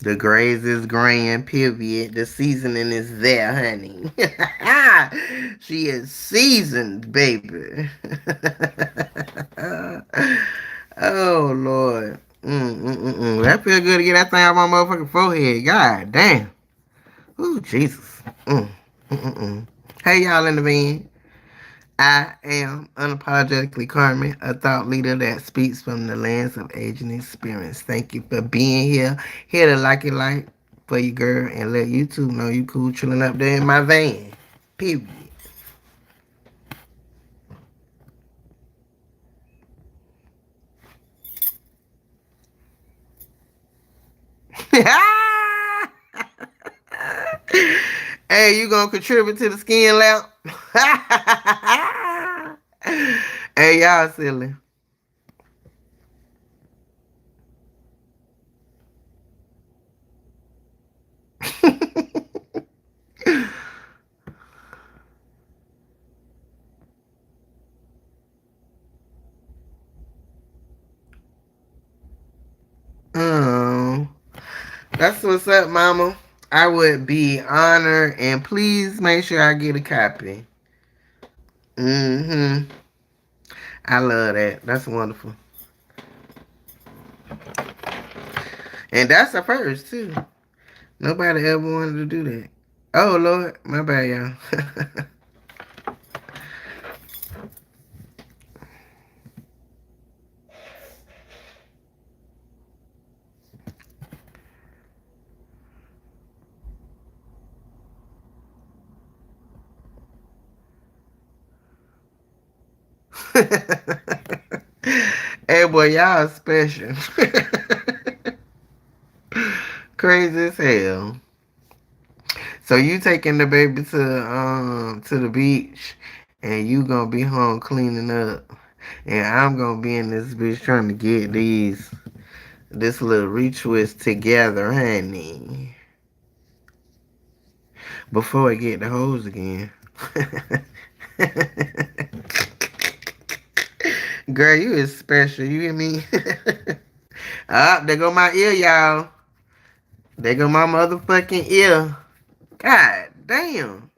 The graze is graying, period. The seasoning is there, honey. She is seasoned, baby. Oh, Lord. That feel good to get that thing out my motherfucking forehead. God damn. Ooh, Jesus. Hey, y'all in the van. I am unapologetically Carmen, a thought leader that speaks from the lens of age and experience. Thank you for being here. Here to like it like for you, girl, and let you two know you cool chilling up there in my van. Period. Hey, you gonna contribute to the skin lamp? Hey, y'all silly. Oh, that's what's up, mama. I would be honored, and please make sure I get a copy. Mm-hmm. I love that. That's wonderful. And that's a first, too. Nobody ever wanted to do that. Oh, Lord. My bad, y'all. Hey, boy, y'all special. Crazy as hell. So you taking the baby to the beach, and you gonna be home cleaning up, and I'm gonna be in this bitch trying to get this little retwist together, honey. Before I get the hose again. Girl, you is special. You hear me? Ah, there go my ear, y'all. There go my motherfucking ear. God damn.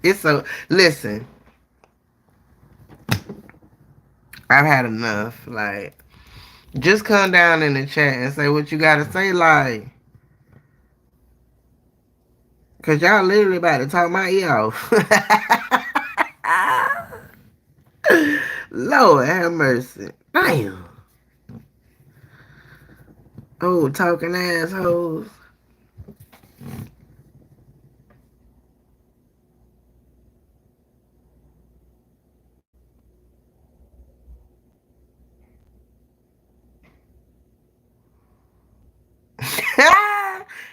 It's so. Listen, I've had enough. Like, just come down in the chat and say what you gotta say, like, cause y'all literally about to talk my ear off. Lord have mercy. Damn. Oh, talking assholes.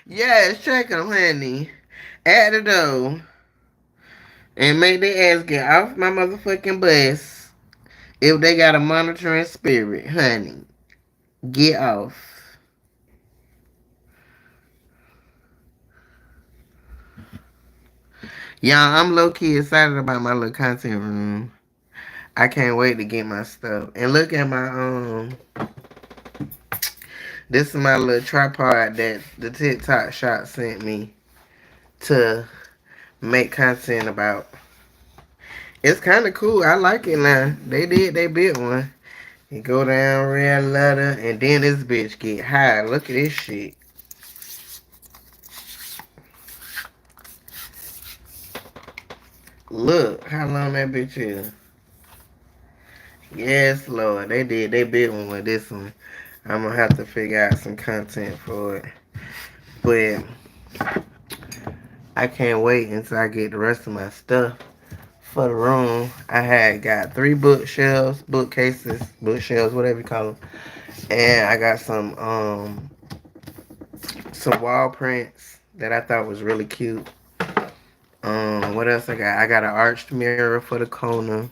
Yes, check them, honey. At the door. And make their ass get off my motherfucking bus if they got a monitoring spirit, honey. Get off. Y'all, I'm low key excited about my little content room. I can't wait to get my stuff. And look at my this is my little tripod that the TikTok shop sent me to make content about. It's kind of cool. I like it now. They built one. You go down real ladder, and then this bitch get high. Look at this shit. Look how long that bitch is. Yes, Lord. They built one with this one. I'm gonna have to figure out some content for it. But I can't wait until I get the rest of my stuff for the room. I had got 3 bookshelves, bookcases, bookshelves, whatever you call them. And I got some wall prints that I thought was really cute. What else I got? I got an arched mirror for the corner.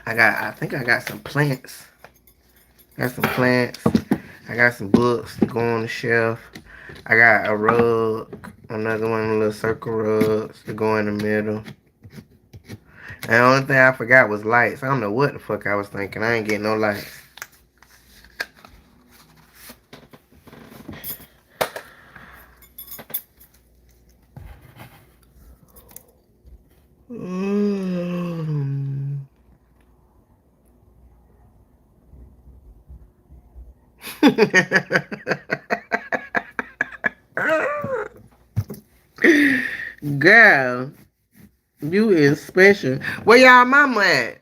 I think I got some plants. Got some plants. I got some books to go on the shelf. I got a rug, another one of the little circle rugs to go in the middle. And the only thing I forgot was lights. I don't know what the fuck I was thinking. I ain't getting no lights. Mm. Girl. You is special. Where y'all mama at?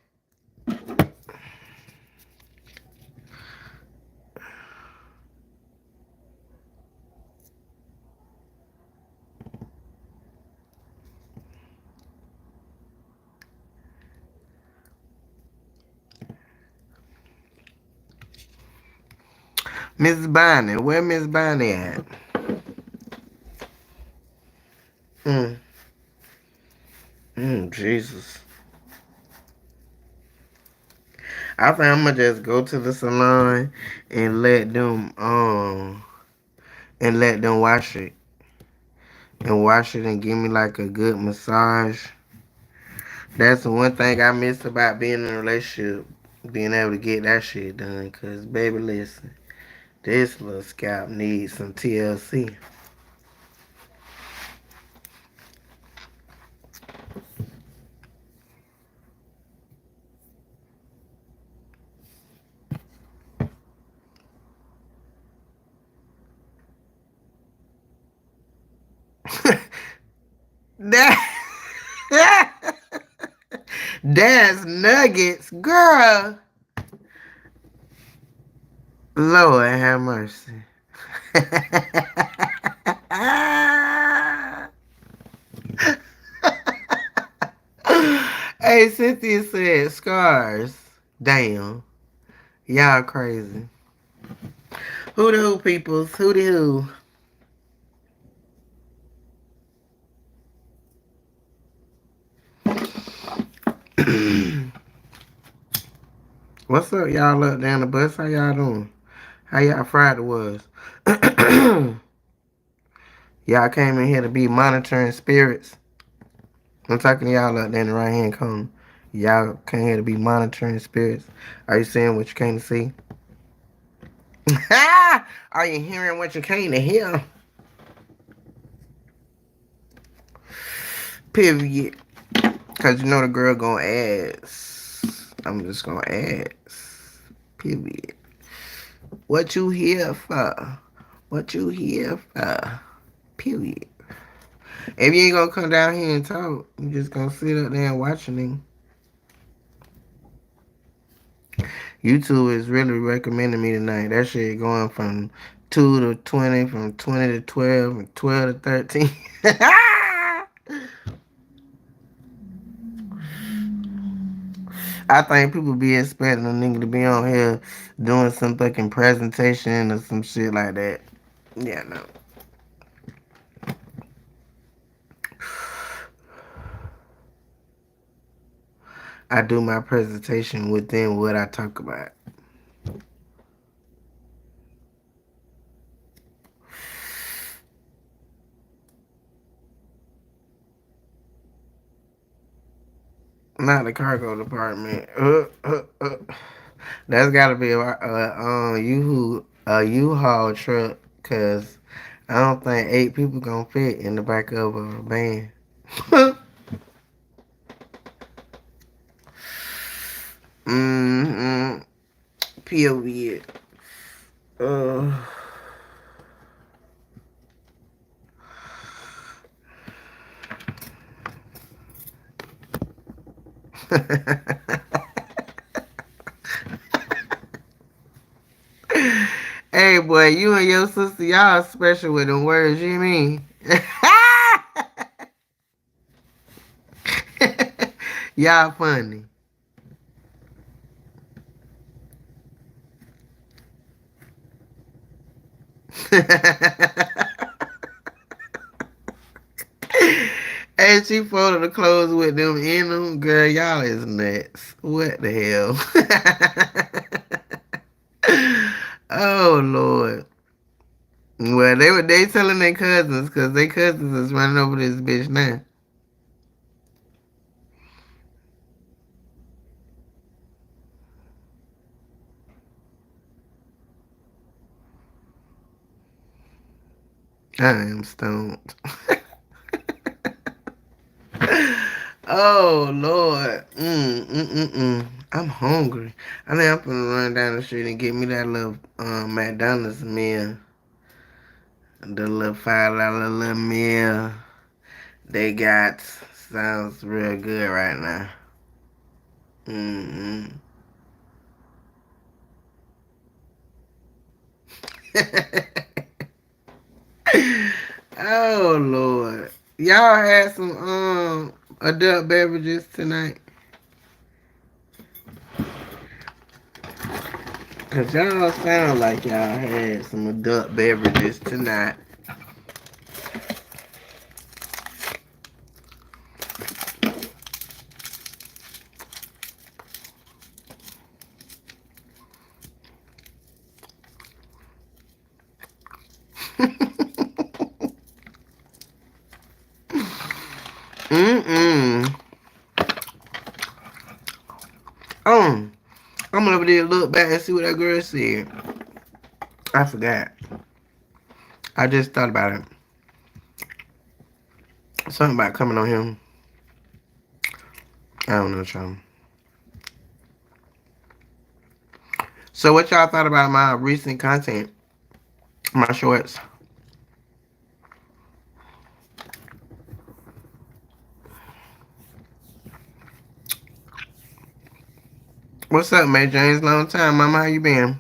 Miss Bonnie. Where Miss Bonnie at? Mm. Jesus. I think I'm gonna just go to the salon and let them wash it and give me like a good massage. That's the one thing I miss about being in a relationship, being able to get that shit done. Cause baby, listen, this little scalp needs some TLC. that that's nuggets, girl. Lord have mercy. Hey, Cynthia said scars. Damn. Y'all crazy. Who the who, peoples? Who the who? What's up, y'all up down the bus? How y'all doing? How y'all Friday was? Y'all came in here to be monitoring spirits. I'm talking to y'all up there in the right hand corner. Y'all came here to be monitoring spirits. Are you seeing what you came to see? Are you hearing what you came to hear? Period. Cause you know the girl gonna ask. I'm just gonna ask. Period. What you here for? What you here for? Period. If you ain't gonna come down here and talk, you just gonna sit up there and watching him. YouTube is really recommending me tonight. That shit going from 2 to 20, from 20 to 12, from 12 to 13. I think people be expecting a nigga to be on here doing some fucking presentation or some shit like that. Yeah, no. I do my presentation within what I talk about. Not the cargo department. That's gotta be a U-Haul truck, cause I don't think 8 people gonna fit in the back of a van. mm-hmm. Period. Uh. Hey, boy, you and your sister, y'all special with them words, you mean? Y'all funny. And she folded the clothes with them in them. Girl, y'all is nuts. What the hell? Oh, Lord. Well, they telling their cousins, because their cousins is running over this bitch now. I am stoned. Oh, Lord. I'm hungry. I think I'm gonna run down the street and get me that little McDonald's meal. The little $5 little meal. They got sounds real good right now. Mm-hmm. Oh Lord. Y'all had some adult beverages tonight? Cause y'all sound like y'all had some adult beverages tonight. Mm-mm. Um, I'm gonna over there look back and see what that girl said. I forgot. I just thought about it. Something about coming on him. I don't know, y'all. So what y'all thought about my recent content? My shorts. What's up, May James? Long time, mama. How you been?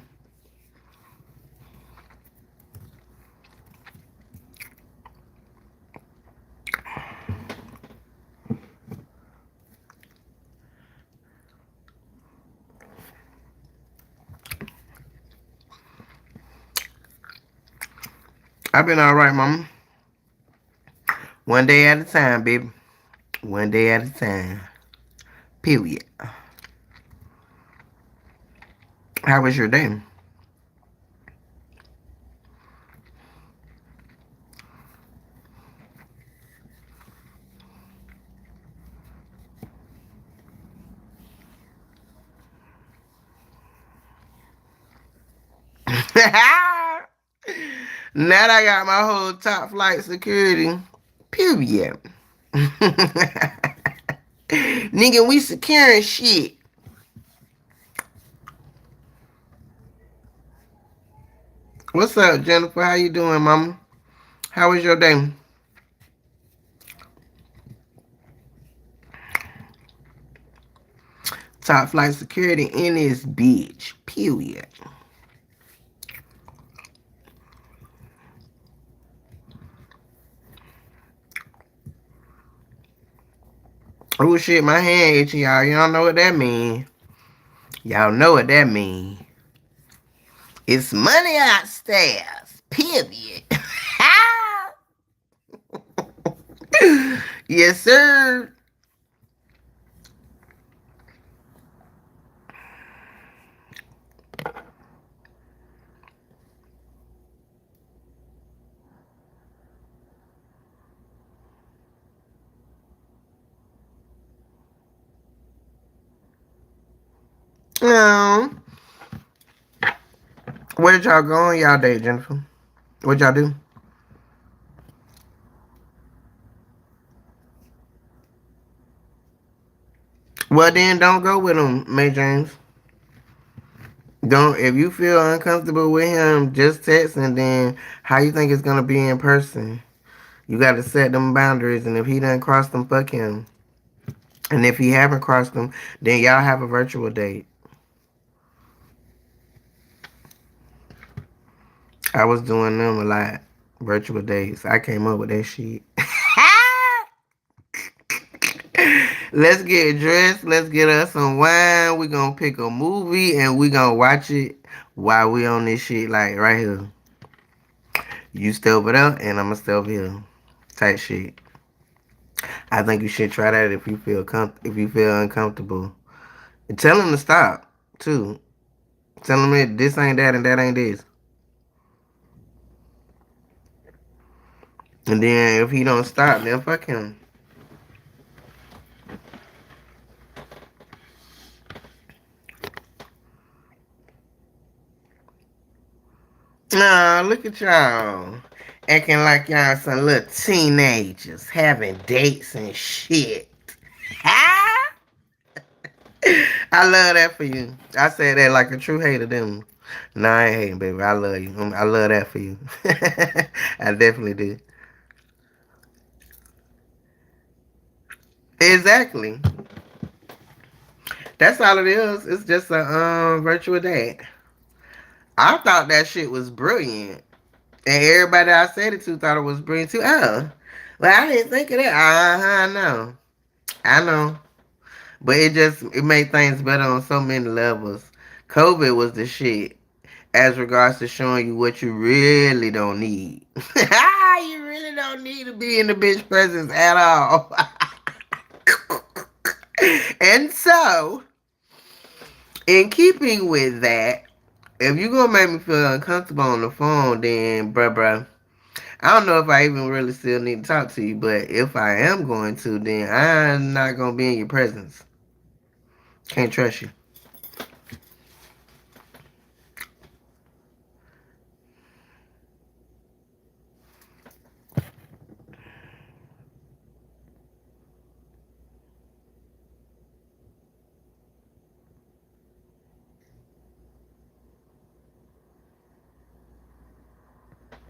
I've been alright, mama. One day at a time, baby. One day at a time. Period. How was your day? Now that I got my whole top flight security. Period. Nigga, we securing shit. What's up, Jennifer? How you doing, mama? How was your day? Top flight security in this bitch. Period. Oh shit, my hand itchy, y'all. Y'all know what that mean. Y'all know what that mean. It's money upstairs. Period. Yes, sir. Um, where did y'all go on y'all day, Jennifer? What y'all do? Well, then don't go with him, May James. Don't. If you feel uncomfortable with him, just text and then how you think it's gonna be in person. You got to set them boundaries, and if he doesn't cross them, fuck him. And if he haven't crossed them, then y'all have a virtual date. I was doing them a lot. Virtual dates. I came up with that shit. Let's get dressed. Let's get us some wine. We gonna pick a movie and we gonna watch it while we on this shit like right here. You stay over there and I'ma stay over here. Type shit. I think you should try that if you feel if you feel uncomfortable. And tell him to stop too. Tell him that this ain't that and that ain't this. And then if he don't stop, then fuck him. Nah, look at y'all. Acting like y'all some little teenagers having dates and shit. I love that for you. I said that like a true hater, didn't I? No, I ain't hating, baby. I love you. I love that for you. I definitely do. Exactly. That's all it is. It's just a virtual date. I thought that shit was brilliant. And everybody I said it to thought it was brilliant too. Oh. Well, I didn't think of that. I know. I know. But it made things better on so many levels. COVID was the shit as regards to showing you what you really don't need. You really don't need to be in the bitch presence at all. And so, in keeping with that, if you gonna make me feel uncomfortable on the phone, then bruh, I don't know if I even really still need to talk to you, but if I am going to, then I'm not gonna be in your presence. Can't trust you.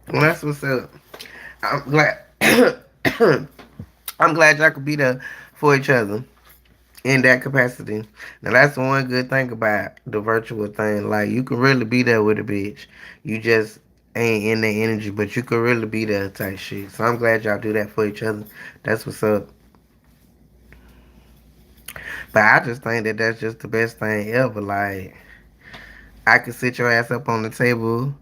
Well, that's what's up. I'm glad. I'm glad y'all could be there for each other in that capacity. Now that's the one good thing about the virtual thing. Like you can really be there with a bitch. You just ain't in that energy, but you can really be there type shit. So I'm glad y'all do that for each other. That's what's up. But I just think that that's just the best thing ever. Like I could sit your ass up on the table,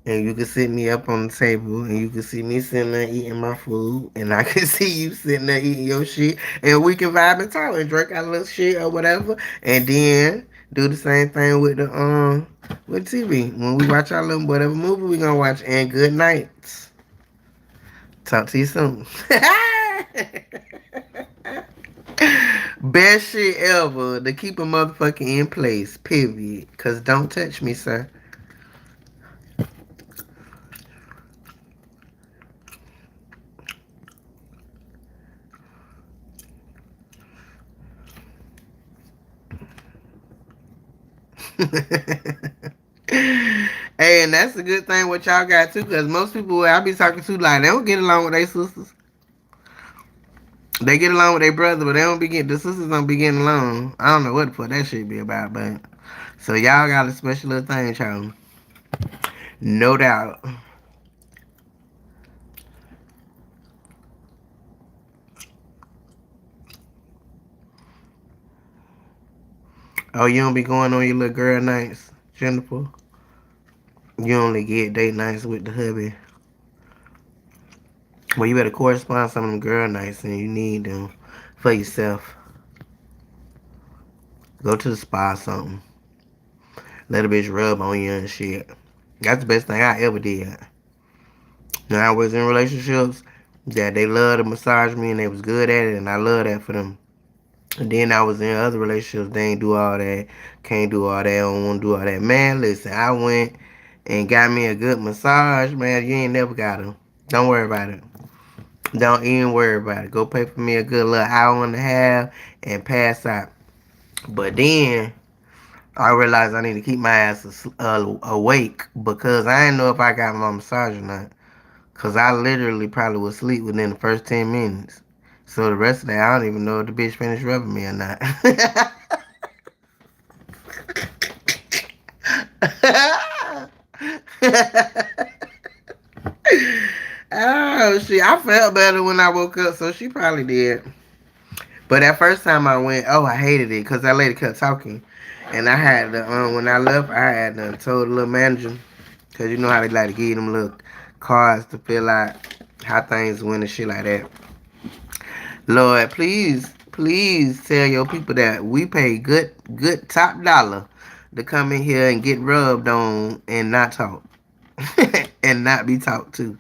and you can sit me up on the table, and you can see me sitting there eating my food, and I can see you sitting there eating your shit, and we can vibe and talk and drink our little shit or whatever, and then do the same thing with the with TV when we watch our little whatever movie we gonna watch. And good night. Talk to you soon. Best shit ever to keep a motherfucker in place. Period. Cause don't touch me, sir. Hey, and that's a good thing what y'all got too, because most people I be talking to, like, they don't get along with their sisters. They get along with their brother, but they don't be getting, the sisters don't be getting along. I don't know what the fuck that shit be about, but so y'all got a special little thing, child. No doubt. Oh, you don't be going on your little girl nights, Jennifer? You only get date nights with the hubby. Well, you better correspond some of them girl nights, and you need them for yourself. Go to the spa or something. Let a bitch rub on you and shit. That's the best thing I ever did. When I was in relationships, that they loved to massage me and they was good at it, and I love that for them. And then I was in other relationships, they ain't do all that, can't do all that, don't want to do all that. Man, listen, I went and got me a good massage, man. You ain't never got them. Don't worry about it. Don't even worry about it. Go pay for me a good little hour and a half and pass out. But then I realized I need to keep my ass awake because I didn't know if I got my massage or not. Because I literally probably was asleep within the first 10 minutes. So the rest of that, I don't even know if the bitch finished rubbing me or not. Oh, shit. I felt better when I woke up, so she probably did. But that first time I went, oh, I hated it because that lady kept talking. And I had to, when I left, I had to told the little manager, because you know how they like to give you them little cards to fill out how things went and shit like that. Lord, please tell your people that we pay good top dollar to come in here and get rubbed on and not talk. And not be talked to.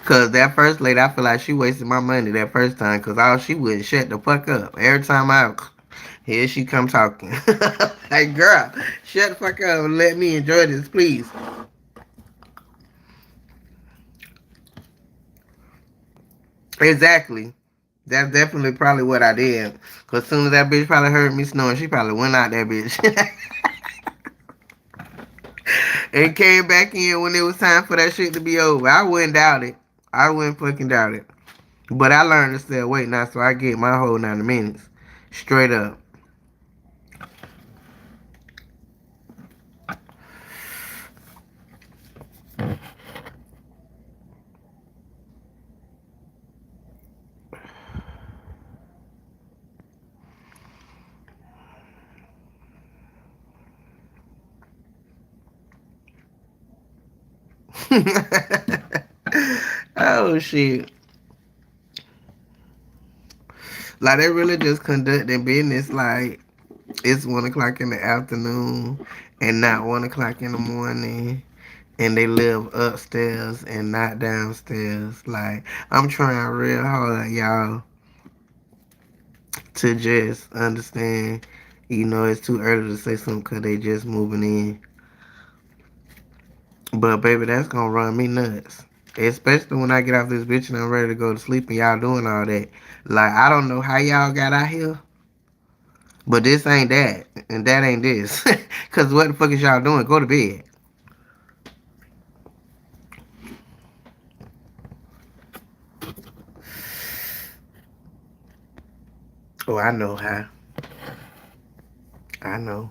Cause that first lady, I feel like she wasted my money that first time. Cause all she would shut the fuck up. Every time here she come talking. Hey girl, shut the fuck up and let me enjoy this, please. Exactly. That's definitely probably what I did. Cause as soon as that bitch probably heard me snoring, she probably went out that bitch. And came back in when it was time for that shit to be over. I wouldn't doubt it. I wouldn't fucking doubt it. But I learned to stay awake now, so I get my whole 90 minutes straight up. Oh shit! Like they really just conducting business like it's 1 o'clock in the afternoon and not 1 o'clock in the morning. And they live upstairs and not downstairs. Like I'm trying real hard, y'all, to just understand. It's too early to say something because they just moving in. But baby, that's gonna run me nuts. Especially when I get off this bitch and I'm ready to go to sleep and y'all doing all that. Like I don't know how y'all got out here, but this ain't that, and that ain't this. Cause what the fuck is y'all doing? Go to bed. Oh, I know how. I know.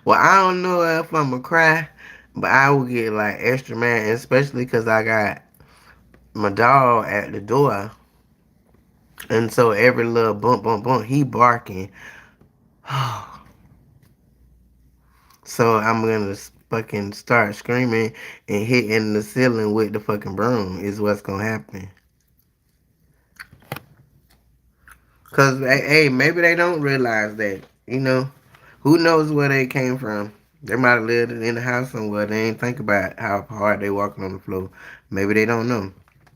Well, I don't know if I'ma cry, but I will get like extra mad, especially because I got my dog at the door, and so every little bump, bump, bump, he barking. So I'm gonna fucking start screaming and hitting the ceiling with the fucking broom is what's gonna happen. Cause hey, maybe they don't realize that. Who knows where they came from? They might have lived in the house somewhere. They ain't think about how hard they walking on the floor. Maybe they don't know.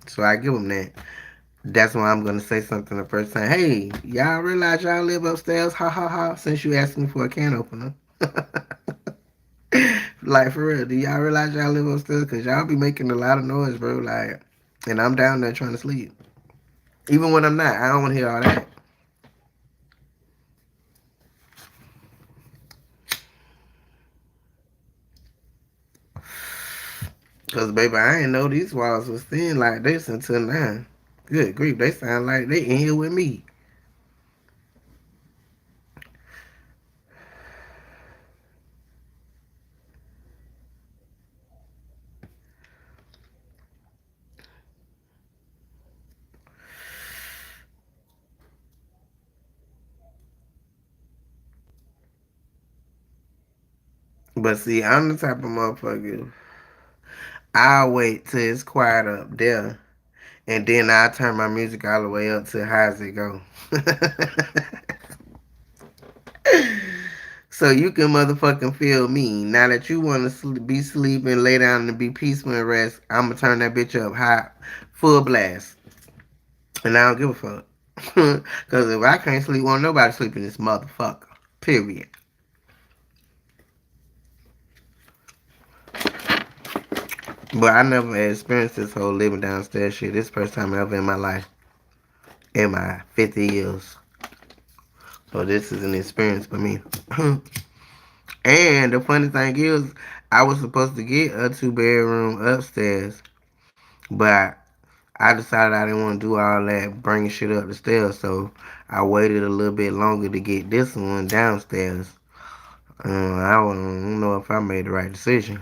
So I give them that. That's why I'm gonna say something the first time. Hey, y'all realize y'all live upstairs? Ha ha ha! Since you asked me for a can opener. Like for real, do y'all realize y'all live upstairs? Cause y'all be making a lot of noise, bro. Like, and I'm down there trying to sleep. Even when I'm not, I don't want to hear all that. Cause baby, I ain't know these walls was thin like this until now. Good grief, they sound like they in here with me. But see, I'm the type of motherfucker. I'll wait till it's quiet up there, and then I'll turn my music all the way up to how does it go. So you can motherfucking feel me. Now that you want to be sleeping, lay down and be peaceful and rest, I'm gonna turn that bitch up high, full blast, and I don't give a fuck. Cause if I can't sleep, won't nobody sleep in this motherfucker. Period. But I never experienced this whole living downstairs shit. This first time ever in my life, in my 50 years. So this is an experience for me. And the funny thing is, I was supposed to get a 2 bedroom upstairs, but I decided I didn't want to do all that bringing shit up the stairs, so I waited a little bit longer to get this one downstairs. I don't know if I made the right decision.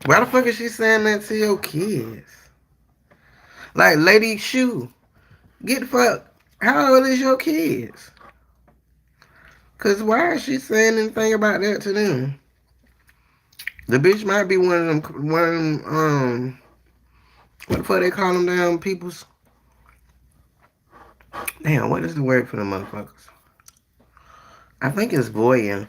Why the fuck is she saying that to your kids? Like, Lady Shoe, get the fuck. How old is your kids? Cause why is she saying anything about that to them? The bitch might be what the fuck they call them damn peoples? Damn, what is the word for the motherfuckers? I think it's voyeur.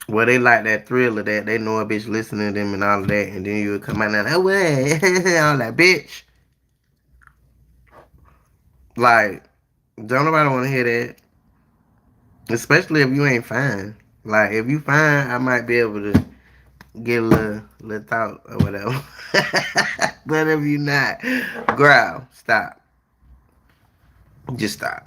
Well, they like that thrill of that. They know a bitch listening to them and all of that, and then you would come out and oh, way, all that bitch. Like, don't nobody want to hear that, especially if you ain't fine. Like, if you fine, I might be able to get a little thought or whatever. But if you not, growl, stop, just stop.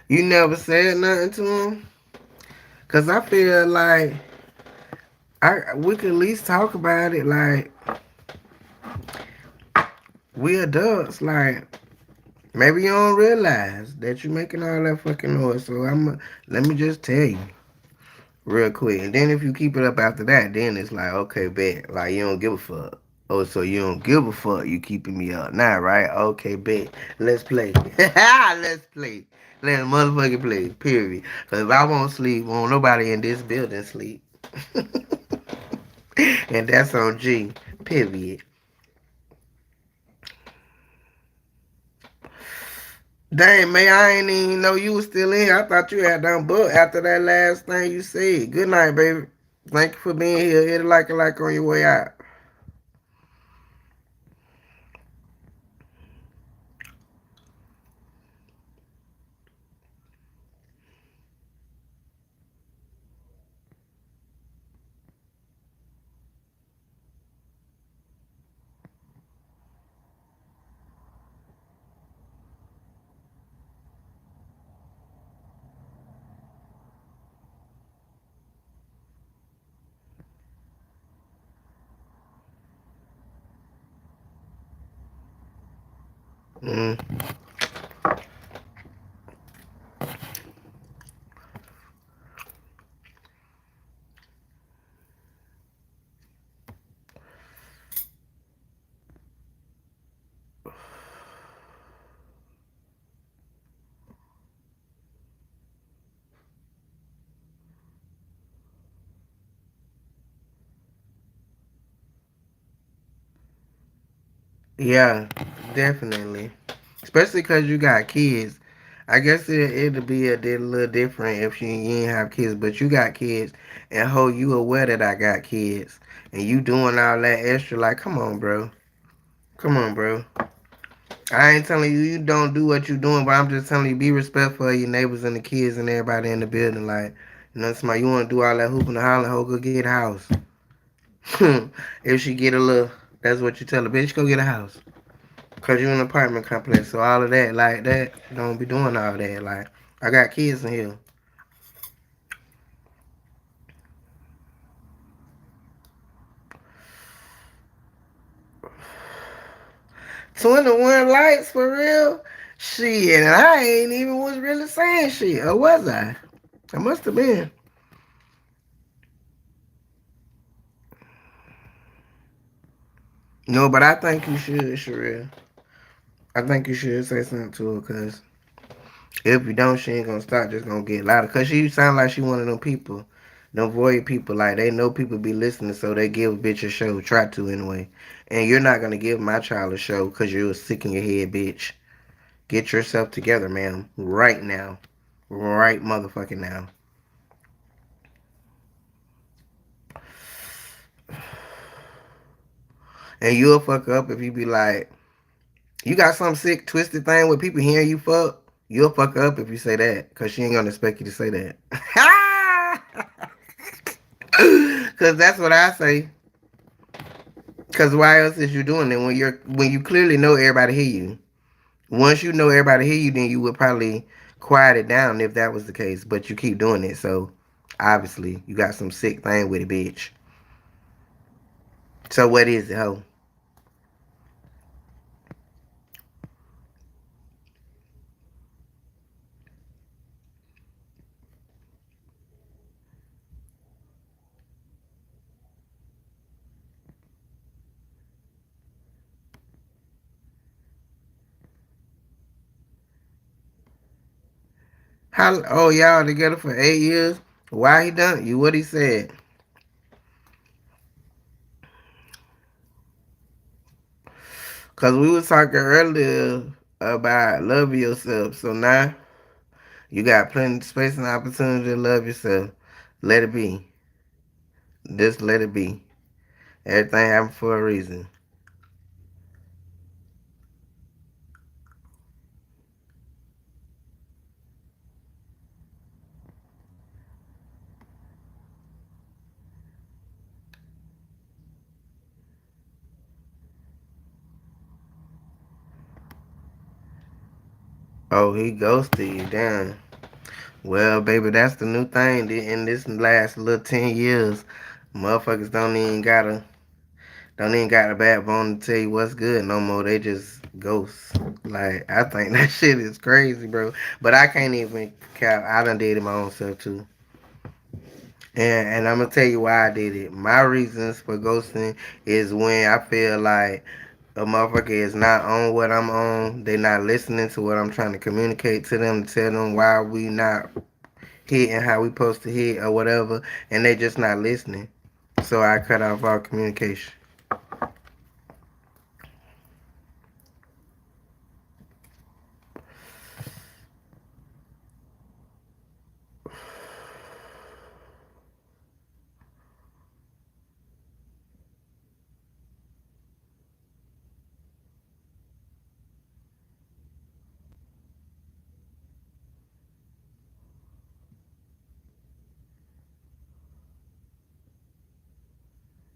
You never said nothing to him, cause I feel like we could at least talk about it. Like we adults, like maybe you don't realize that you making all that fucking noise. So let me just tell you real quick, and then if you keep it up after that, then it's like okay, bet. Like you don't give a fuck. Oh, so you don't give a fuck? You keeping me up now, right? Okay, bet. Let's play. Let's play. Let's motherfucking play. Period. Cause if I won't sleep, won't nobody in this building sleep. And that's on G. Period. Dang, man, I ain't even know you was still in here. I thought you had done book after that last thing you said. Good night, baby. Thank you for being here. Hit a like on your way out. Mm. Yeah, definitely. Especially because you got kids. I guess it'll be little different if you ain't have kids, but you got kids, and ho, you aware that I got kids, and you doing all that extra. Like, come on, bro. Come on, bro. I ain't telling you you don't do what you doing, but I'm just telling you be respectful of your neighbors and the kids and everybody in the building. Like, you know, somebody you want to do all that hooping and hollering, ho, go get a house. If she get a little, that's what you tell her, bitch, go get a house. Cause you in an apartment complex, so all of that, like that, don't be doing all that. Like, I got kids in here. 21 lights for real? Shit, and I ain't even was really saying shit, or was I? I must have been. No, but I think you should, Sherelle. I think you should say something to her, cause if you don't, she ain't gonna stop. Just gonna get louder. Cause she sound like she one of them people, them void people. Like they know people be listening, so they give a bitch a show. Try to anyway. And you're not gonna give my child a show cause you're sick in your head, bitch. Get yourself together, ma'am. Right now. Right motherfucking now. And you'll fuck up if you be like, you got some sick, twisted thing with people hearing you fuck. You'll fuck up if you say that, cause she ain't gonna expect you to say that. Cause that's what I say. Cause why else is you doing it when you clearly know everybody hear you? Once you know everybody hear you, then you would probably quiet it down if that was the case. But you keep doing it, so obviously you got some sick thing with it, bitch. So what is it, ho? How? Oh, y'all together for 8 years? Why he done you? What he said? Cause we was talking earlier about love yourself. So now you got plenty of space and opportunity to love yourself. Let it be. Just let it be. Everything happened for a reason. Oh, he ghosted you, damn. Well, baby, that's the new thing in this last little 10 years. Motherfuckers don't even got a backbone to tell you what's good no more. They just ghost. Like I think that shit is crazy, bro. But I can't even cap. I done did it my own self too. And I'm gonna tell you why I did it. My reasons for ghosting is when I feel like a motherfucker is not on what I'm on. They not listening to what I'm trying to communicate to them, to tell them why we not hitting how we supposed to hit or whatever, and they just not listening. So I cut off all communication.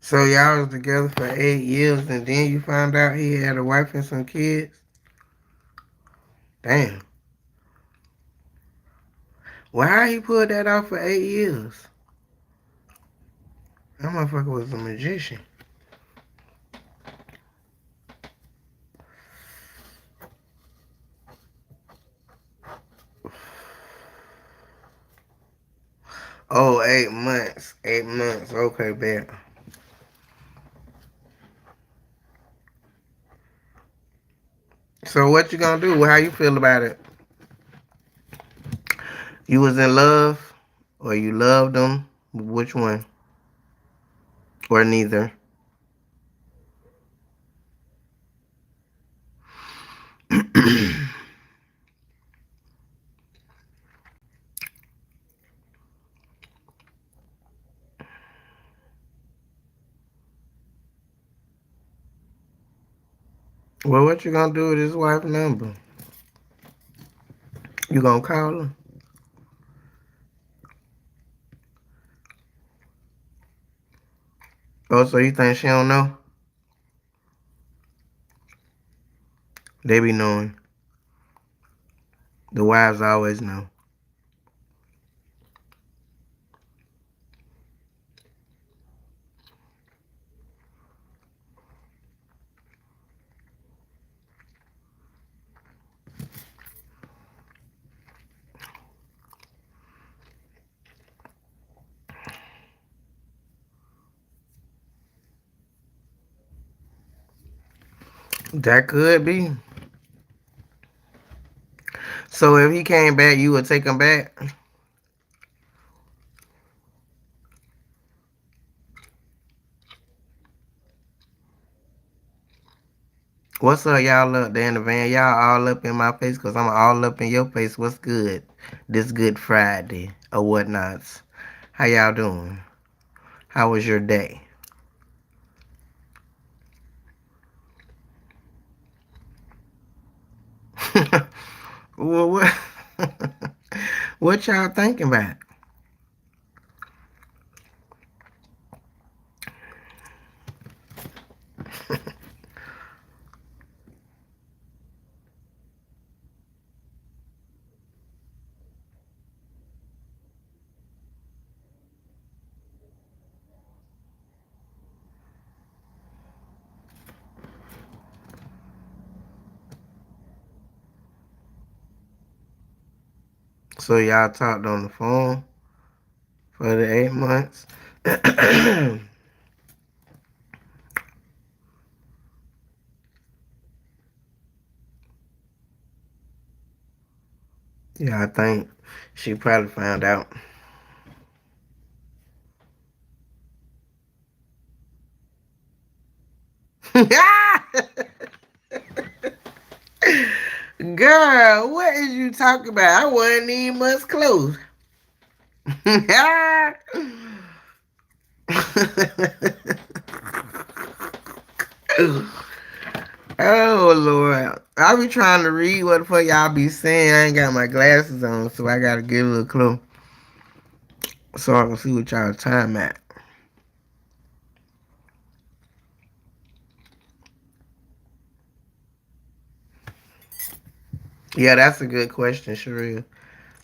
So y'all was together for 8 years, and then you found out he had a wife and some kids. Damn. Well, how he pulled that off for 8 years? That motherfucker was a magician. Oh, 8 months. 8 months. Okay, bet. So what you gonna do? How you feel about it? You was in love, or you loved him? Which one? Or neither? Well, what you gonna do with his wife number? You gonna call her? Oh, so you think she don't know? They be knowing. The wives always know. That could be. So if he came back, you would take him back? What's up, y'all up there in the van? Y'all all up in my face because I'm all up in your face. What's good? This Good Friday or whatnots. How y'all doing? How was your day? Well, what, what y'all thinking about? So y'all talked on the phone for the 8 months. Yeah, I think she probably found out. Girl, what is you talking about? I wasn't even much close. Oh Lord. I be trying to read what the fuck y'all be saying. I ain't got my glasses on, so I gotta get a little close so I can see what y'all time at. Yeah, that's a good question, Sheree.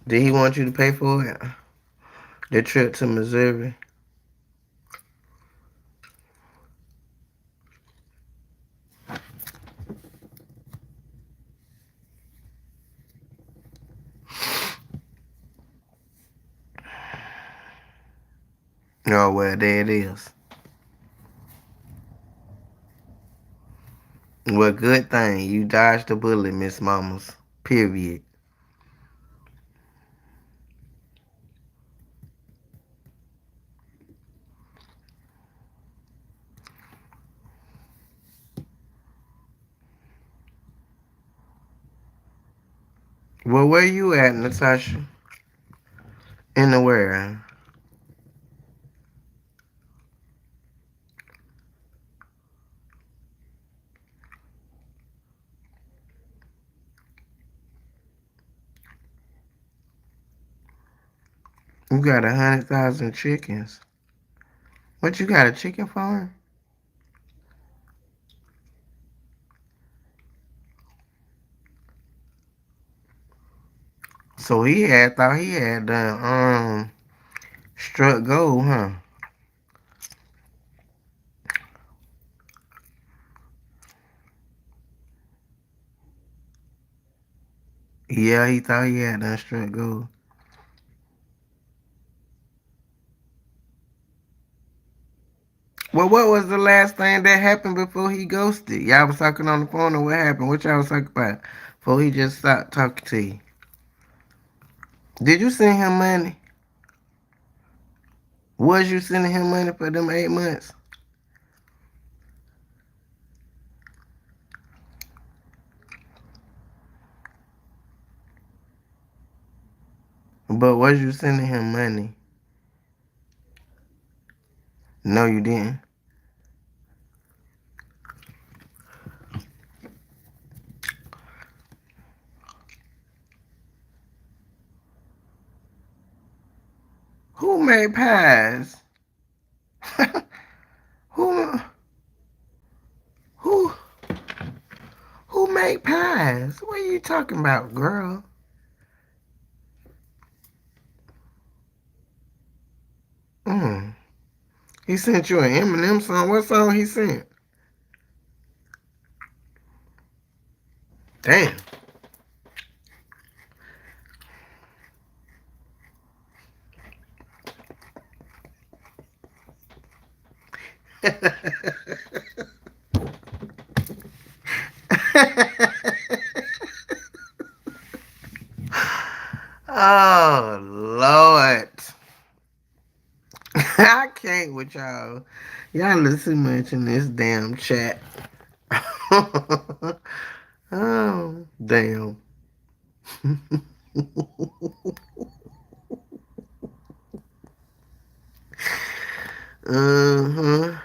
Did he want you to pay for it? The trip to Missouri? Oh well, there it is. Well, good thing you dodged the bullet, Miss Mamas. Period. Well, where you at, Natasha? In the where? You got 100,000 chickens. What you got, a chicken farm? So he had thought he had done struck gold, huh? Yeah, he thought he had done struck gold. Well, what was the last thing that happened before he ghosted? Y'all was talking on the phone, or what happened? What y'all was talking about before he just stopped talking to you? Did you send him money? Was you sending him money for them 8 months? But was you sending him money? No, you didn't. Who made pies? who who who made pies? What are you talking about, girl? Mm. He sent you an Eminem song. What song he sent? Damn. Oh Lord. I can't with y'all. Y'all listen too much in this damn chat. Oh, damn. Uh-huh.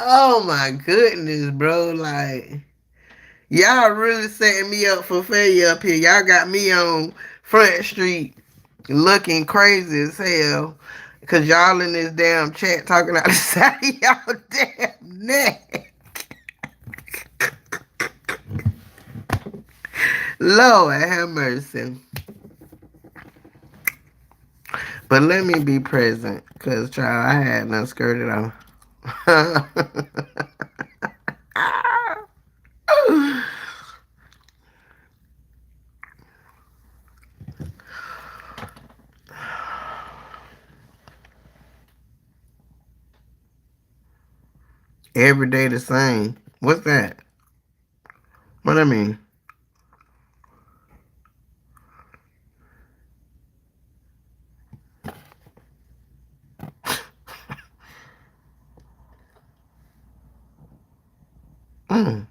Oh my goodness, bro. Like, y'all really setting me up for failure up here. Y'all got me on Front Street looking crazy as hell. Cause y'all in this damn chat talking out the side of y'all damn neck. Lord have mercy. But let me be present, cause child, I had none skirted off. Every day the same. What's that? What I mean? Mm.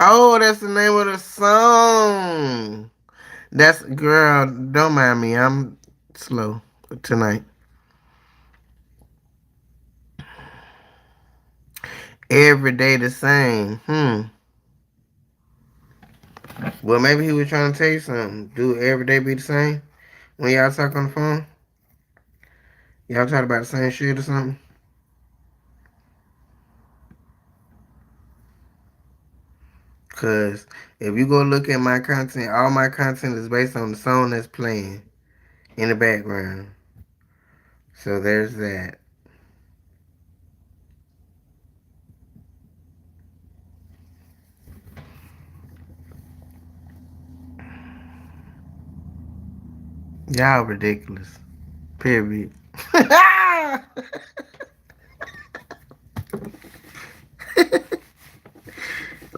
Oh, that's the name of the song. That's girl. Don't mind me. I'm slow tonight. Every day the same. Well, maybe he was trying to tell you something. Do every day be the same? When y'all talk on the phone, y'all talk about the same shit or something? Cause if you go look at my content, all my content is based on the song that's playing in the background. So there's that. Y'all ridiculous. Period.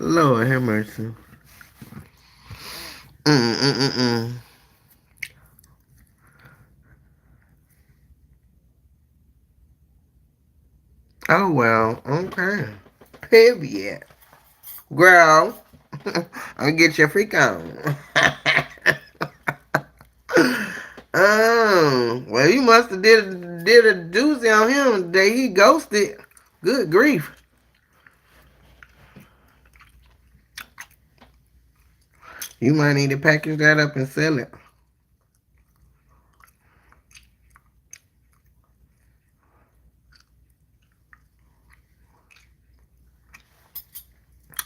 Lord have mercy. Mm-mm-mm-mm. Oh well, okay. Period. Girl, I'll get your freak on. Well, you must have did a doozy on him the day he ghosted. Good grief. You might need to package that up and sell it.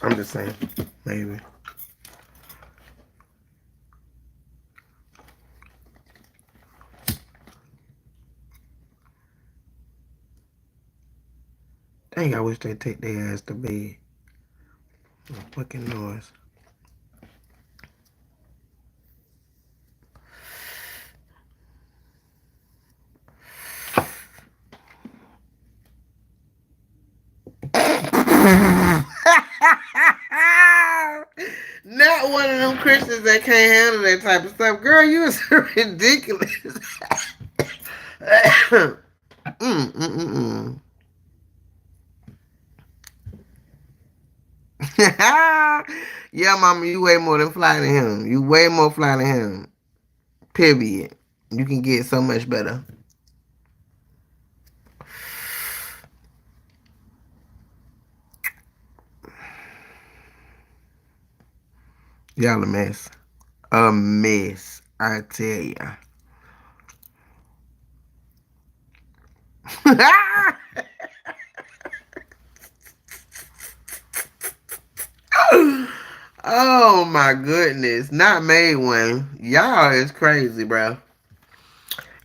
I'm just saying, maybe. Dang, I wish they'd take their ass to bed. No fucking noise. Not one of them Christians that can't handle that type of stuff. Girl, you is ridiculous. Mm. Yeah, mama, you way more than fly than him. You way more fly than him. Period. You can get so much better. Y'all a mess. A mess. I tell ya. Oh my goodness. Not made one. Y'all is crazy, bro.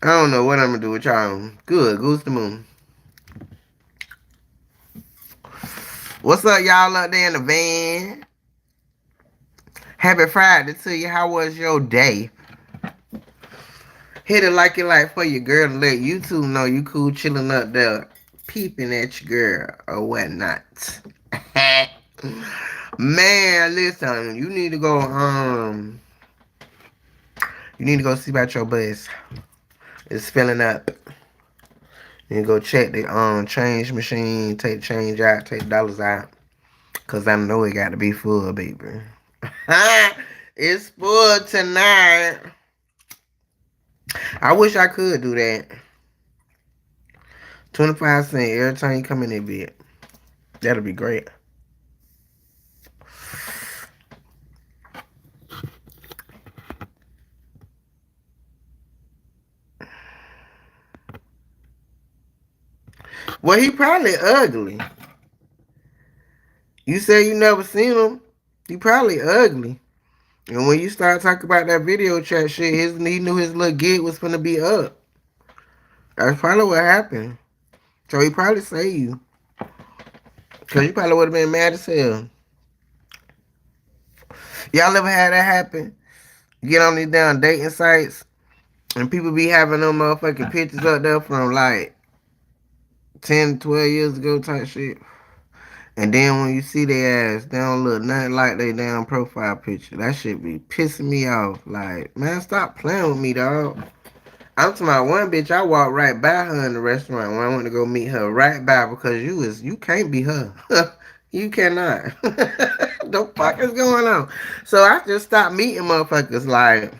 I don't know what I'm gonna do with y'all. Good. Goose the moon. What's up, y'all up there in the van? Happy Friday to you. How was your day? Hit it like you like for your girl to let you two know you cool chilling up there, peeping at your girl or whatnot. Man, listen, you need to go see about your bus. It's filling up. You go check the change machine, take the change out, take the dollars out. Cause I know it got to be full, baby. It's full tonight. I wish I could do that. 25 cents every time you come in there, bit. That'll be great. Well, he probably ugly. You say you never seen him. He probably ugly. And when you start talking about that video chat shit, he knew his little gig was gonna be up. That's probably what happened. So he probably say you. Cause you probably would have been mad as hell. Y'all ever had that happen? Get on these damn dating sites and people be having them motherfucking pictures up there from like 10, 12 years ago type shit. And then when you see their ass, they don't look nothing like they damn profile picture. That shit be pissing me off. Like, man, stop playing with me, dog. I'm talking about one bitch. I walked right by her in the restaurant when I went to go meet her. Right by because you can't be her. You cannot. The fuck is going on? So I just stopped meeting motherfuckers. Like,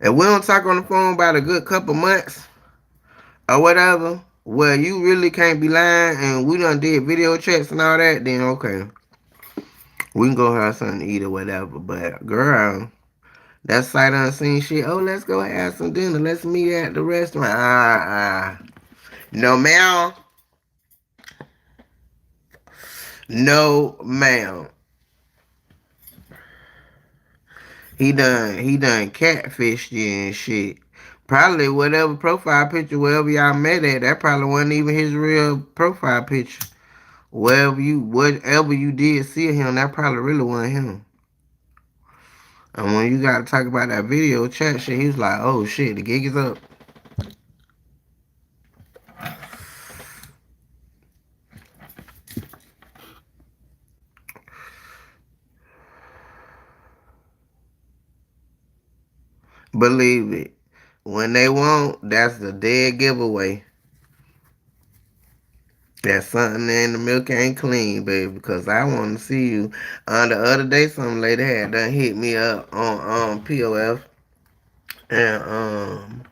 if we don't talk on the phone about a good couple months or whatever, well, you really can't be lying, and we done did video chats and all that, then okay. We can go have something to eat or whatever. But, girl, that sight unseen shit, oh, let's go have some dinner. Let's meet at the restaurant. No, ma'am. No, ma'am. He done catfished you and shit. Probably whatever profile picture, wherever y'all met at, that probably wasn't even his real profile picture. Whatever you did see of him, that probably really wasn't him. And when you got to talk about that video chat shit, he was like, oh shit, the gig is up. Believe it. When they won't, that's the dead giveaway. That something in the milk ain't clean, baby, because I want to see you. The other day, some lady had done hit me up on POF, and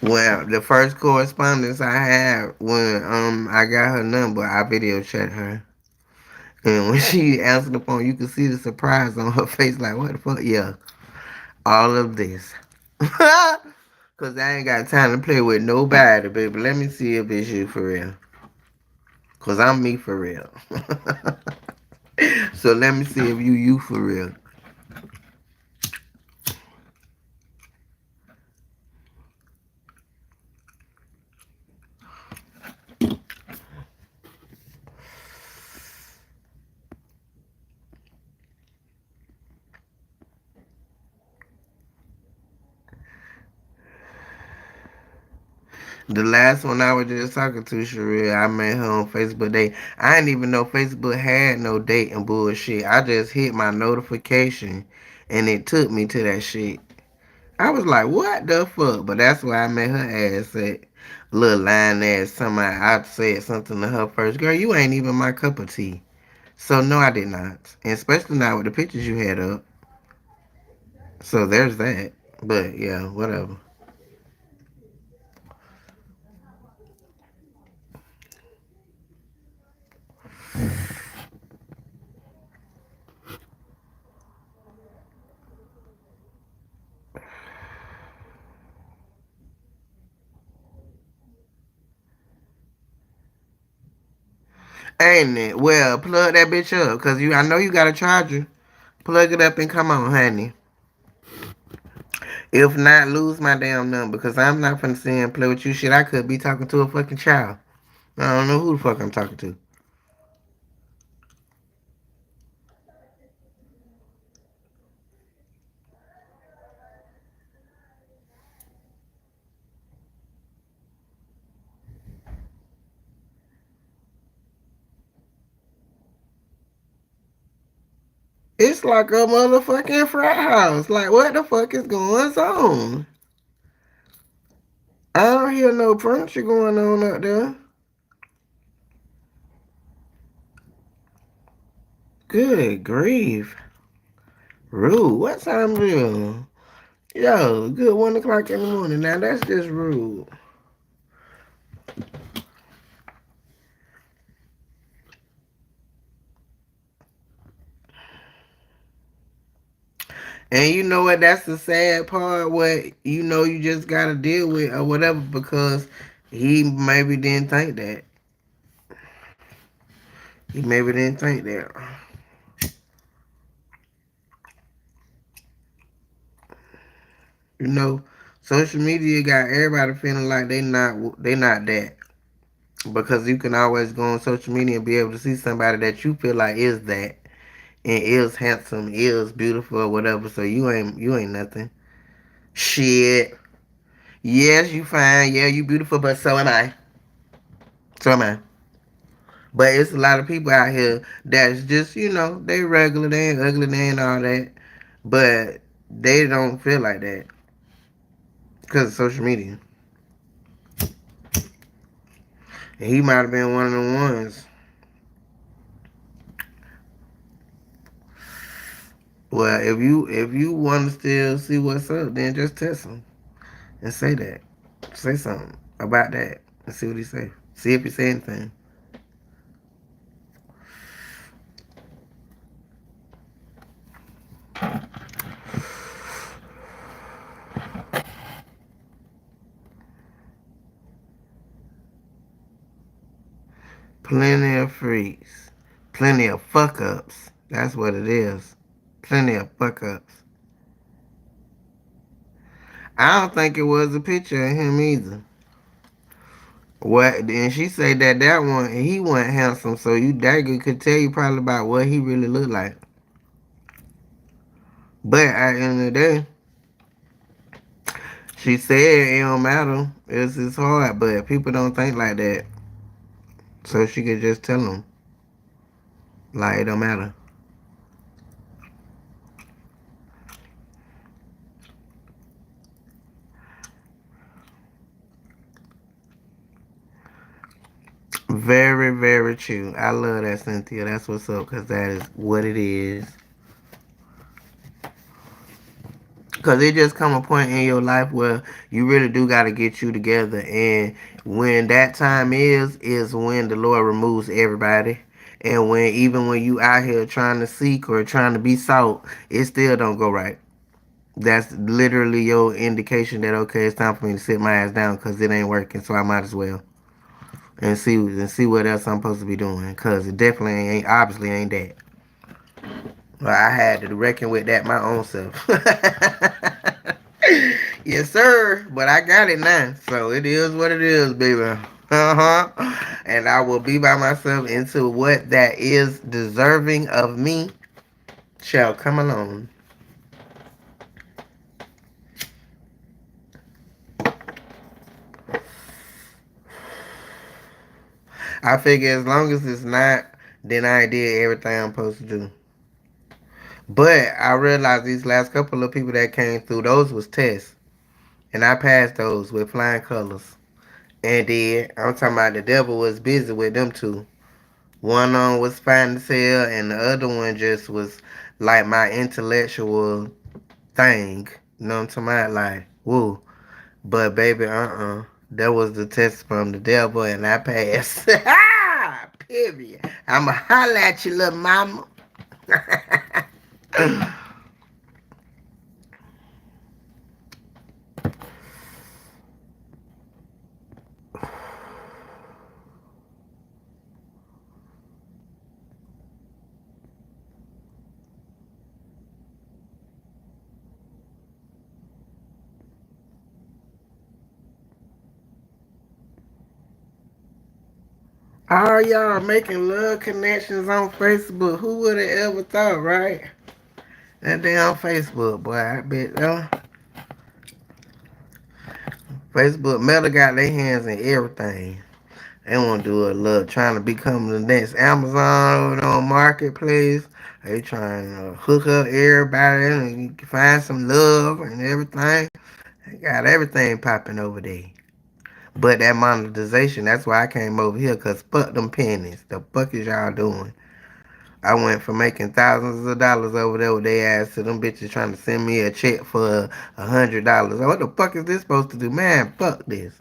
well, the first correspondence I had when I got her number, I video chat her, and when she answered the phone, you could see the surprise on her face, like what the fuck, yeah, all of this. Cause I ain't got time to play with nobody, baby. Let me see if it's you for real. Cause I'm me for real. So let me see if you for real. The last one I was just talking to, Sheree, I met her on Facebook. I didn't even know Facebook had no date and bullshit. I just hit my notification and it took me to that shit. I was like, what the fuck? But that's why I met her ass at little line ass. Somebody, I said something to her first. Girl, you ain't even my cup of tea. So no, I did not. And especially not with the pictures you had up. So there's that. But yeah, whatever. Ain't it? Well, plug that bitch up, cause I know you got a charger. Plug it up and come on, honey. If not, lose my damn number, cause I'm not finna sit and play with you shit. I could be talking to a fucking child. I don't know who the fuck I'm talking to. It's like a motherfucking frat house. Like, what the fuck is going on? I don't hear no furniture going on up there. Good grief. Rude. What time is it? Yo, good 1 o'clock in the morning. Now that's just rude. And you know what? That's the sad part. What you know, you just gotta deal with or whatever, because He maybe didn't think that. He maybe didn't think that. You know, social media got everybody feeling like they not that. Because you can always go on social media and be able to see somebody that you feel like is that and is handsome, is beautiful or whatever. So you ain't nothing. Shit. Yes, you fine. Yeah, you beautiful, but so am I. So am I. But it's a lot of people out here that's just, they regular, they ain't ugly, they ain't all that. But they don't feel like that because of social media. And he might have been one of the ones. Well, if you want to still see what's up, then just test him and say that. Say something about that and see what he say. See if he say anything. Plenty of freaks. Plenty of fuck ups. That's what it is. Plenty of fuck ups. I don't think it was a picture of him either. What? And she said that one he wasn't handsome, so you that good could tell you probably about what he really looked like. But at the end of the day, she said it don't matter. It's hard, but people don't think like that. So she could just tell them like it don't matter. Very, very true. I love that, Cynthia. That's what's up, because that is what it is. Because it just come a point in your life where you really do got to get you together. And when that time is when the Lord removes everybody. And even when you out here trying to seek or trying to be sought, it still don't go right. That's literally your indication that, okay, it's time for me to sit my ass down because it ain't working. So I might as well. And see what else I'm supposed to be doing. Because it definitely obviously ain't that. Well, I had to reckon with that my own self. Yes, sir. But I got it now. So it is what it is, baby. Uh-huh. And I will be by myself until what that is deserving of me shall come along. I figure as long as it's not, then I did everything I'm supposed to do. But I realized these last couple of people that came through, those was tests. And I passed those with flying colors. And then I'm talking about the devil was busy with them two. One on was fine as hell, and the other one just was like my intellectual thing. You know what I'm talking about? Like, woo. But baby, that was the test from the devil, and I passed. Period. I'ma holla at you, little mama. All y'all making love connections on Facebook. Who would have ever thought, right? That damn Facebook, boy. I bet Facebook Meta got their hands in everything. They want to do a little trying to become the next Amazon over there on Marketplace. They trying to hook up everybody and find some love and everything. They got everything popping over there. But that monetization, that's why I came over here, because fuck them pennies. The fuck is y'all doing? I went from making thousands of dollars over there with their ass to them bitches trying to send me a check for $100. What the fuck is this supposed to do? Man, fuck this.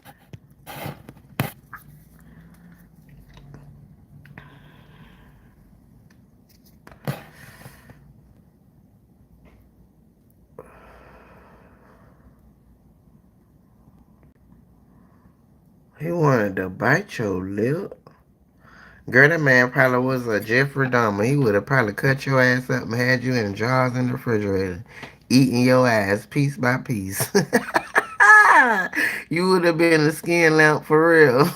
He wanted to bite your lip. Girl, that man probably was a Jeffrey Dahmer. He would have probably cut your ass up and had you in jars in the refrigerator, eating your ass piece by piece. You would have been a skin lamp for real.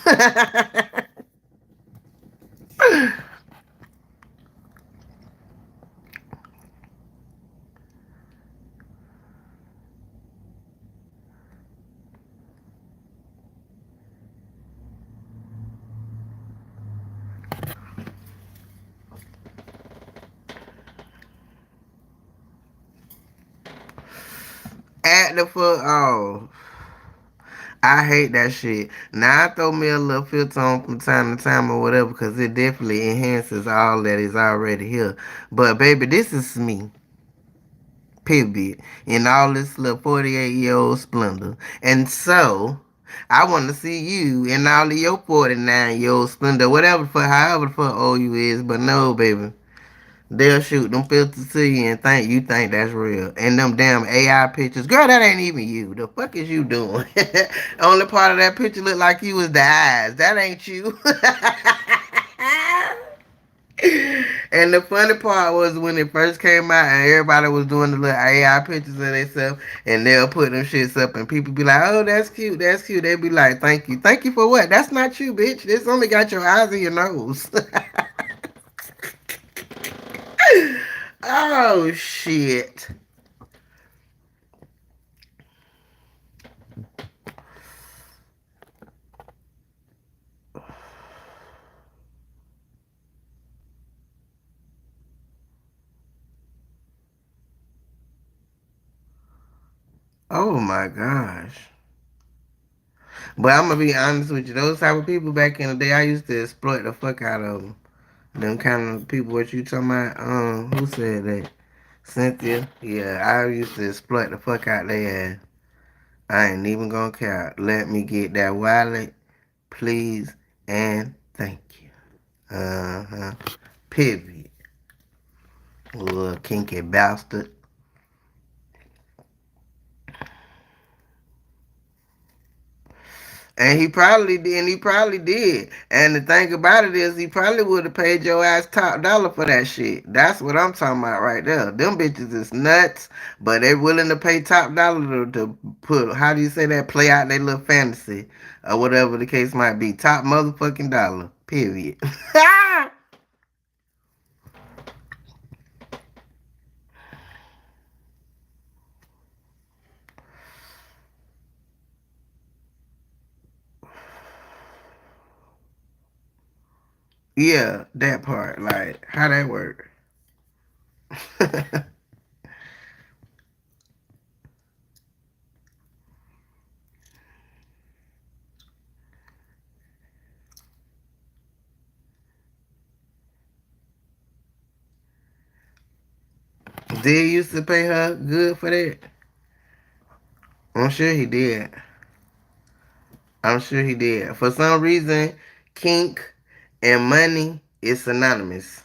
At the foot, oh, I hate that shit. Now I throw me a little filter on from time to time or whatever, because it definitely enhances all that is already here. But baby, this is me. Period. In all this little 48-year-old splendor. And so, I want to see you in all of your 49-year-old splendor, whatever for however the fuck old you is. But no, baby. They'll shoot them filters to you and think you think that's real. And them damn AI pictures. Girl, that ain't even you. The fuck is you doing? Only part of that picture look like you was the eyes. That ain't you. And the funny part was when it first came out and everybody was doing the little AI pictures of themselves and they'll put them shits up and people be like, oh, that's cute, that's cute. They be like, thank you. Thank you for what? That's not you, bitch. This only got your eyes and your nose. Oh, shit. Oh, my gosh. But I'm going to be honest with you. Those type of people back in the day, I used to exploit the fuck out of them. Them kind of people, what you talking about? Who said that? Cynthia? Yeah, I used to exploit the fuck out their ass. I ain't even gonna care. Let me get that wallet, please, and thank you. Uh-huh. Period. Little kinky bastard. And he probably did, and he probably did. And the thing about it is, he probably would have paid your ass top dollar for that shit. That's what I'm talking about right there. Them bitches is nuts, but they willing to pay top dollar to put, how do you say that, play out their little fantasy, or whatever the case might be. Top motherfucking dollar, period. Yeah, that part, like, how that work? Did he used to pay her good for that? I'm sure he did. I'm sure he did. For some reason, kink and money is synonymous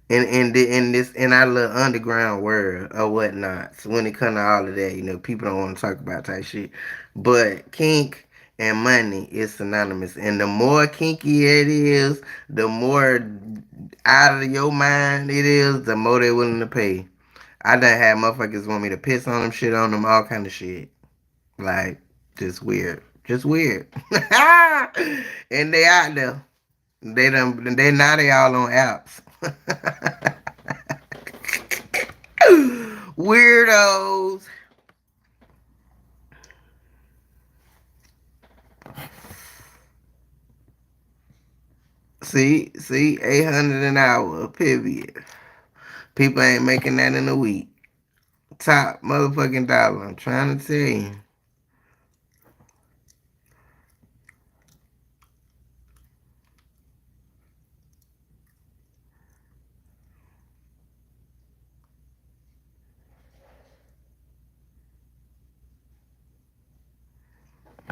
in our little underground world or whatnot. So when it comes to all of that, people don't want to talk about that shit. But kink and money is synonymous. And the more kinky it is, the more out of your mind it is, the more they're willing to pay. I done had motherfuckers want me to piss on them, shit on them, all kind of shit. Like, just weird. Just weird. And they out there. They now they all on apps. Weirdos. See, 800 an hour, period. People ain't making that in a week. Top motherfucking dollar. I'm trying to tell you.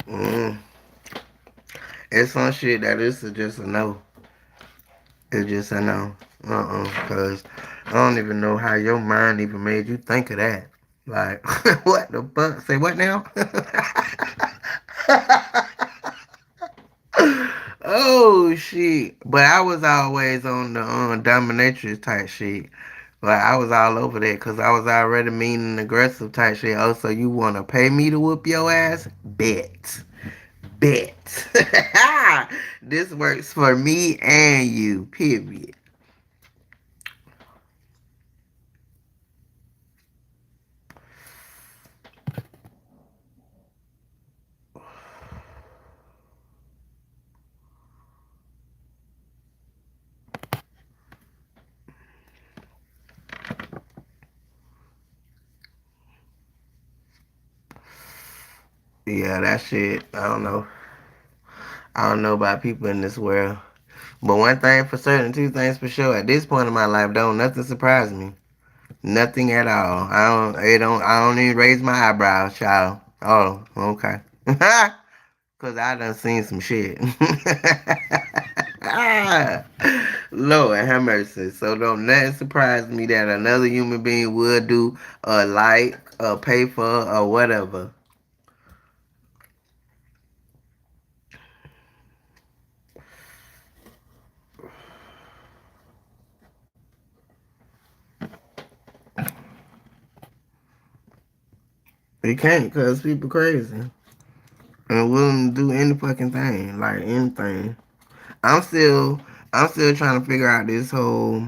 Mm. It's some shit that is just a no. It's just a no. Cause I don't even know how your mind even made you think of that. Like, what the fuck? Say what now? shit. But I was always on the dominatrix type shit. Like I was all over that because I was already mean and aggressive type shit. Oh, so you want to pay me to whoop your ass? Bet. Bet. This works for me and you. Period. Yeah, that shit. I don't know about people in this world. But one thing for certain, two things for sure. At this point in my life, don't nothing surprise me. Nothing at all. I don't even raise my eyebrows, child. Oh, okay. Cause I done seen some shit. Lord have mercy. So don't nothing surprise me that another human being would do a like, a pay for, or whatever. It can't cause people crazy and willing to do any fucking thing, like anything. I'm still, I'm still trying to figure out this whole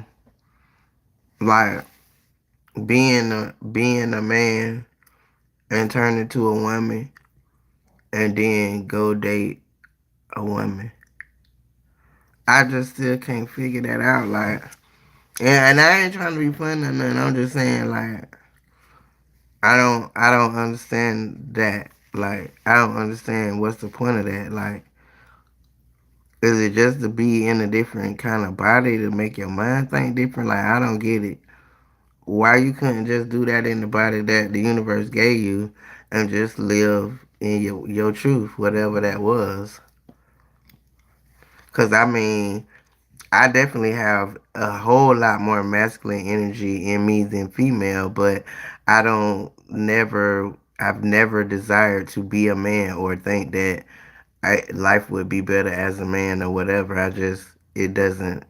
like being a man and turn into a woman and then go date a woman. I just still can't figure that out. Like, and I ain't trying to be funny or nothing. I'm just saying, like, I don't understand that. Like, I don't understand what's the point of that. Like, is it just to be in a different kind of body to make your mind think different? Like, I don't get it. Why you couldn't just do that in the body that the universe gave you and just live in your truth, whatever that was? Cause I mean, I definitely have a whole lot more masculine energy in me than female, but I've never desired to be a man or think that life would be better as a man or whatever. It doesn't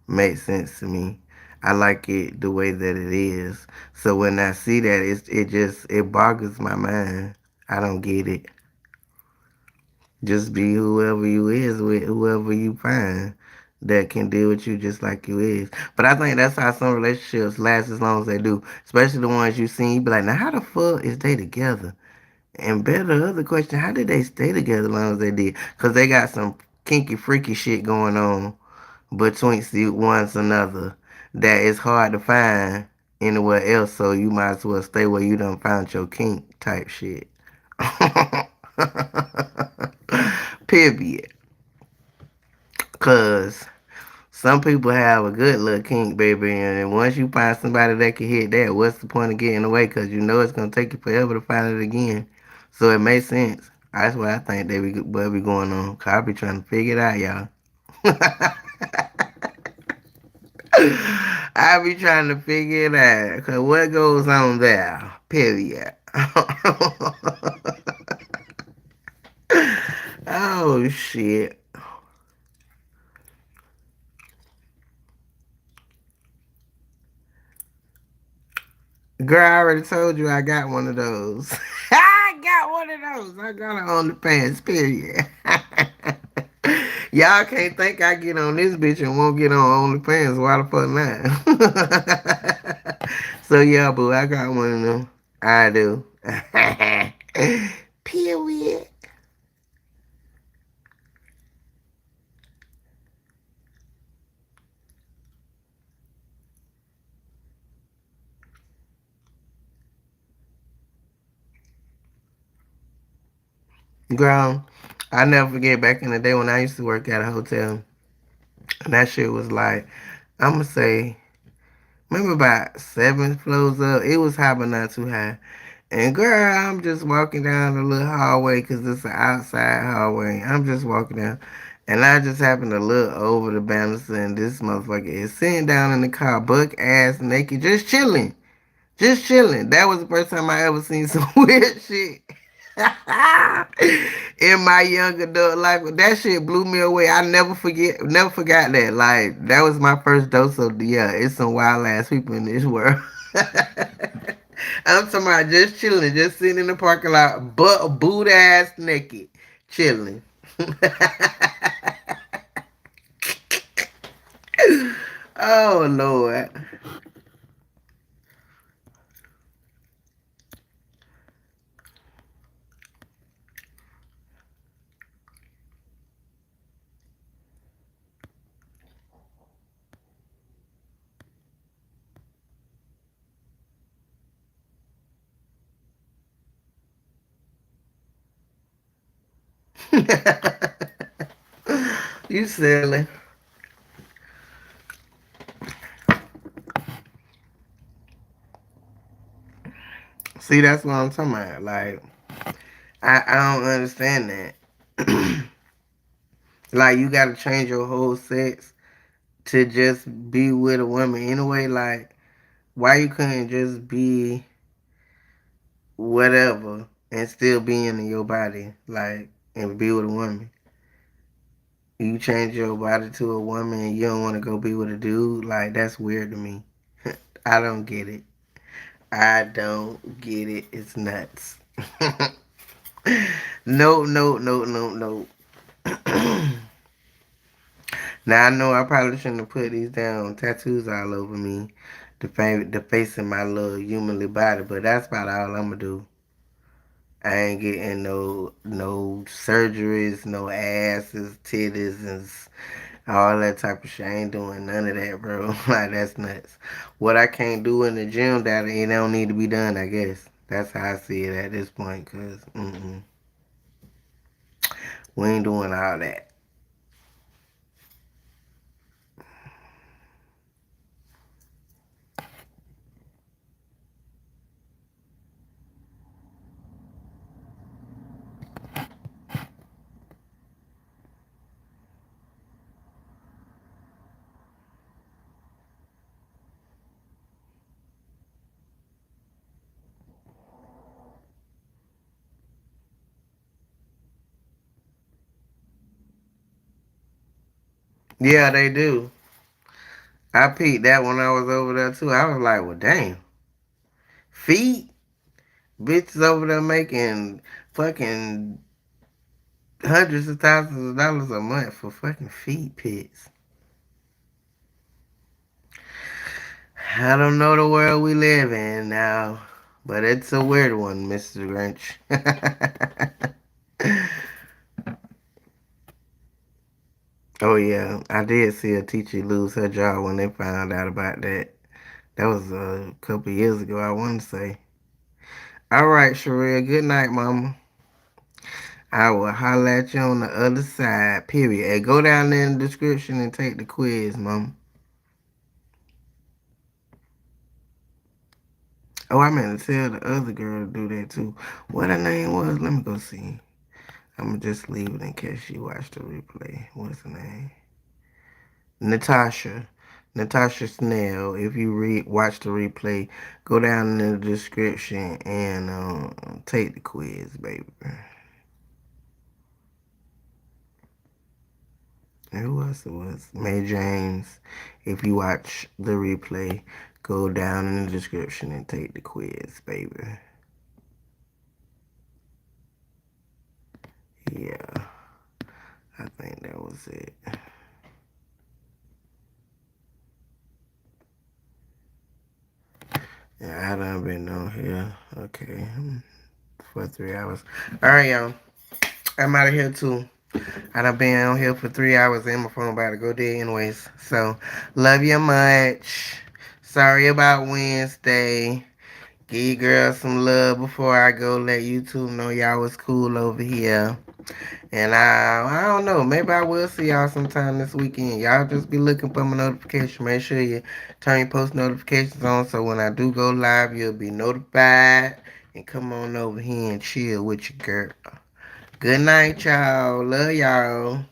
make sense to me. I like it the way that it is. So when I see that, it boggles my mind. I don't get it. Just be whoever you is with whoever you find that can deal with you just like you is. But I think that's how some relationships last as long as they do. Especially the ones you seen, you be like, now how the fuck is they together? And better other question, how did they stay together as long as they did? Cause they got some kinky freaky shit going on between one another that is hard to find anywhere else. So you might as well stay where you done found your kink type shit. Period. Cause some people have a good little kink, baby, and once you find somebody that can hit that, what's the point of getting away? Cause you know it's gonna take you forever to find it again. So it makes sense. That's what I think what be going on. Cause I be trying to figure it out, y'all. I be trying to figure it out. Cause what goes on there? Period. Oh shit. Girl, I already told you I got one of those. I got one of those. I got it on the pants, period. Y'all can't think I get on this bitch and won't get on OnlyFans. Why the fuck not? So yeah, boo, I got one of them. I do. Period. Girl, I never forget back in the day when I used to work at a hotel. And that shit was like, I'ma say, maybe about 7 floors up. It was high but not too high. And girl, I'm just walking down the little hallway because it's an outside hallway. I'm just walking down. And I just happened to look over the banister and this motherfucker is sitting down in the car, buck ass naked, just chilling. Just chilling. That was the first time I ever seen some weird shit. In my young adult life, that shit blew me away. I never forgot that. Like that was my first dose of yeah. It's some wild ass people in this world. I'm talking about just chilling, just sitting in the parking lot, butt boot ass naked, chilling. Oh Lord. You silly. See, that's what I'm talking about. Like, I don't understand that. Like, you gotta change your whole sex to just be with a woman anyway. Like, why you couldn't just be whatever and still be in your body, like, and be with a woman? You change your body to a woman and you don't want to go be with a dude. Like, that's weird to me. I don't get it. I don't get it. It's nuts. No, no, no, no, no. Now I know I probably shouldn't have put these down tattoos all over me, the face of my little humanly body, but that's about all I'm gonna do. I ain't getting no surgeries, no asses, titties, and all that type of shit. I ain't doing none of that, bro. Like that's nuts. What I can't do in the gym, that it don't need to be done. I guess that's how I see it at this point. Cause we ain't doing all that. Yeah, they do. I peeped that when I was over there too. I was like, well, damn, feet, bitches over there making fucking hundreds of thousands of dollars a month for fucking feet pits. I don't know the world we live in now, but it's a weird one, Mr. Grinch. Oh yeah, I did see a teacher lose her job when they found out about that. That was a couple years ago, I want to say. All right, Sherelle. Good night, Mama. I will holler at you on the other side. Period. Hey, go down there in the description and take the quiz, Mama. Oh, I meant to tell the other girl to do that too. What her name was? Let me go see. I'm gonna just leave it in case she watched the replay. What's her name? Natasha. Natasha Snell. If you watch the replay, go down in the description and take the quiz, baby. And who else it was? May James. If you watch the replay, go down in the description and take the quiz, baby. Yeah, I think that was it. Yeah, I done been on here. Okay, for 3 hours. All right, y'all. I'm out of here too. I done been on here for 3 hours and my phone about to go dead anyways. So, love you much. Sorry about Wednesday. Give you girls some love before I go. Let YouTube know y'all was cool over here. And I don't know. Maybe I will see y'all sometime this weekend. Y'all just be looking for my notification. Make sure you turn your post notifications on so when I do go live, you'll be notified. And come on over here and chill with your girl. Good night, y'all. Love y'all.